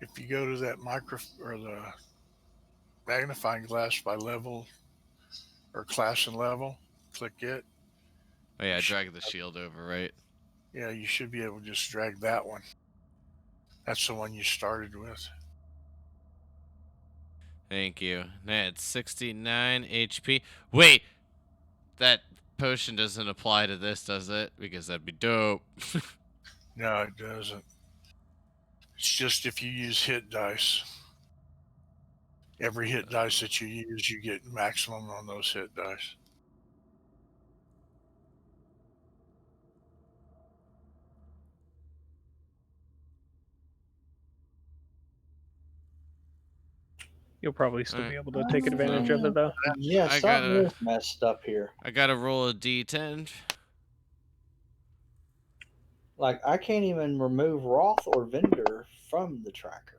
If you go to that micro or the magnifying glass by level or class and level, click it. Oh yeah, drag the shield over, right? Yeah, you should be able to just drag that one. That's the one you started with. Thank you. That's 69 HP. Wait, that potion doesn't apply to this, does it? Because that'd be dope. No, it doesn't. It's just if you use hit dice. Every hit dice that you use, you get maximum on those hit dice. You'll probably still Alright. be able to take advantage of it, though. Yeah, I something gotta- is messed up here. I gotta roll a D10. Like I can't even remove Roth or Vendor from the tracker.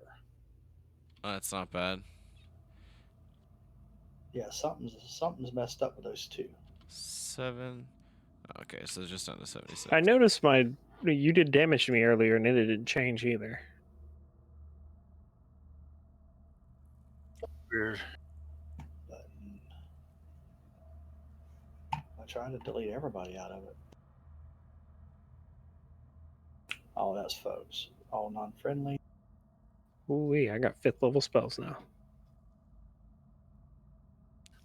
Oh, that's not bad. Yeah, something's messed up with those two. 7. Okay, so just under 76. I noticed you did damage to me earlier, and it didn't change either. Weird. Button. I tried to delete everybody out of it. Oh, that's foes. All non-friendly. Ooh, I got 5th level spells now.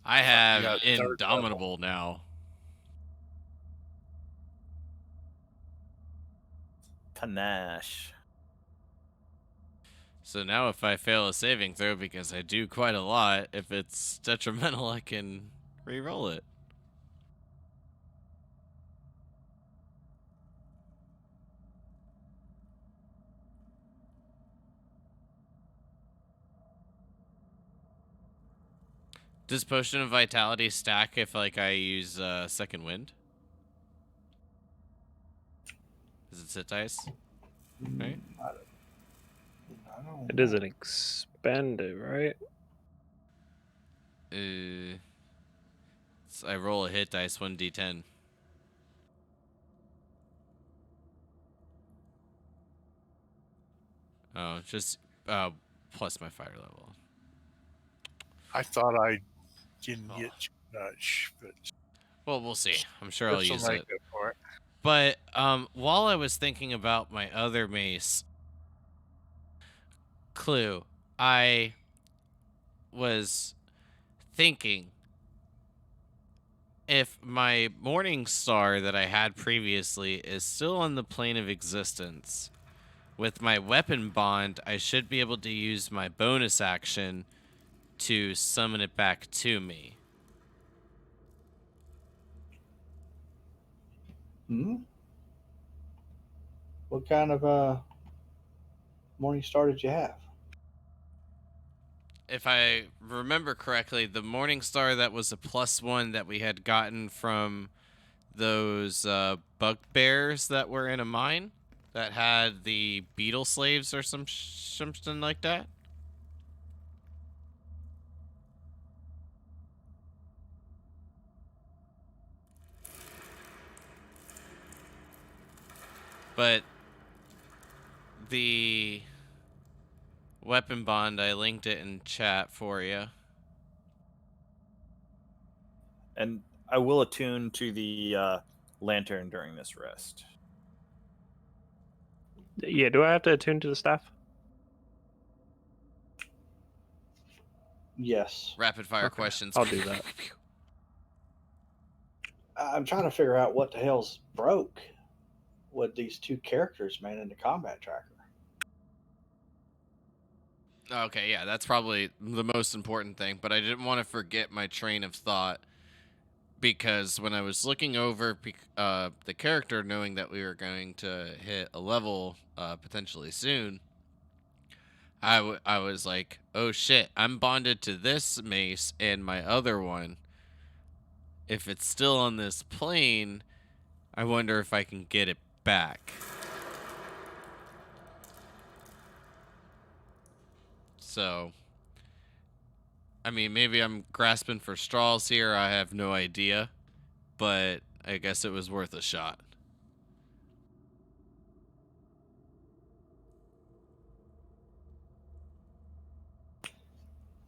I You have got third level. Indomitable now. Panache. So now if I fail a saving throw, because I do quite a lot, if it's detrimental, I can re-roll it. Does Potion of Vitality stack if like I use Second Wind? Does it sit dice? Right? I don't It is know. an expanded, right? I roll a hit dice 1d10. Oh, just plus my fire level. I thought I didn't Oh. get too much, but Well, we'll see. I'm sure I'll this will use make it. it for it. But while I was thinking about my other mace, Clue, I was thinking if my Morning Star that I had previously is still on the plane of existence, with my weapon bond, I should be able to use my bonus action to summon it back to me. Hmm? What kind of morning star did you have? If I remember correctly, the Morning Star that was a +1 that we had gotten from those bugbears that were in a mine that had the beetle slaves or something like that. But the weapon bond, I linked it in chat for you. And I will attune to the lantern during this rest. Yeah, do I have to attune to the staff? Yes. Rapid fire Okay, questions. I'll do that. I'm trying to figure out what the hell's broke with these two characters, man, in the combat tracker. Okay, yeah, that's probably the most important thing, but I didn't want to forget my train of thought because when I was looking over the character, knowing that we were going to hit a level potentially soon, I was like, oh shit, I'm bonded to this mace and my other one. If it's still on this plane, I wonder if I can get it back. So, I mean, maybe I'm grasping for straws here. I have no idea. But I guess it was worth a shot.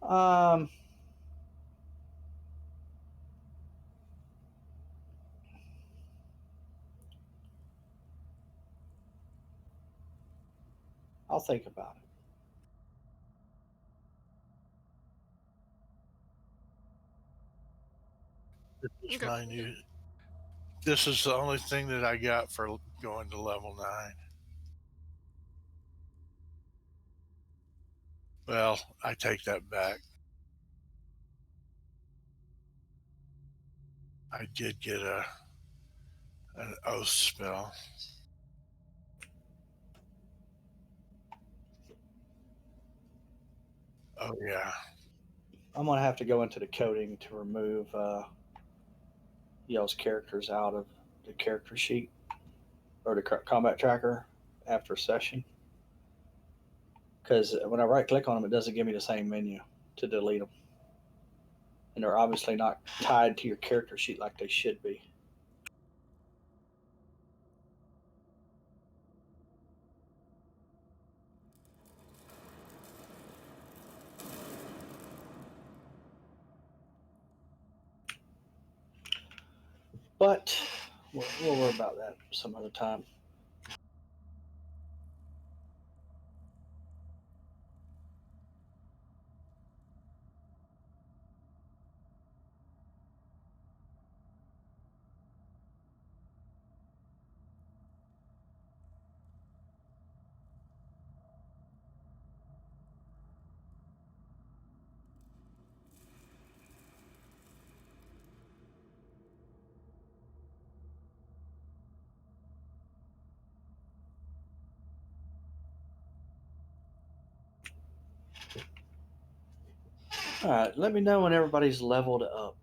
Um, I'll think about it. It's Okay. my new. This is the only thing that I got for going to level 9. Well, I take that back. I did get an oath spell. Oh yeah. I'm gonna have to go into the coding to remove y'all's characters out of the character sheet or the combat tracker after a session. Because when I right click on them, it doesn't give me the same menu to delete them, and they're obviously not tied to your character sheet like they should be. But we'll worry about that some other time. All right, let me know when everybody's leveled up.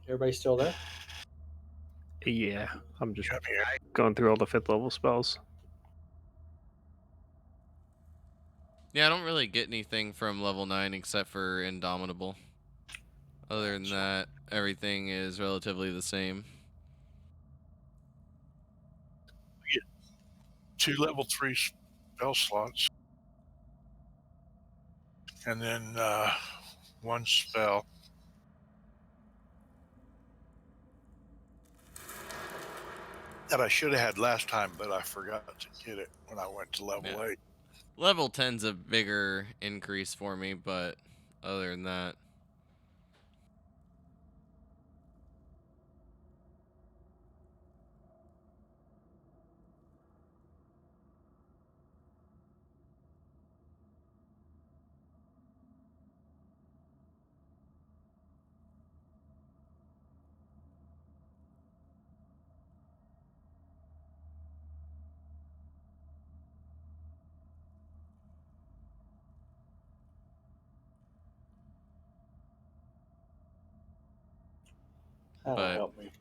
Everybody still there? Yeah, I'm just I'm here. going through all the 5th level spells. Yeah, I don't really get anything from level 9 except for Indomitable. Other than that, everything is relatively the same. We get 2 level 3 spell slots, and then 1 spell. That I should have had last time, but I forgot to get it when I went to level Yeah. 8. Level 10's a bigger increase for me, but other than that, That'll but help me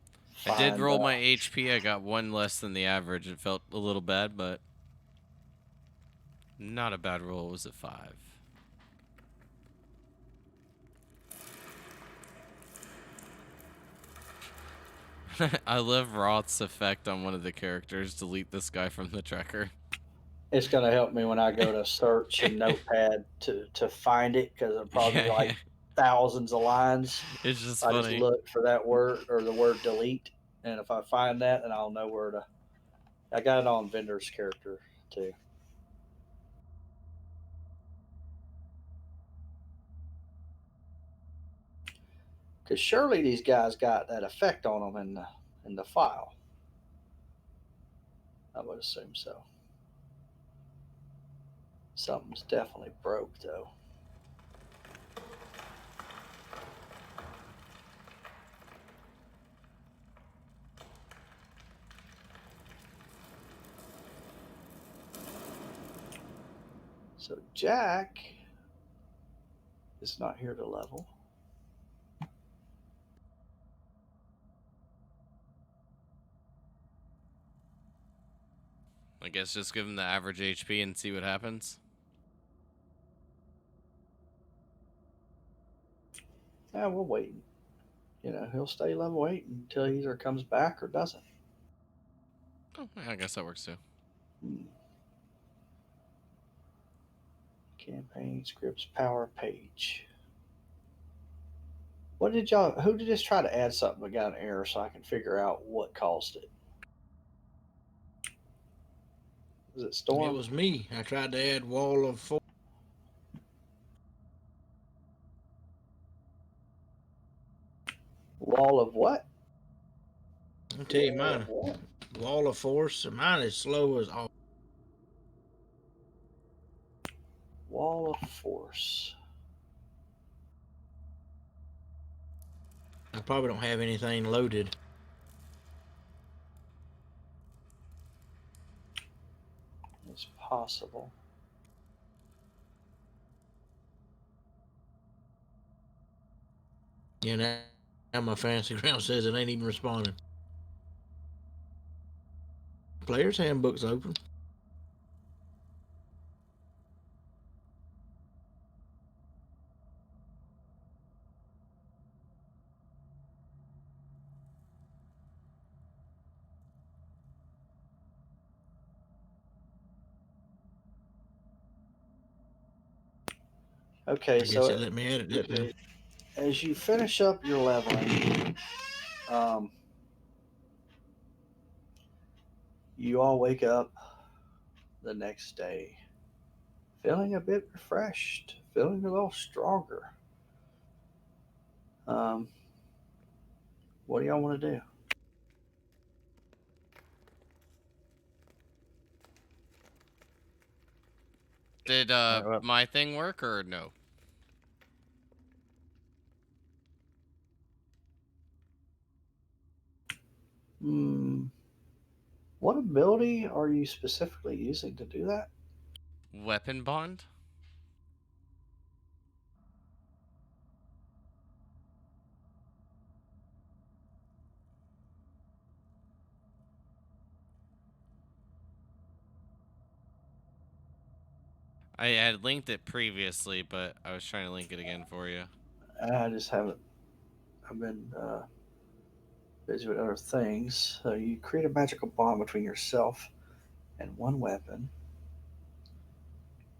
I did find. roll my HP. I got 1 less than the average. It felt a little bad, but not a bad roll. It was a 5. I love Roth's effect on one of the characters. Delete this guy from the tracker. It's gonna help me when I go to search in Notepad to find it because it'll probably be Yeah, like yeah. thousands of lines. It's just I just funny. look for that word or the word delete, and if I find that, then I'll know where to. I got it on vendor's character too. Because surely these guys got that effect on them in the file. I would assume so. Something's definitely broke though. So Jack is not here to level. I guess just give him the average HP and see what happens. Yeah, we'll wait. He'll stay level 8 until he either comes back or doesn't. Oh, yeah, I guess that works too. Hmm. Campaign scripts power page. What did y'all? Who did just try to add something but got an error so I can figure out what caused it? Was it It Storm? was me. I tried to add wall of force. Wall of what? I'll tell you mine. Wall of force. Mine is slow as all. Wall of force. I probably don't have anything loaded. It's possible. Yeah, now my fancy ground says it ain't even responding. Player's handbook's open. Okay, I guess so it let me edit it now. as you finish up your leveling, um, you all wake up the next day feeling a bit refreshed, feeling a little stronger. Um, what do y'all want to do? Did All right, well, my thing work or no? Hmm, what ability are you specifically using to do that? Weapon bond? I had linked it previously, but I was trying to link it again for you. I just haven't. I've been busy with other things. So you create a magical bond between yourself and one weapon.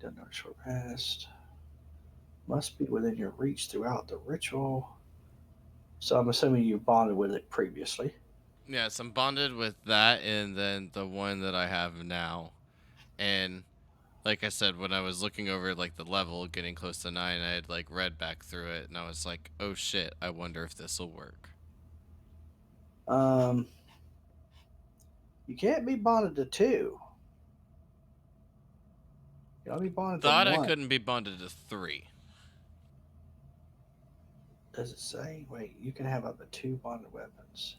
Done a short rest. Must be within your reach throughout the ritual. So I'm assuming you bonded with it previously. Yes, I'm bonded with that and then the one that I have now. And like I said, when I was looking over like the level, getting close to 9, I had like read back through it and I was like, oh shit, I wonder if this will work. Um, you can't be bonded to two. You can only be bonded to Thought I one. couldn't be bonded to 3. Does it say? Wait, you can have up to two bonded weapons.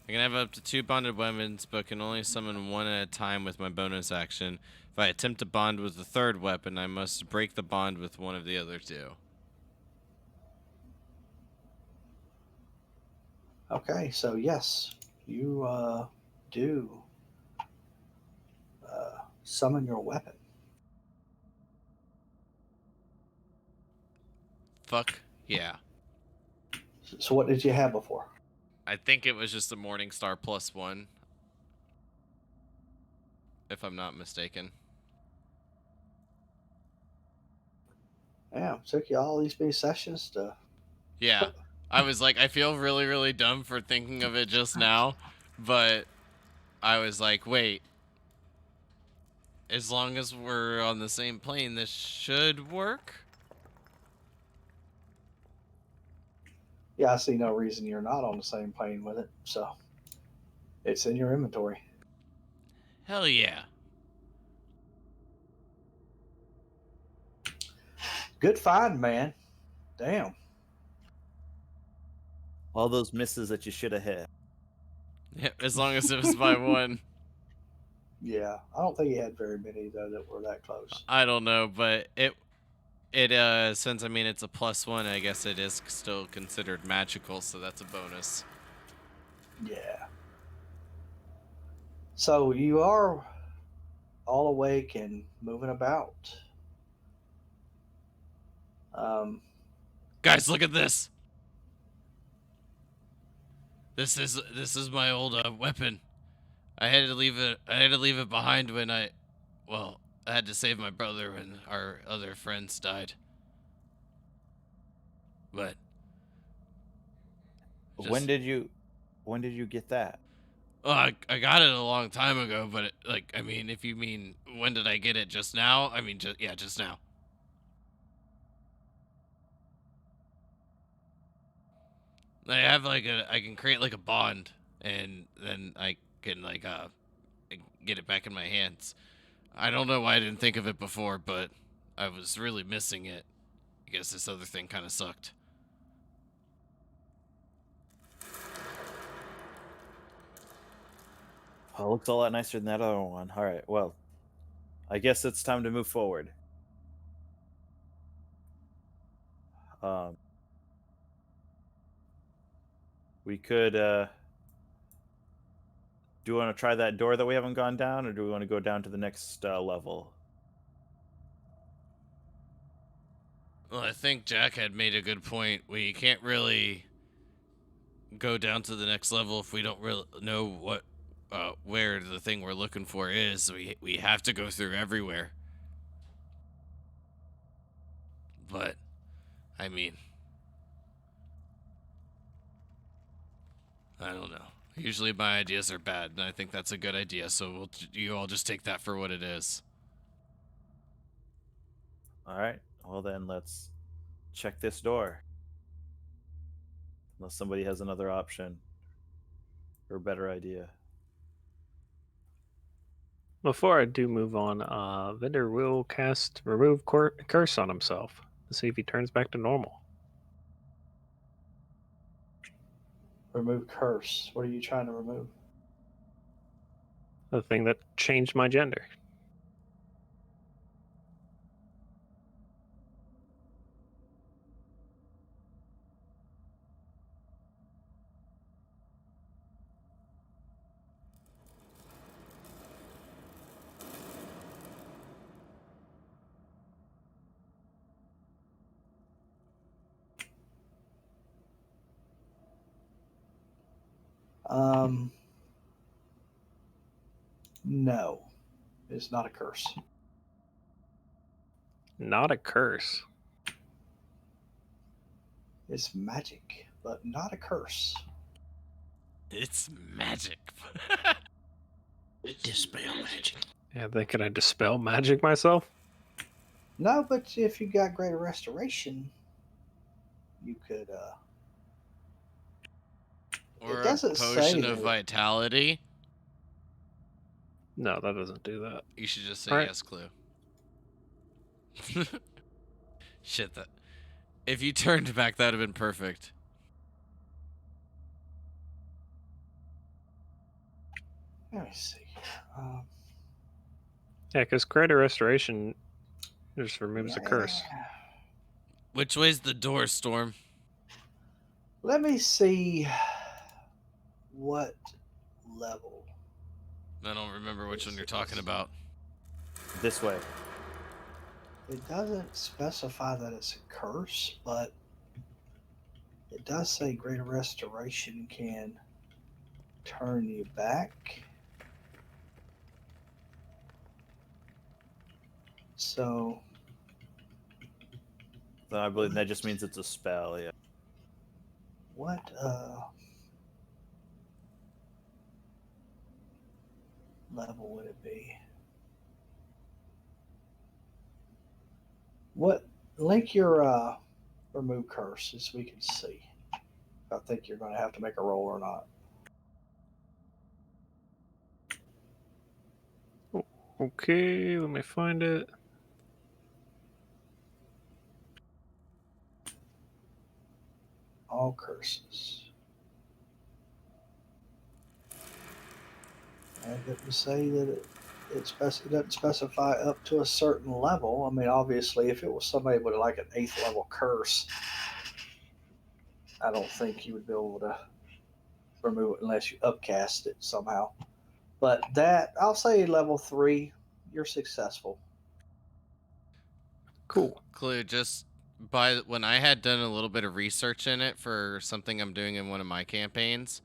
I can have up to 2 bonded weapons, but can only summon one at a time with my bonus action. If I attempt to bond with the third weapon, I must break the bond with one of the other 2. Okay, so yes, you do summon your weapon. Fuck yeah. So what did you have before? I think it was just a Morning Star +1, if I'm not mistaken. Yeah, took you all these many sessions to. Yeah. I was like, I feel really, really dumb for thinking of it just now, but I was like, wait, as long as we're on the same plane, this should work? Yeah, I see no reason you're not on the same plane with it. So it's in your inventory. Hell yeah. Good find, man. Damn. all those misses that you should have hit. Yeah, as long as it was by 1. Yeah, I don't think he had very many though that were that close. I don't know, but since I mean it's a +1, I guess it is still considered magical, so that's a bonus. Yeah. So you are all awake and moving about. Um, Guys, look at this. This is my old weapon. I had to leave it behind when I had to save my brother when our other friends died. But When just did you when did you get that? I got it a long time ago, but I mean, if you mean when did I get it just now? I mean, just now. I can create like a bond and then I can get it back in my hands. I don't know why I didn't think of it before, but I was really missing it. I guess this other thing kind of sucked. Oh, it looks a lot nicer than that other one. All right, well, I guess it's time to move forward. Um, we could. Do you want to try that door that we haven't gone down, or do we want to go down to the next level? Well, I think Jack had made a good point. We can't really go down to the next level if we don't really know where the thing we're looking for is. We have to go through everywhere. but I mean, I don't know. Usually my ideas are bad, and I think that's a good idea, so you all just take that for what it is. All right. Well, then let's check this door. Unless somebody has another option or a better idea. Before I do move on, Vendor will cast Remove Curse on himself to see if he turns back to normal. Remove curse. What are you trying to remove? The thing that changed my gender. Um, no, it's not a curse. Not a curse. It's magic, but not a curse. It's magic. Dispel magic. Yeah, then can I dispel magic myself? No, but if you got greater restoration, you could. Or It a doesn't say potion of that. vitality. No, that doesn't do that. You should just say All right. yes, Clue. Shit, that. If you turned back, that would have been perfect. Let me see. Um, Yeah, because Greater Restoration just removes the curse. Which way's the door, Storm? Let me see what level. I don't remember which one you're talking about. This way. It doesn't specify that it's a curse, but it does say greater restoration can turn you back. So Then I believe that just means it's a spell, yeah. what level would it be? What link your remove curse so we can see. I think you're going to have to make a roll or not. Okay, let me find it. All curses. And it didn't say that it doesn't specify up to a certain level. I mean, obviously, if it was somebody with like an 8th level curse, I don't think you would be able to remove it unless you upcast it somehow. But that, I'll say level 3, you're successful. Cool. Clue, just by when I had done a little bit of research in it for something I'm doing in one of my campaigns,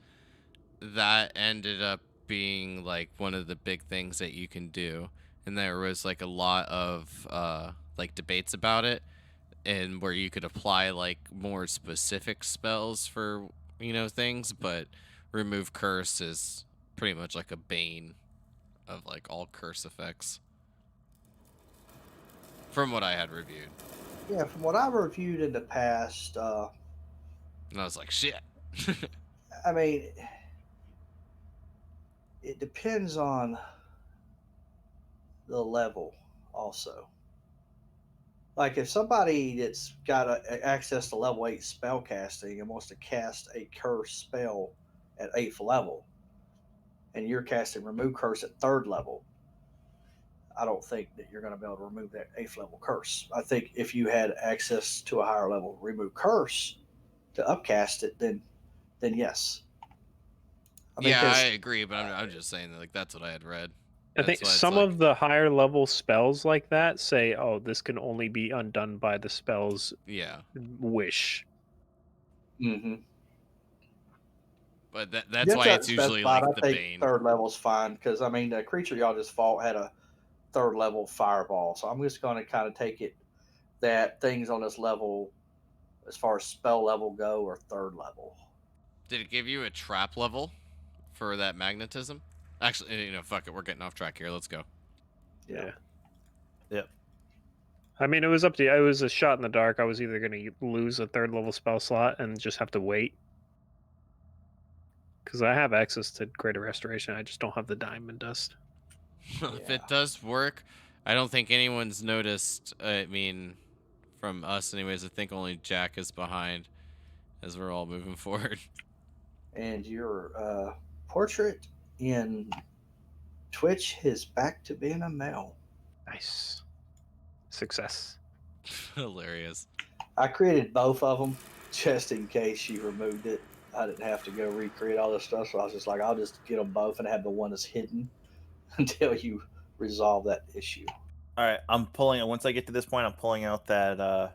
that ended up being like one of the big things that you can do. And there was like a lot of like debates about it, and where you could apply like more specific spells for things, but remove curse is pretty much like a bane of like all curse effects from what I had reviewed. Yeah, from what I've reviewed in the past, And I was like, shit. I mean, it depends on the level also. Like if somebody that's got access to level 8 spell casting and wants to cast a curse spell at 8th level, and you're casting remove curse at 3rd level, I don't think that you're going to be able to remove that 8th level curse. I think if you had access to a higher level remove curse to upcast it, then yes. I mean, Yeah, I because agree, but I'm just saying that like that's what I had read. I That's think why it's some like, of the higher level spells like that say, oh, this can only be undone by the spell's yeah. wish. mm-hmm. But You that's have why to have it it's usually specified. like I the think bane. 3rd level's fine because I mean the creature y'all just fought had a 3rd level fireball, so I'm just going to kind of take it that things on this level, as far as spell level go, are third level. Did it give you a trap level for that magnetism? Actually, fuck it. We're getting off track here. Let's go. Yeah. Yep. I mean, it was up to you. It was a shot in the dark. I was either going to lose a third level spell slot and just have to wait. Because I have access to Greater Restoration. I just don't have the Diamond Dust. If it does work, I don't think anyone's noticed. I mean, from us, anyways, I think only Jack is behind as we're all moving forward. And your portrait in Twitch is back to being a male. Nice. Success. Hilarious. I created both of them just in case you removed it. I didn't have to go recreate all this stuff, so I was just like, I'll just get them both and have the one that's hidden until you resolve that issue. All right, I'm pulling. Once I get to this point, I'm pulling out that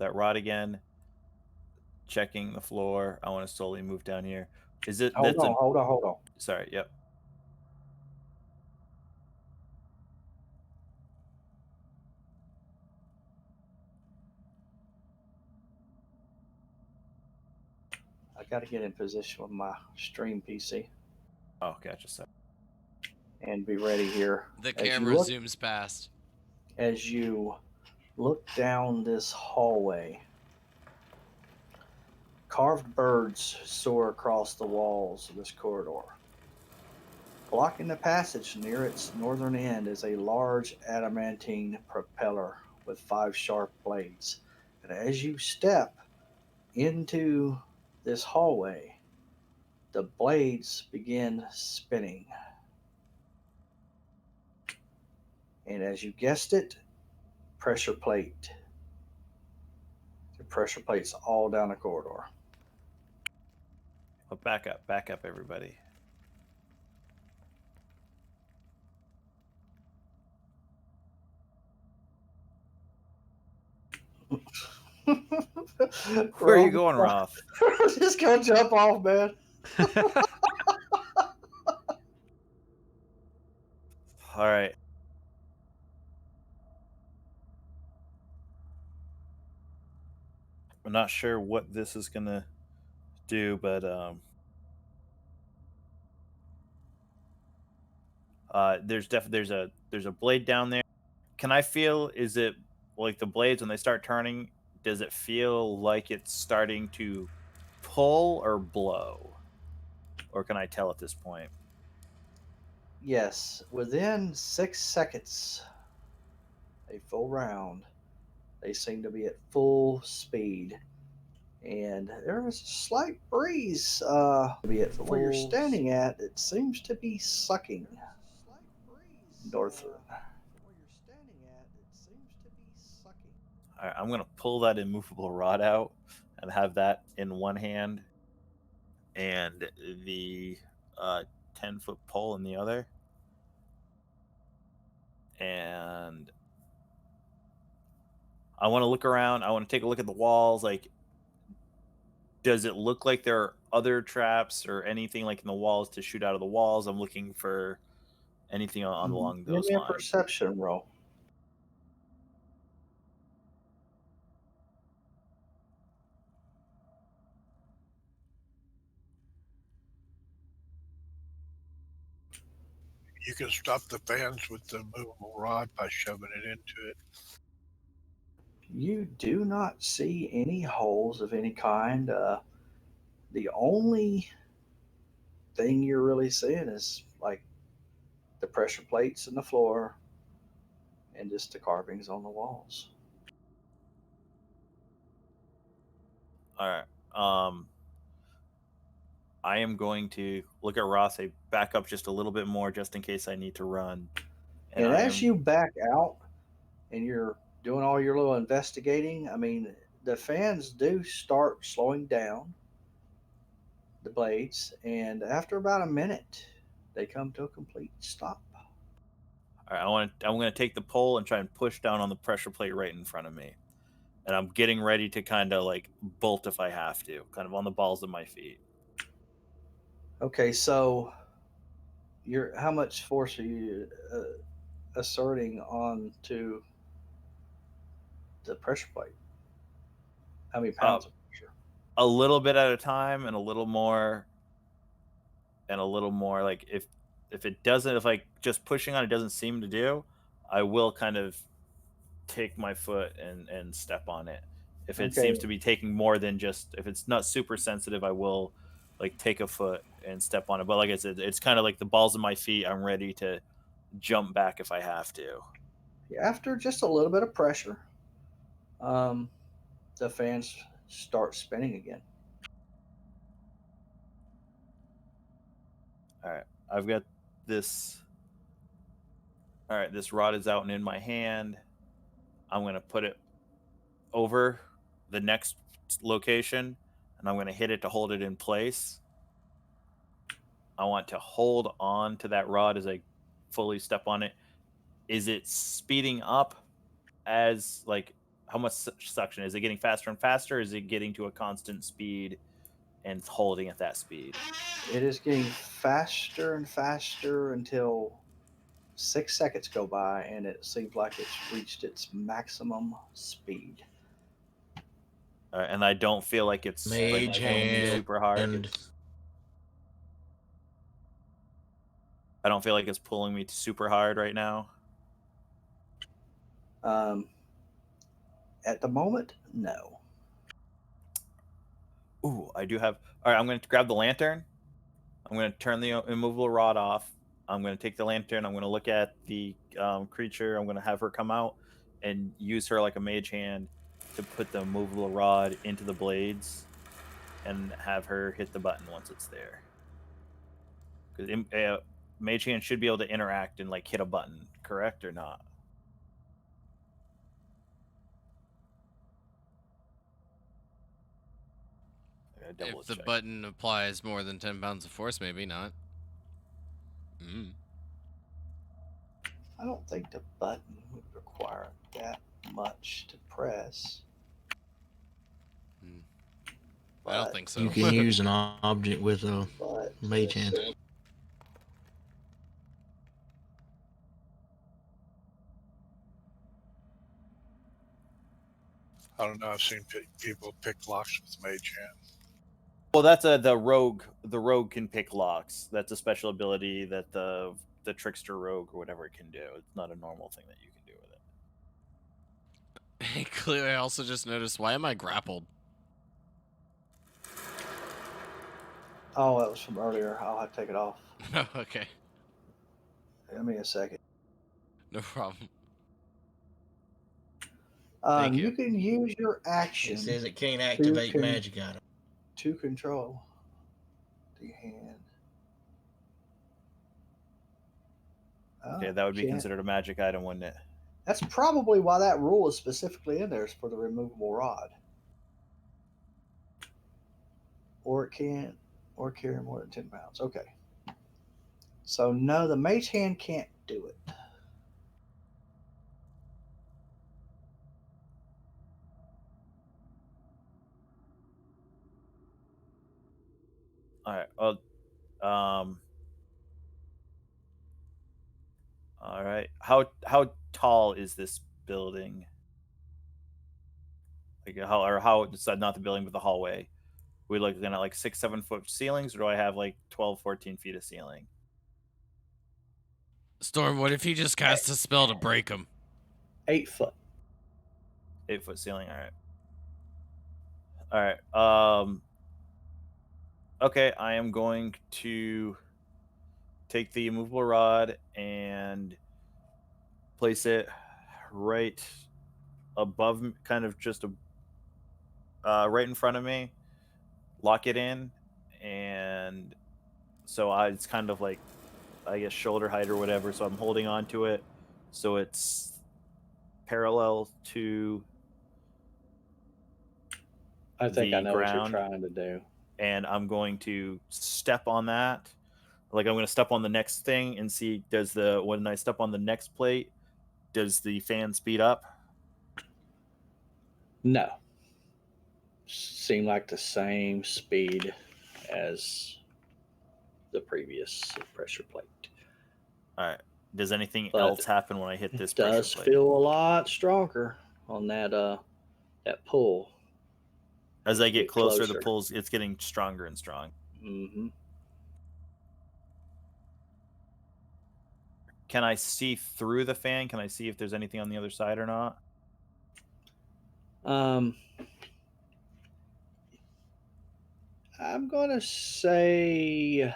rod again, checking the floor. I want to slowly move down here. Is it? Hold on. Sorry. Yep. I got to get in position with my stream PC Oh, gotcha. Sorry. and be ready here. The camera zooms past. As you look down this hallway, carved birds soar across the walls of this corridor. Blocking the passage near its northern end is a large adamantine propeller with 5 sharp blades. And as you step into this hallway, the blades begin spinning. And as you guessed it, pressure plate. The pressure plates all down the corridor. But back up, everybody. Where are you going, Roth? Just gonna jump off, man. All right. I'm not sure what this is gonna do, but there's a blade down there. Can I feel? Is it like the blades when they start turning? Does it feel like it's starting to pull or blow, or can I tell at this point? Yes, within 6 seconds, a full round, they seem to be at full speed. And there is a slight breeze be it where you're standing at. It seems to be sucking northward. All right, I'm gonna pull that immovable rod out and have that in one hand, and the 10-foot pole in the other. And I want to look around. I want to take a look at the walls. Like, does it look like there are other traps or anything like in the walls to shoot out of the walls? I'm looking for anything along Give those me a lines. perception roll. You can stop the fans with the movable rod by shoving it into it. You do not see any holes of any kind. The only thing you're really seeing is like the pressure plates in the floor and just the carvings on the walls. All right. I am going to look at Ross. I back up just a little bit more, just in case I need to run. And as you back out and you're doing all your little investigating, I mean, the fans do start slowing down the blades, and after about a minute, they come to a complete stop. All right, I'm going to take the pole and try and push down on the pressure plate right in front of me, and I'm getting ready to kind of like bolt if I have to, kind of on the balls of my feet. Okay, so how much force are you asserting on to the pressure plate? How many pounds of pressure? A little bit at a time, and a little more, like if it doesn't, if like just pushing on it doesn't seem to do, I will kind of take my foot and step on it. If it Okay. seems to be taking more than just, if it's not super sensitive, I will like take a foot and step on it. But like I said, it's kind of like the balls in my feet. I'm ready to jump back if I have to. After just a little bit of pressure, um, the fans start spinning again. All right, I've got this. All right, this rod is out and in my hand. I'm gonna put it over the next location, and I'm gonna hit it to hold it in place. I want to hold on to that rod as I fully step on it. Is it speeding up as like how much suction? Is it getting faster and faster? Is it getting to a constant speed and holding at that speed? It is getting faster and faster until 6 seconds go by, and it seems like it's reached its maximum speed. And I don't feel like it's like Mage pulling me hand. super hard. I don't feel like it's pulling me super hard right now. Um, at the moment, no. Ooh, I do have. All right, I'm going to grab the lantern. I'm going to turn the immovable rod off. I'm going to take the lantern. I'm going to look at the creature. I'm going to have her come out and use her like a mage hand to put the immovable rod into the blades and have her hit the button once it's there. Because mage hand should be able to interact and like hit a button, correct or not? If the button applies more than 10 pounds of force, maybe not. I don't think the button would require that much to press. I don't think so. You can use an object with a mage hand. I don't know. I've seen people pick locks with mage hand. Well, that's the rogue. The rogue can pick locks. That's a special ability that the trickster rogue or whatever it can do. It's not a normal thing that you can do with it. Clearly, I also just noticed, why am I grappled? Oh, that was from earlier. I'll have to take it off. Oh, okay. Give me a second. No problem. Thank you. You can use your action. It says it can't activate magic item. To control the hand. Okay, that would be considered a magic item, wouldn't it? That's probably why that rule is specifically in there, is for the removable rod. Or it can't, or carry more than 10 pounds. Okay. So no, the mage hand can't do it. All right. Well, all right. How tall is this building? Like how not the building but the hallway? We looking at like 6-7 foot ceilings, or do I have like 12-14 feet of ceiling? Storm, what if he just cast a spell to break him? 8 foot. 8 foot ceiling. All right. Okay, I am going to take the immovable rod and place it right above, kind of just right in front of me. Lock it in, and so it's kind of like, I guess, shoulder height or whatever. So I'm holding on to it, so it's parallel to. I think I know ground, what you're trying to do. And I'm going to step on that. Like I'm going to step on the next thing and see, when I step on the next plate, does the fan speed up? No. Seem like the same speed as the previous pressure plate. All right. Does anything else happen when I hit this pressure plate? It does feel a lot stronger on that pull. As I get Get closer, the closer. pulls it's getting stronger and strong. Mm-hmm. Can I see through the fan? Can I see if there's anything on the other side or not? I'm gonna say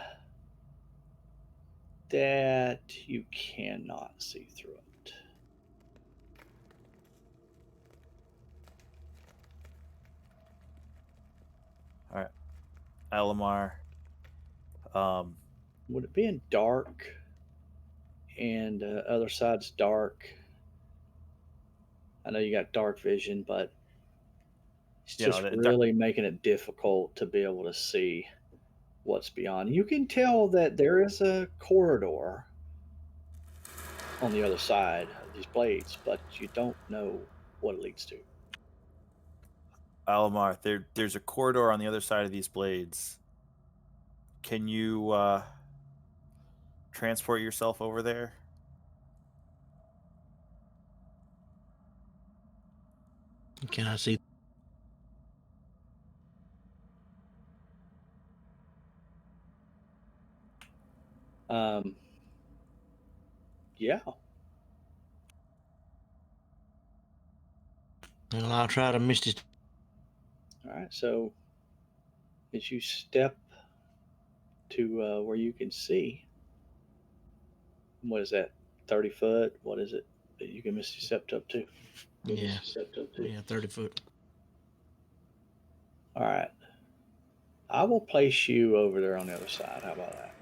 that you cannot see through it. All right, Alamar. Would it be in dark and other side's dark? I know you got dark vision, but it's You know, just really making it difficult to be able to see what's beyond. You can tell that there is a corridor on the other side of these blades, but you don't know what it leads to. Alamar, there's a corridor on the other side of these blades. Can you transport yourself over there? Can I see? Um, yeah. Well, I'll try to misty. All right. So as you step to where you can see, what is that? 30 foot? What is it that you can misty step up to? Yeah. Yeah, 30 foot. All right. I will place you over there on the other side. How about that?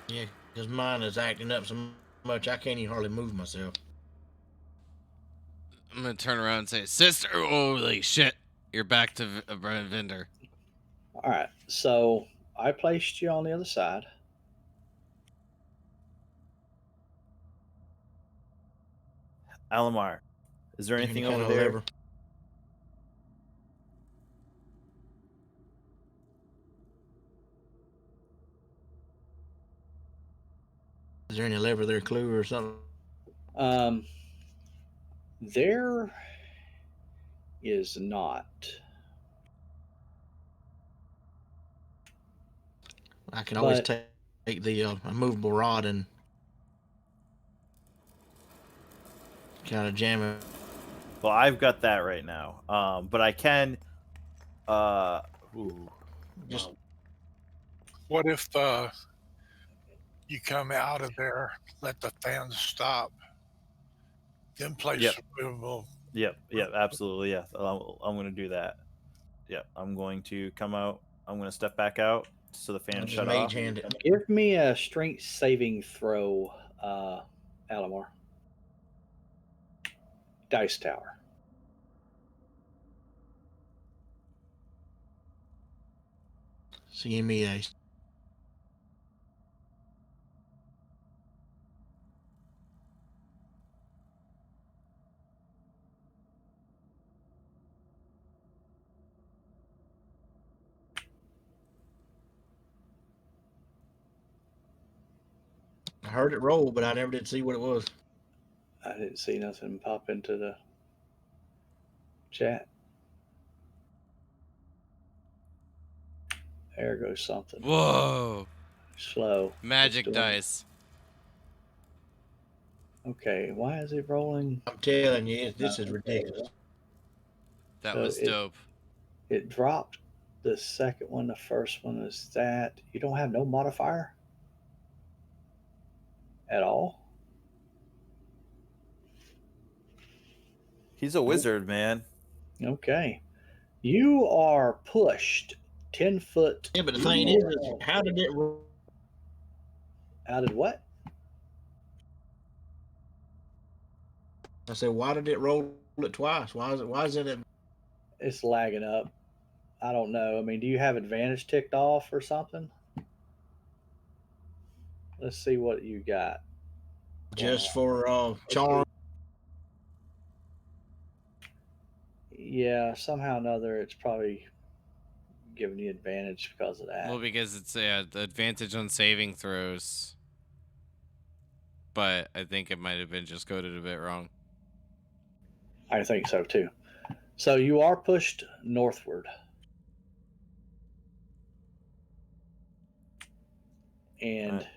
Yeah, because mine is acting up so much I can't even hardly move myself. I'm gonna turn around and say, "Sister, holy shit, you're back to vendor." All right. So I placed you on the other side. Alamar, is there Any anything kind over of there? lever? Is there any lever there, clue or something? Um, there is not. I can always But take the immovable rod and kind of jam it. Well, I've got that right now. But I can. Ooh. Just What if you come out of there, let the fans stop, then place Yep. removable? Yep. Absolutely. Yeah. I'm going to do that. Yep. I'm going to come out. I'm going to step back out so the fan just shut mage off. hand it. give me a strength saving throw, Alamar. Dice Tower. CMEA. I heard it roll, but I never did see what it was. I didn't see nothing pop into the chat. There goes something. Whoa! Slow. Magic It's doing it. dice. Okay, why is it rolling? I'm telling you, this is ridiculous. That So was dope. it dropped the second one. The first one is that you don't have no modifier at all. He's a wizard, man. Okay, you are pushed 10 foot. Yeah, but the thing is, how did it roll? Out of what? I said, why did it roll it twice? Why is it? It's lagging up. I don't know. I mean, do you have advantage ticked off or something? Let's see what you got. Just for charm? Yeah, somehow or another, it's probably giving you advantage because of that. Well, because it's the advantage on saving throws. But I think it might have been just coded a bit wrong. I think so too. So you are pushed northward. And Right.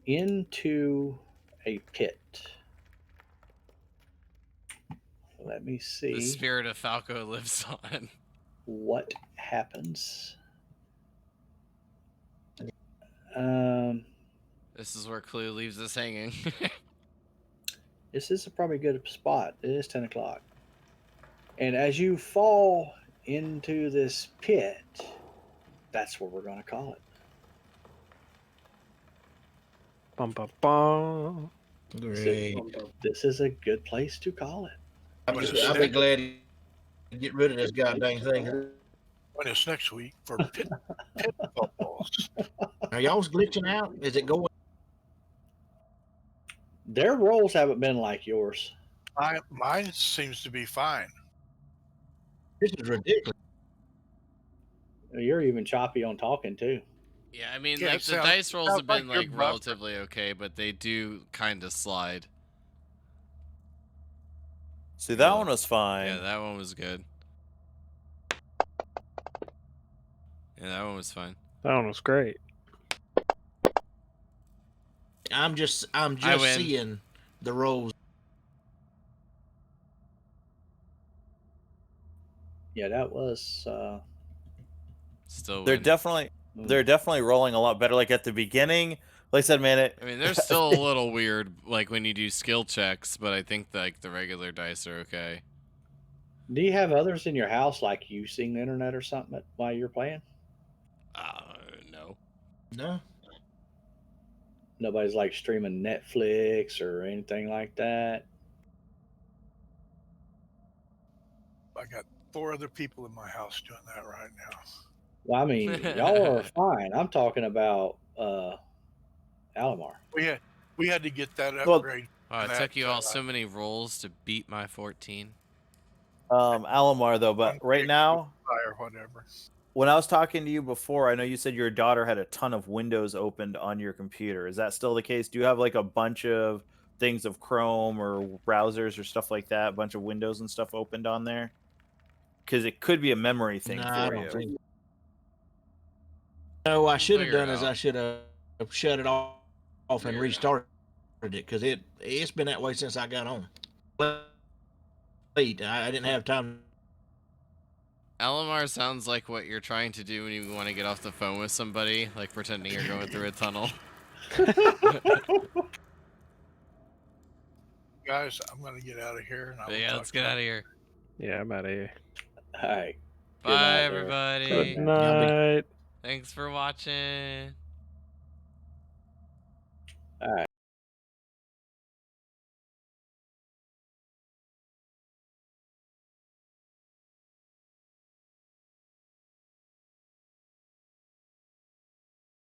into a pit. Let me The see spirit of Falco lives on. what happens. Um, This is where Clue leaves us hanging. this is a probably good spot. It is 10 o'clock. And as you fall into this pit, that's what we're going to call it. Bum, bum, bum. Great. This is a good place to call it. I'll be glad to get rid of this goddamn thing. Join us next week for pitfalls. Are y'all's glitching out? Is it going? Their rolls haven't been like yours. Mine seems to be fine. This is ridiculous. You're even choppy on talking too. Yeah, I mean, Yeah, like it the sounds- dice rolls sounds have been like you're like buffering. relatively okay, but they do kind of slide. See, that Yeah. one was fine. Yeah, that one was good. Yeah, that one was fine. That one was great. I'm just I win. seeing the rolls. Yeah, that was. Still They're win. definitely rolling a lot better. Like at the beginning, like I said, man, I mean, they're still a little weird, like when you do skill checks, but I think like the regular dice are okay. Do you have others in your house, like using the internet or something while you're playing? No. No. Nobody's like streaming Netflix or anything like that. I got 4 other people in my house doing that right now. Well, I mean, y'all are fine. I'm talking about Alomar. We had to get that Well, upgrade. Oh, it that, took you all so many rolls to beat my 14. Alomar though. But right now, or whatever. when I was talking to you before, I know you said your daughter had a ton of windows opened on your computer. Is that still the case? Do you have like a bunch of things of Chrome or browsers or stuff like that, a bunch of windows and stuff opened on there? Because it could be a memory thing No, I for don't you. think. No, I should have figure it done is out. I should have shut it off and Figure it out. restarted it because it's been that way since I got on. Late, I didn't have time. Alomar sounds like what you're trying to do when you want to get off the phone with somebody, like pretending you're going through a tunnel. Guys, I'm going to get out of here. And I But will yeah, talk let's to get you. out of here. Yeah, I'm out of here. All right. Bye, Good night there. everybody. Good night. Thanks for watching. All right.